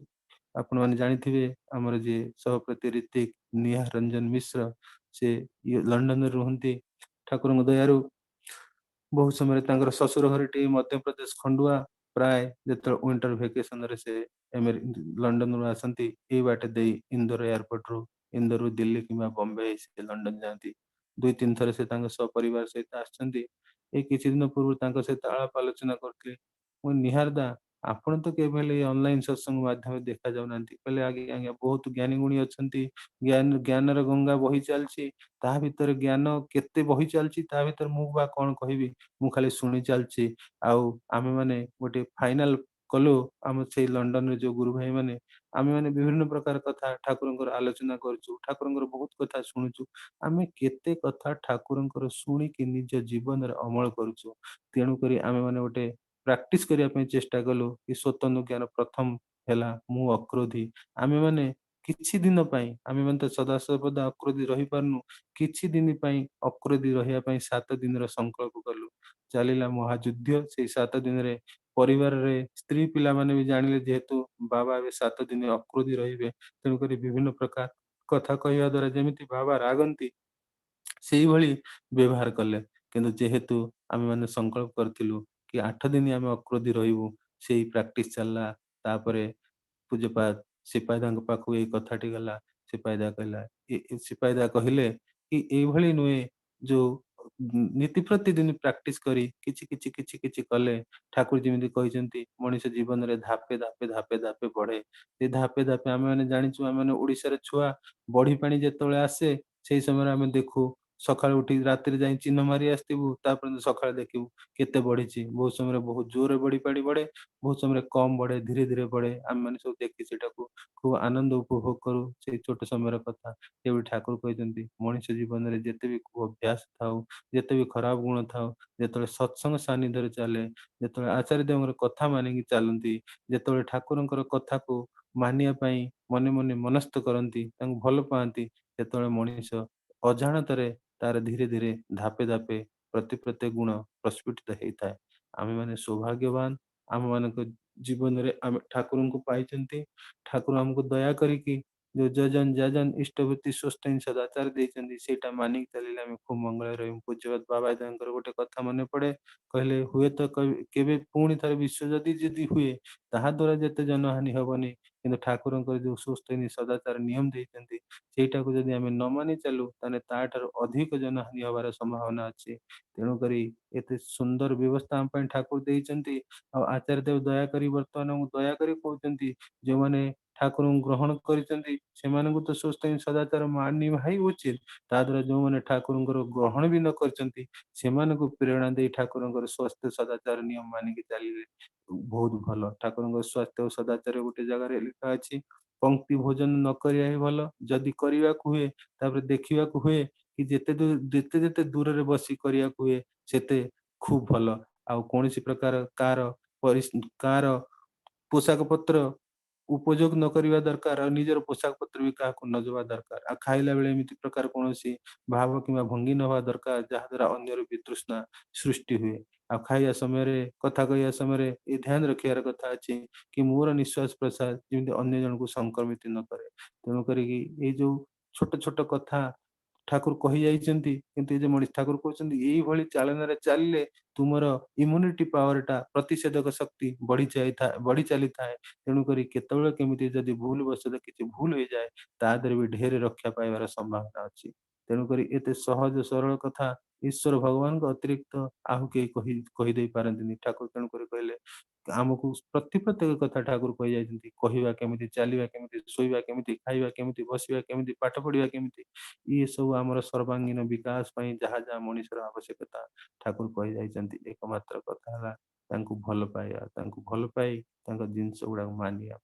ଆପଣମାନେ ଜାଣିଥିବେ, ଆମର ଯିଏ ସହପତି ଋତିକ ନିହାର ରଞ୍ଜନ ମିଶ୍ର, ସେ ଲଣ୍ଡନରେ ରୁହନ୍ତି। ଠାକୁରଙ୍କ ଦୟାରୁ ବହୁ ସମୟରେ ତାଙ୍କର ଶ୍ୱଶୁର ଘରଟି ମଧ୍ୟପ୍ରଦେଶ ଖଣ୍ଡୁଆ। ପ୍ରାୟ ଯେତେବେଳେ ୱିଣ୍ଟର ଭେକେସନରେ ସେ ଲଣ୍ଡନରୁ ଆସନ୍ତି, ଏଇ ବାଟେ ଦେଇ ଇନ୍ଦୋର ଏୟାରପୋର୍ଟରୁ, ଇନ୍ଦୋରରୁ ଦିଲ୍ଲୀ କିମ୍ବା ବମ୍ବେ ସେ ଲଣ୍ଡନ ଯାଆନ୍ତି। 2-3 ଥର ସେ ତାଙ୍କ ସପରିବାର ସହିତ ଆସିଛନ୍ତି। ଏଇ କିଛି ଦିନ ପୂର୍ବରୁ ତାଙ୍କ ସହିତ ଆଳାପ ଆଲୋଚନା କରୁଥିଲେ। ମୁଁ ନିହାର ଦା, ଆପଣ ତ କେବେ ହେଲେ ଅନଲାଇନ ସତ୍ସଙ୍ଗ ମାଧ୍ୟମରେ ଦେଖା ଯାଉନାହାନ୍ତି। କହିଲେ ଆଜ୍ଞା ଆଜ୍ଞା, ବହୁତ ଜ୍ଞାନୀ ଗୁଣୀ ଅଛନ୍ତି, ଜ୍ଞାନର ଗଙ୍ଗା ବହି ଚାଲିଛି, ତା ଭିତରେ ଜ୍ଞାନ କେତେ ବହି ଚାଲିଛି, ତା ଭିତରେ ମୁଁ ବା କଣ କହିବି, ମୁଁ ଖାଲି ଶୁଣି ଚାଲିଛି। ଆଉ ଆମେ ମାନେ ଗୋଟେ ଫାଇନାଲ କଲୁ, ଆମ ସେଇ ଲଣ୍ଡନରେ ଯୋଉ ଗୁରୁ ଭାଇ ମାନେ, ଆମେ ମାନେ ବିଭିନ୍ନ ପ୍ରକାର କଥା ଠାକୁରଙ୍କର ଆଲୋଚନା କରୁଛୁ, ଠାକୁରଙ୍କର ବହୁତ କଥା ଶୁଣୁଛୁ। ଆମେ କେତେ କଥା ଠାକୁରଙ୍କର ଶୁଣିକି ନିଜ ଜୀବନରେ ଅମଳ କରୁଛୁ। ତେଣୁକରି ଆମେ ମାନେ ଗୋଟେ ପ୍ରାକ୍ଟିସ କରିବା ପାଇଁ ଚେଷ୍ଟା କଲୁ କି ସ୍ୱତନ୍ତ୍ର ଜ୍ଞାନ ପ୍ରଥମ ହେଲା ମୁଁ ଅକ୍ରୋଧୀ। ଆମେ ମାନେ କିଛି ଦିନ ପାଇଁ, ଆମେ ମାନେ ତ ସଦାସର୍ବଦା ଅକ୍ରୋଧୀ ରହିପାରୁନୁ, କିଛି ଦିନ ପାଇଁ ଅକ୍ରୋଧୀ ରହିବା ପାଇଁ 7 ଦିନର ସଂକଳ୍ପ କଲୁ। ଚାଲିଲା ମହାଯୁଦ୍ଧ। ସେଇ 7 ଦିନରେ ପରିବାରରେ ସ୍ତ୍ରୀ ପିଲାମାନେ ବି ଜାଣିଲେ, ଯେହେତୁ ବାବା ଏବେ 7 ଦିନ ଅକ୍ରୋଧୀ ରହିବେ, ତେଣୁକରି ବିଭିନ୍ନ ପ୍ରକାର କଥା କହିବା ଦ୍ୱାରା ଯେମିତି ବାବା ରାଗନ୍ତି, ସେଇଭଳି ବ୍ୟବହାର କଲେ। କିନ୍ତୁ ଯେହେତୁ ଆମେ ମାନେ ସଂକଳ୍ପ କରିଥିଲୁ କି 8 ଦିନ ଆମେ ଅକ୍ରୋଧୀ ରହିବୁ, ସେଇ ପ୍ରାକ୍ଟିସ ଚାଲିଲା। ତାପରେ ପୂଜ୍ୟପାଦ ସିପାହୀଦାଙ୍କ ପାଖକୁ ଏଇ କଥାଟି ଗଲା। ସିପାହୀଦା କହିଲା, ସିପାହୀଦା କହିଲେ କି ଏଇଭଳି ନୁହେଁ, ଯୋଉ ନୀତି ପ୍ରତିଦିନ ପ୍ରାକ୍ଟିସ କରି କିଛି କିଛି କିଛି କିଛି କଲେ, ଠାକୁର ଯେମିତି କହିଛନ୍ତି ମଣିଷ ଜୀବନରେ ଧାପେ ଧାପେ ଧାପେ ଧାପେ ବଢେ। ସେ ଧାପେ ଧାପେ ଆମେ ମାନେ ଜାଣିଛୁ, ଆମେ ମାନେ ଓଡିଶାର ଛୁଆ, ବଢି ପାଣି ଯେତେବେଳେ ଆସେ, ସେଇ ସମୟରେ ଆମେ ଦେଖୁ, ସକାଳୁ ଉଠି ରାତିରେ ଯାଇ ଚିହ୍ନ ମାରି ଆସିଥିବୁ, ତାପରେ ସକାଳେ ଦେଖିବୁ କେତେ ବଢିଛି। ବହୁତ ସମୟରେ ବହୁତ ଜୋରରେ ବଢି ପାଣି ବଢେ, ବହୁତ ସମୟରେ କମ ବଢେ, ଧୀରେ ଧୀରେ ବଢେ। ଆମେ ମାନେ ସବୁ ଦେଖି ସେଟାକୁ ଖୁବ ଆନନ୍ଦ ଉପଭୋଗ କରୁ, ସେଇ ଛୋଟ ସମୟର କଥା। ଯେଭଳି ଠାକୁର କହିଛନ୍ତି, ମଣିଷ ଜୀବନରେ ଯେତେ ବି ଅଭ୍ୟାସ ଥାଉ, ଯେତେ ବି ଖରାପ ଗୁଣ ଥାଉ, ଯେତେବେଳେ ସତ୍ସଙ୍ଗ ସାନ୍ନିଧ୍ୟରେ ଚାଲେ, ଯେତେବେଳେ ଆଚାର୍ଯ୍ୟ ଦେବଙ୍କର କଥା ମାନିକି ଚାଲନ୍ତି, ଯେତେବେଳେ ଠାକୁରଙ୍କର କଥାକୁ ମାନିବା ପାଇଁ ମନେ ମନେ ମନସ୍ଥ କରନ୍ତି, ତାଙ୍କୁ ଭଲ ପାଆନ୍ତି, ସେତେବେଳେ ମଣିଷ ଅଜାଣତରେ ତାର ଧୀରେ ଧୀରେ ଧାପେ ଧାପେ ପ୍ରତ୍ୟେକ ଗୁଣ ପ୍ରସ୍ଫୁଟିତ ହେଇଥାଏ। ଆମେ ମାନେ ସୌଭାଗ୍ୟବାନ, ଆମ ମାନଙ୍କ ଜୀବନରେ ଆମେ ଠାକୁରଙ୍କୁ ପାଇଛନ୍ତି। ଠାକୁର ଆମକୁ ଦୟା କରିକି ଯୋଉ ଯଜନ ଯାଜନ ଇଷ୍ଟବୃତ୍ତି ସ୍ୱସ୍ତିନ ସଦାଚାର ଦେଇଛନ୍ତି, ସେଇଟା ମାନିକି ଚାଲିଲେ ଆମେ ଖୁବ ମଙ୍ଗଳରେ ରହିବୁ। ପୂଜ୍ୟପାଦ ବାବା ତାଙ୍କର ଗୋଟେ କଥା ମନେ ପଡେ, କହିଲେ ହୁଏତ କେବେ ପୁଣି ଥରେ ବିଶ୍ଵ ଯଦି ଯଦି ହୁଏ, ତାହା ଦ୍ୱାରା ଯେତେ ଜନହାନି ହବନି, କିନ୍ତୁ ଠାକୁରଙ୍କର ଯୋଉ ସ୍ୱସ୍ତିନ ସଦାଚାର ନିୟମ ଦେଇଛନ୍ତି, ସେଇଟାକୁ ଯଦି ଆମେ ନ ମାନି ଚାଲୁ, ତାହେଲେ ତାଠାରୁ ଅଧିକ ଜନହାନି ହବାର ସମ୍ଭାବନା ଅଛି। ତେଣୁକରି ଏତେ ସୁନ୍ଦର ବ୍ୟବସ୍ଥା ଆମ ପାଇଁ ଠାକୁର ଦେଇଛନ୍ତି। ଆଉ ଆଚାର୍ଯ୍ୟ ଦେବ ଦୟାକରି ବର୍ତ୍ତମାନ ଆମକୁ ଦୟାକରି କହୁଛନ୍ତି, ଯୋଉମାନେ ଠାକୁରଙ୍କୁ ଗ୍ରହଣ କରିଛନ୍ତି, ସେମାନଙ୍କୁ ତ ସ୍ୱସ୍ତିନ ସଦାଚାର ମାନିବା ହିଁ ଉଚିତ। ତା ଦ୍ୱାରା ଯୋଉମାନେ ଠାକୁରଙ୍କର ଗ୍ରହଣ ବି ନ କରିଛନ୍ତି, ସେମାନଙ୍କୁ ପ୍ରେରଣା ଦେଇ ଠାକୁରଙ୍କର ସ୍ୱାସ୍ଥ୍ୟ ସଦାଚାର ନିୟମ ମାନିକି ଚାଲିଲେ ବହୁତ ଭଲ। ଠାକୁରଙ୍କ ସ୍ୱାସ୍ଥ୍ୟ ଓ ସଦାଚାର ଗୋଟେ ଜାଗାରେ ଲେଖା ଅଛି, ପଙ୍କ୍ତି ଭୋଜନ ନ କରିବା ହିଁ ଭଲ। ଯଦି କରିବାକୁ ହୁଏ, ତାପରେ ଦେଖିବାକୁ ହୁଏ କି ଯେତେ ଯେତେ ଦୂରରେ ବସି କରିବାକୁ ହୁଏ, ସେତେ ଖୁବ ଭଲ। ଆଉ କୌଣସି ପ୍ରକାର କାହାର ପୋଷାକ ପତ୍ର ଉପଯୋଗ ନ କରିବା ଦରକାର, ଆଉ ନିଜର ପୋଷାକ ପତ୍ର ବି କାହାକୁ ନ ଦେବା ଦରକାର। ଆଉ ଖାଇଲା ବେଳେ ଏମିତି ପ୍ରକାର କୌଣସି ଭାବ କିମ୍ବା ଭଙ୍ଗୀ ନ ହବା ଦରକାର, ଯାହା ଦ୍ୱାରା ଅନ୍ୟର ବିତୃଷ୍ଣା ସୃଷ୍ଟି ହୁଏ। ଆଉ ଖାଇବା ସମୟରେ, କଥା କହିବା ସମୟରେ ଏ ଧ୍ୟାନ ରଖିବାର କଥା ଅଛି କି ମୋର ନିଶ୍ୱାସ ପ୍ରଶ୍ୱାସ ଯେମିତି ଅନ୍ୟ ଜଣଙ୍କୁ ସଂକ୍ରମିତ ନ କରେ। ତେଣୁ କରିକି ଏଇ ଯୋଉ ଛୋଟ ଛୋଟ କଥା ଠାକୁର କହି ଯାଇଛନ୍ତି, କିନ୍ତୁ ଏ ଯେ ମଣିଷ ଠାକୁର କହୁଛନ୍ତି ଏଇଭଳି ଚାଳନାରେ ଚାଲିଲେ ତୁମର ଇମ୍ୟୁନିଟି ପାୱାରଟା ପ୍ରତିଷେଧକ ଶକ୍ତି ବଢି ଚାଲିଥାଏ। ତେଣୁକରି କେତେବେଳେ କେମିତି ଯଦି ଭୁଲ ବଶତଃ କିଛି ଭୁଲ ହେଇଯାଏ ତା ଦେହରେ ବି ଢେର ରକ୍ଷା ପାଇବାର ସମ୍ଭାବନା ଅଛି। ତେଣୁକରି ଏତେ ସହଜ ସରଳ କଥା ଈଶ୍ୱର ଭଗବାନଙ୍କ ଅତିରିକ୍ତ ଆଉ କେହି କହିଦେଇ ପାରନ୍ତିନି। ଠାକୁର ତେଣୁକରି କହିଲେ ଆମକୁ ପ୍ରତ୍ୟେକ କଥା ଠାକୁର କହିଯାଇଛନ୍ତି, କହିବା କେମିତି, ଚାଲିବା କେମିତି, ଶୋଇବା କେମିତି, ଖାଇବା କେମିତି, ବସିବା କେମିତି, ପାଠ ପଢିବା କେମିତି, ଇଏ ସବୁ ଆମର ସର୍ବାଙ୍ଗୀନ ବିକାଶ ପାଇଁ ଯାହା ଯାହା ମଣିଷର ଆବଶ୍ୟକତା ଠାକୁର କହିଯାଇଛନ୍ତି। ଏକମାତ୍ର କଥା ହେଲା ତାଙ୍କୁ ଭଲ ପାଇବା, ତାଙ୍କୁ ଭଲ ପାଇ ତାଙ୍କ ଜିନିଷ ଗୁଡାକୁ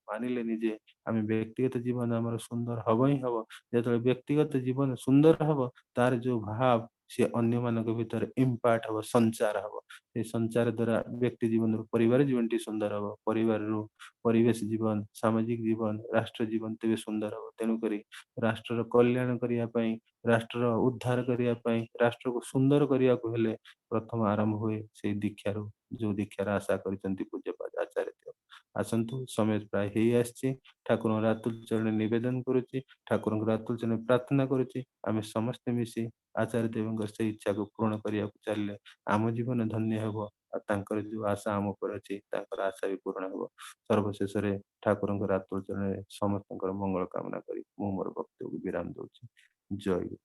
ମାନିଲେ ନିଜେ ଆମେ ବ୍ୟକ୍ତିଗତ ଜୀବନ ଆମର ସୁନ୍ଦର ହବ ହିଁ ହବ। ଯେତେବେଳେ ବ୍ୟକ୍ତିଗତ ଜୀବନ ସୁନ୍ଦର ହବ ତାର ଯୋଉ ଭାବ ସିଏ ଅନ୍ୟମାନଙ୍କ ଭିତରେ ଇମ୍ପାକ୍ଟ ହବ, ସଞ୍ଚାର ହବ। ସେଇ ସଞ୍ଚାର ଦ୍ଵାରା ବ୍ୟକ୍ତି ଜୀବନରୁ ପରିବାର ଜୀବନଟି ସୁନ୍ଦର ହବ, ପରିବାରରୁ ପରିବେଶ ଜୀବନ, ସାମାଜିକ ଜୀବନ, ରାଷ୍ଟ୍ର ଜୀବନ ତେବେ ସୁନ୍ଦର ହବ। ତେଣୁକରି ରାଷ୍ଟ୍ରର କଲ୍ୟାଣ କରିବା ପାଇଁ, ରାଷ୍ଟ୍ରର ଉଦ୍ଧାର କରିବା ପାଇଁ, ରାଷ୍ଟ୍ରକୁ ସୁନ୍ଦର କରିବାକୁ ହେଲେ ପ୍ରଥମ ଆରମ୍ଭ ହୁଏ ସେଇ ଦୀକ୍ଷାରୁ, ଯୋଉ ଦୀକ୍ଷାର ଆଶା କରିଛନ୍ତି ପୂଜ୍ୟପାଦ ଆଚାର୍ଯ୍ୟ ଦେବ। ଆସନ୍ତୁ, ସମୟ ପ୍ରାୟ ହେଇ ଆସିଛି। ଠାକୁରଙ୍କ ରାତୁଲ ଚରଣରେ ନିବେଦନ କରୁଛି, ଠାକୁରଙ୍କ ରାତୁଲ ଚରଣରେ ପ୍ରାର୍ଥନା କରୁଛି ଆମେ ସମସ୍ତେ ମିଶି ଆଚାର୍ଯ୍ୟ ଦେବଙ୍କ ସେଇ ଇଚ୍ଛାକୁ ପୂରଣ କରିବାକୁ ଚାଲିଲେ ଆମ ଜୀବନ ଧନ୍ୟ ହେବ, ଆଉ ତାଙ୍କର ଯୋଉ ଆଶା ଆମ ଉପରେ ଅଛି ତାଙ୍କର ଆଶା ବି ପୂରଣ ହେବ। ସର୍ବଶେଷରେ ଠାକୁରଙ୍କ ରାତୁଲ ଚରଣରେ ସମସ୍ତଙ୍କର ମଙ୍ଗଳ କାମନା କରି ମୁଁ ମୋର ବକ୍ତବ୍ୟକୁ ବିରାମ ଦଉଛି। ଜୟ ଗୁରୁ।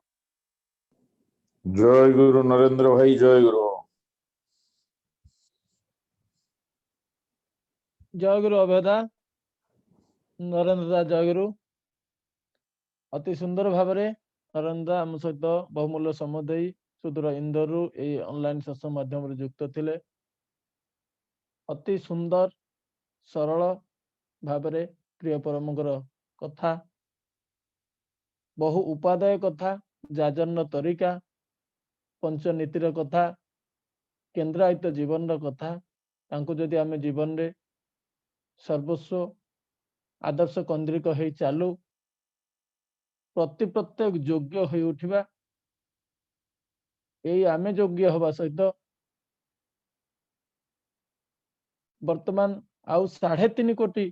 ଜୟ ଗୁରୁ ନରେନ୍ଦ୍ର ଭାଇ, ଜୟ ଗୁରୁ। ଜୟ ଗୁରୁ ଅଭୟଦା, ନରେନ୍ଦ୍ର ଦା ଜୟ ଗୁରୁ। ଅତି ସୁନ୍ଦର ଭାବରେ ନରେନ୍ଦ୍ର ଦା ଆମ ସହିତ ବହୁମୂଲ୍ୟ ସମୟ ଦେଇ ସୁଦୂର ଇନ୍ଦୋରରୁ ଏହି ଅନଲାଇନ ସତ୍ସଙ୍ଗ ମାଧ୍ୟମରେ ଯୁକ୍ତ ଥିଲେ। ଅତି ସୁନ୍ଦର ସରଳ ଭାବରେ ପ୍ରିୟ ପରମଙ୍କର କଥା, ବହୁ ଉପାଦାୟ କଥା, ଯାଜନ ତରିକା, ପଞ୍ଚନୀତିର କଥା, କେନ୍ଦ୍ରାୟିତ ଜୀବନର କଥା, ତାଙ୍କୁ ଯଦି ଆମେ ଜୀବନରେ ସର୍ବସ୍ୱ ଆଦର୍ଶ କନ୍ଦ୍ରିକ ହେଇ ଚାଲୁ, ପ୍ରତ୍ୟେକ ଯୋଗ୍ୟ ହୋଇ ଉଠିବା, ଏଇ ଆମେ ଯୋଗ୍ୟ ହବା ସହିତ ବର୍ତ୍ତମାନ ଆଉ 3.5 କୋଟି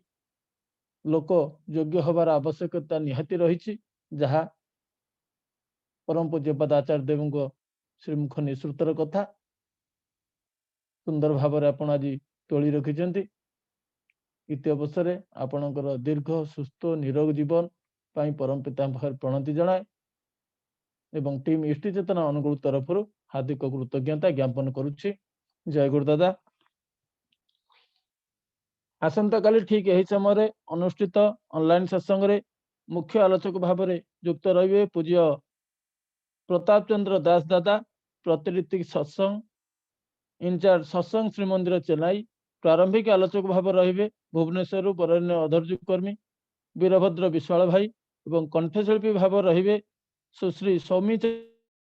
ଲୋକ ଯୋଗ୍ୟ ହବାର ଆବଶ୍ୟକତା ନିହାତି ରହିଛି, ଯାହା ପରମ ପୂଜ୍ୟପାଦ ଆଚାର୍ଯ୍ୟ ଦେବଙ୍କ ଶ୍ରୀମୁଖ ନିଃସୃତର କଥା ସୁନ୍ଦର ଭାବରେ ଆପଣ ଆଜି ତୋଳି ରଖିଛନ୍ତି। ଇତି ଅବସରରେ ଆପଣଙ୍କର ଦୀର୍ଘ ସୁସ୍ଥ ନିରୋଗ ଜୀବନ ପାଇଁ ପରମ ପିତାଙ୍କ ପାଖରେ ପ୍ରଣତି ଜଣାଏ ଏବଂ ଟିମ୍ ଇଷ୍ଟି ଚେତନା ଅନୁଗୁଳ ତରଫରୁ ହାର୍ଦ୍ଦିକ କୃତଜ୍ଞତା ଜ୍ଞାପନ କରୁଛି। ଜୟ ଗୁରୁ ଦାଦା। ଆସନ୍ତାକାଲି ଠିକ ଏହି ସମୟରେ ଅନୁଷ୍ଠିତ ଅନଲାଇନ ସତ୍ସଙ୍ଗରେ ମୁଖ୍ୟ ଆଲୋଚକ ଭାବରେ ଯୁକ୍ତ ରହିବେ ପୂଜ୍ୟ ପ୍ରତାପ ଚନ୍ଦ୍ର ଦାସ ଦାଦା, ପ୍ରତିନିଧି ସତ୍ସଙ୍ଗ ଇନଚାର୍ଜ ସତ୍ସଙ୍ଗ ଶ୍ରୀମନ୍ଦିର ଚେନ୍ନାଇ। ପ୍ରାରମ୍ଭିକ ଆଲୋଚକ ଭାବରେ ରହିବେ ଭୁବନେଶ୍ୱରରୁ ବରେଣ୍ୟ ଅଧୈର୍ଯ୍ୟ କର୍ମୀ ବୀରଭଦ୍ର ବିଶ୍ୱାଳ ଭାଇ ଏବଂ କଣ୍ଠଶିଳ୍ପୀ ଭାବରେ ରହିବେ ସୁଶ୍ରୀ ସୌମୀ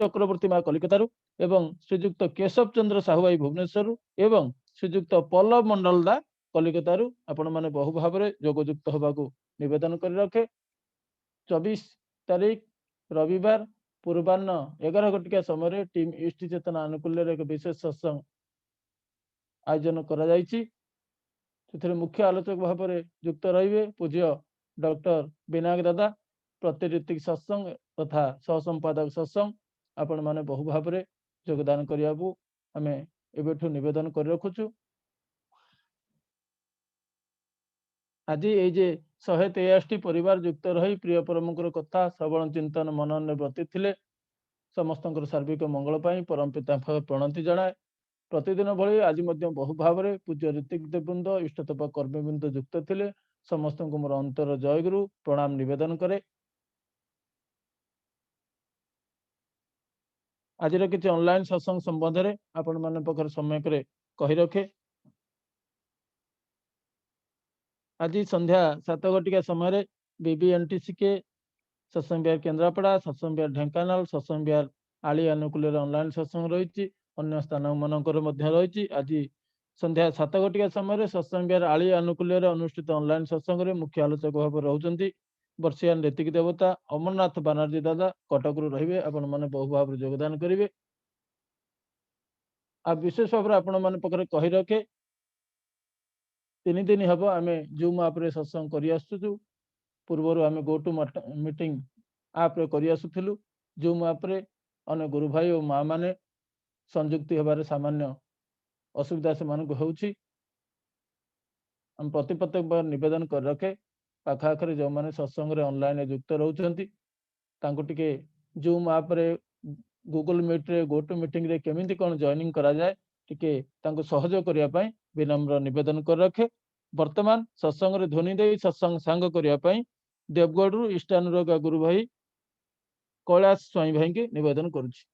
ଚକ୍ରବର୍ତ୍ତୀ ମା କଲିକତାରୁ ଏବଂ ଶ୍ରୀଯୁକ୍ତ କେଶବ ଚନ୍ଦ୍ର ସାହୁ ଭାଇ ଭୁବନେଶ୍ୱରରୁ ଏବଂ ଶ୍ରୀଯୁକ୍ତ ପଲ୍ଲବ ମଣ୍ଡଳ ଦା କଲିକତାରୁ ଆପଣମାନେ ବହୁ ଭାବରେ ଯୋଗଯୁକ୍ତ ହେବାକୁ ନିବେଦନ କରି ରଖେ। 24 ତାରିଖ ରବିବାର ପୂର୍ବାହ୍ନ 11 ଘଟିକା ସମୟରେ ଟିମ୍ ଇଷ୍ଟି ଚେତନା ଆନୁକୂଲ୍ୟରେ ଏକ ବିଶେଷ ସତ୍ସଙ୍ଗ ଆୟୋଜନ କରାଯାଇଛି। ସେଥିରେ ମୁଖ୍ୟ ଆଲୋଚକ ଭାବରେ ଯୁକ୍ତ ରହିବେ ପୂଜ୍ୟ ଡକ୍ଟର ବିନାୟକ ଦାଦା, ପ୍ରତିନିଧି ସତ୍ସଙ୍ଗ ତଥା ସହସମ୍ପାଦକ ସତ୍ସଙ୍ଗ। ଆପଣମାନେ ବହୁ ଭାବରେ ଯୋଗଦାନ କରିବାକୁ ଆମେ ଏବେଠୁ ନିବେଦନ କରି ରଖୁଛୁ। ଆଜି ଏଇ ଯେ 123ଟି ପରିବାର ଯୁକ୍ତ ରହି ପ୍ରିୟ ପରମଙ୍କର କଥା ଶ୍ରବଣ ଚିନ୍ତନ ମନନରେ ବ୍ରତି ଥିଲେ, ସମସ୍ତଙ୍କର ସାର୍ବିକ ମଙ୍ଗଳ ପାଇଁ ପରମ ପିତାଙ୍କ ପ୍ରଣତି ଜଣାଏ। ପ୍ରତିଦିନ ଭଳି ଆଜି ମଧ୍ୟ ବହୁ ଭାବରେ ପୂଜ୍ୟ ଋତିକ ଦେବବୃନ୍ଦ, ଇଷ୍ଟତପ କର୍ମୀବୃନ୍ଦ ଯୁକ୍ତ ଥିଲେ। ସମସ୍ତଙ୍କୁ ମୋର ଅନ୍ତର ଜୟଗୁରୁ ପ୍ରଣାମ ନିବେଦନ କରେ। ଆଜିର କିଛି ଅନଲାଇନ ସତ୍ସଙ୍ଗ ସମ୍ବନ୍ଧରେ ଆପଣମାନଙ୍କ ପାଖରେ ସମୟ କରି କହି ରଖେ। ଆଜି ସନ୍ଧ୍ୟା 7 ଘଟିକା ସମୟରେ BBNTCK ସତ୍ସଙ୍ଗ ବିହାର କେନ୍ଦ୍ରାପଡ଼ା, ସତ୍ସଙ୍ଗ ବିହାର ଢେଙ୍କାନାଳ, ସତ୍ସଙ୍ଗ ବିହାର ଆଳି ଆନୁକୂଲ୍ୟରେ ଅନଲାଇନ ସତ୍ସଙ୍ଗ ରହିଛି। ଅନ୍ୟ ସ୍ଥାନ ମାନଙ୍କର ମଧ୍ୟ ରହିଛି। ଆଜି ସନ୍ଧ୍ୟା 7 ଘଟିକା ସମୟରେ ସତ୍ସଙ୍ଗ ବିହାର ଆଳି ଆନୁକୂଲ୍ୟରେ ଅନୁଷ୍ଠିତ ଅନଲାଇନ ସତ୍ସଙ୍ଗରେ ମୁଖ୍ୟ ଆଲୋଚକ ଭାବରେ ରହୁଛନ୍ତି ବର୍ଷିୟାନ ରୀତିକ ଦେବତା ଅମରନାଥ ବାନାର୍ଜୀ ଦାଦା, କଟକରୁ ରହିବେ। ଆପଣମାନେ ବହୁ ଭାବରେ ଯୋଗଦାନ କରିବେ। ଆଉ ବିଶେଷ ଭାବରେ ଆପଣମାନଙ୍କ ପାଖରେ କହି ରଖେ, 3 ଦିନ ହେବ ଆମେ ଜୁମ୍ ଆପ୍ରେ ସତ୍ସଙ୍ଗ କରି ଆସୁଛୁ। ପୂର୍ବରୁ ଆମେ ଗୋ ଟୁ ମିଟିଂ ଆପ୍ରେ କରି ଆସୁଥିଲୁ। जूम आप रे अन्य गुरु भाई और माँ माने संयुक्ति होबार सामान्य असुविधा से होउछि हम प्रति प्रत्येक बार निवेदन कर रखे पाखाखरे जो माने सत्संग रे ऑनलाइन युक्त रहउछंती तांको टिके जूम आप रे गूगल मीट रे गो टू मीटिंग रे केमिति कोन जॉइनिंग करा जाए टिके तांको सहयोग करिया पई विनम्र निवेदन कर रखे वर्तमान सत्संग रे ध्वनि दे सत्संग सांग करिया पई देवगढ़ रु ईष्टान रोगा गुरु भाई कैलाश स्वामी भाई के निवेदन करुछि।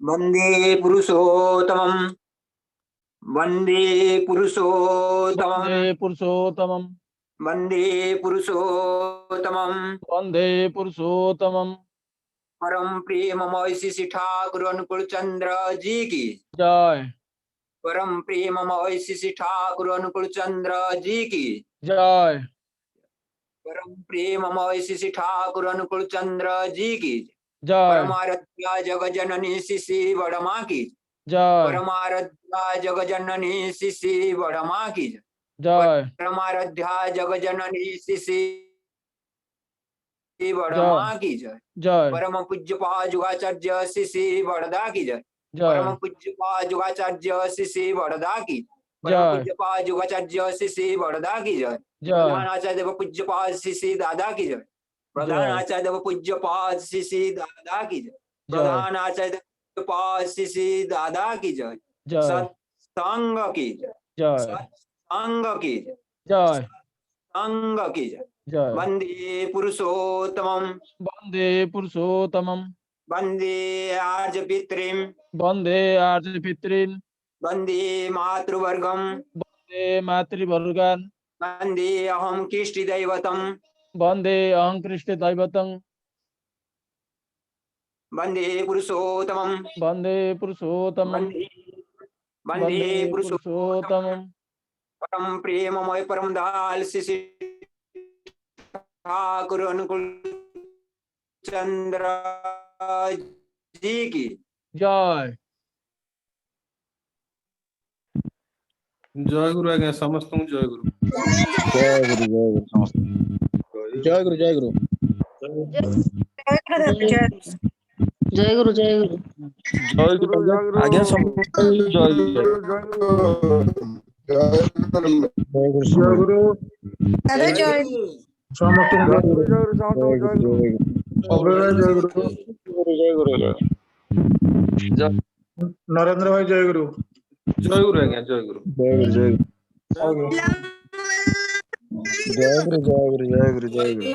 वंदे पुरुषोत्तमं वंदे पुरुषोत्तमं वंदे पुरुषोत्तमं वंदे पुरुषोत्तमं वंदे पुरुषोत्तमं परम प्रेममय श्री ठाकुर अनुकूल चंद्र जी की जय। परम प्रेममय श्री ठाकुर अनुकूल चंद्र जी की जय। परम प्रेममय श्री ठाकुर अनुकूल चंद्र जी की जय। परमाराध्या जगजननी श्री बड़मा की जय। परमाराध्या जगजननी श्री बड़मा की जय। परमाराध्या जगजननी श्री बड़मा की जय। जय। परम पूज्य जुगाचार्य श्री बड़दा की जय। परम जय। पूज्य जुगाचार्य श्री बड़दा की परम पूज्य जुगाचार्य श्री बड़दा की जय। प्रधान आचार्य देव पूज्य श्री दादा की जय। प्रधान आचार्य देव पूज्य श्री दादा की जय। प्रधान आचार्य देव श्री दादा की जय। सत्संग की जय। सत्संग की जय। सत्संग की जय। वंदे पुरुषोत्तमं वंदे पुरुषोत्तमं वंदे आर्य पितृम वंदे आर्य पितॄन् वंदे मातृवर्गम वंदे मातृवर्गान् वंदे अहं कृष्ण दैवतम वंदे अहं कृष्ण दैवतं वंदे पुरुषोत्तमं वंदे पुरुषोत्तमं वंदे पुरुषोत्तमं परम प्रेममय परम दयाल श्री ठाकुर अनुकूल चंद्र जी की जय। जय गुरु आज्ञा समस्त जय गुरु जय गुरु समस्त जय गुरु जय गुरु जय गुरु जय गुरु जय गुरु आज्ञा समस्त जय गुरु जय गुरु अरे जय समस्त जय गुरु नरेंद्र भाई जय गुरु आज्ञा जय गुरु जय गुरु जय गुरु जय गुरु जय गुरु जय गुरु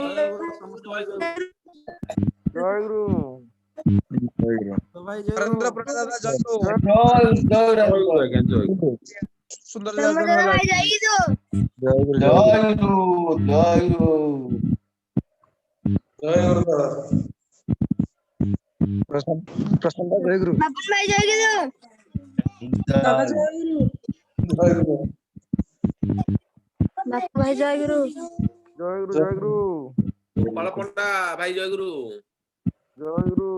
जय गुरु नरेंद्र प्रसाद जय गुरु आज्ञा जय गुरु सुंदर जय गुरु जय गुरु जय गुरु जय गुरु प्रसन्न जय गुरु बाबू भाई जय गुरु बाबा जय गुरु बाबू भाई जय गुरु जय गुरु जय गुरु गोपाल पंडा भाई जय गुरु जय गुरु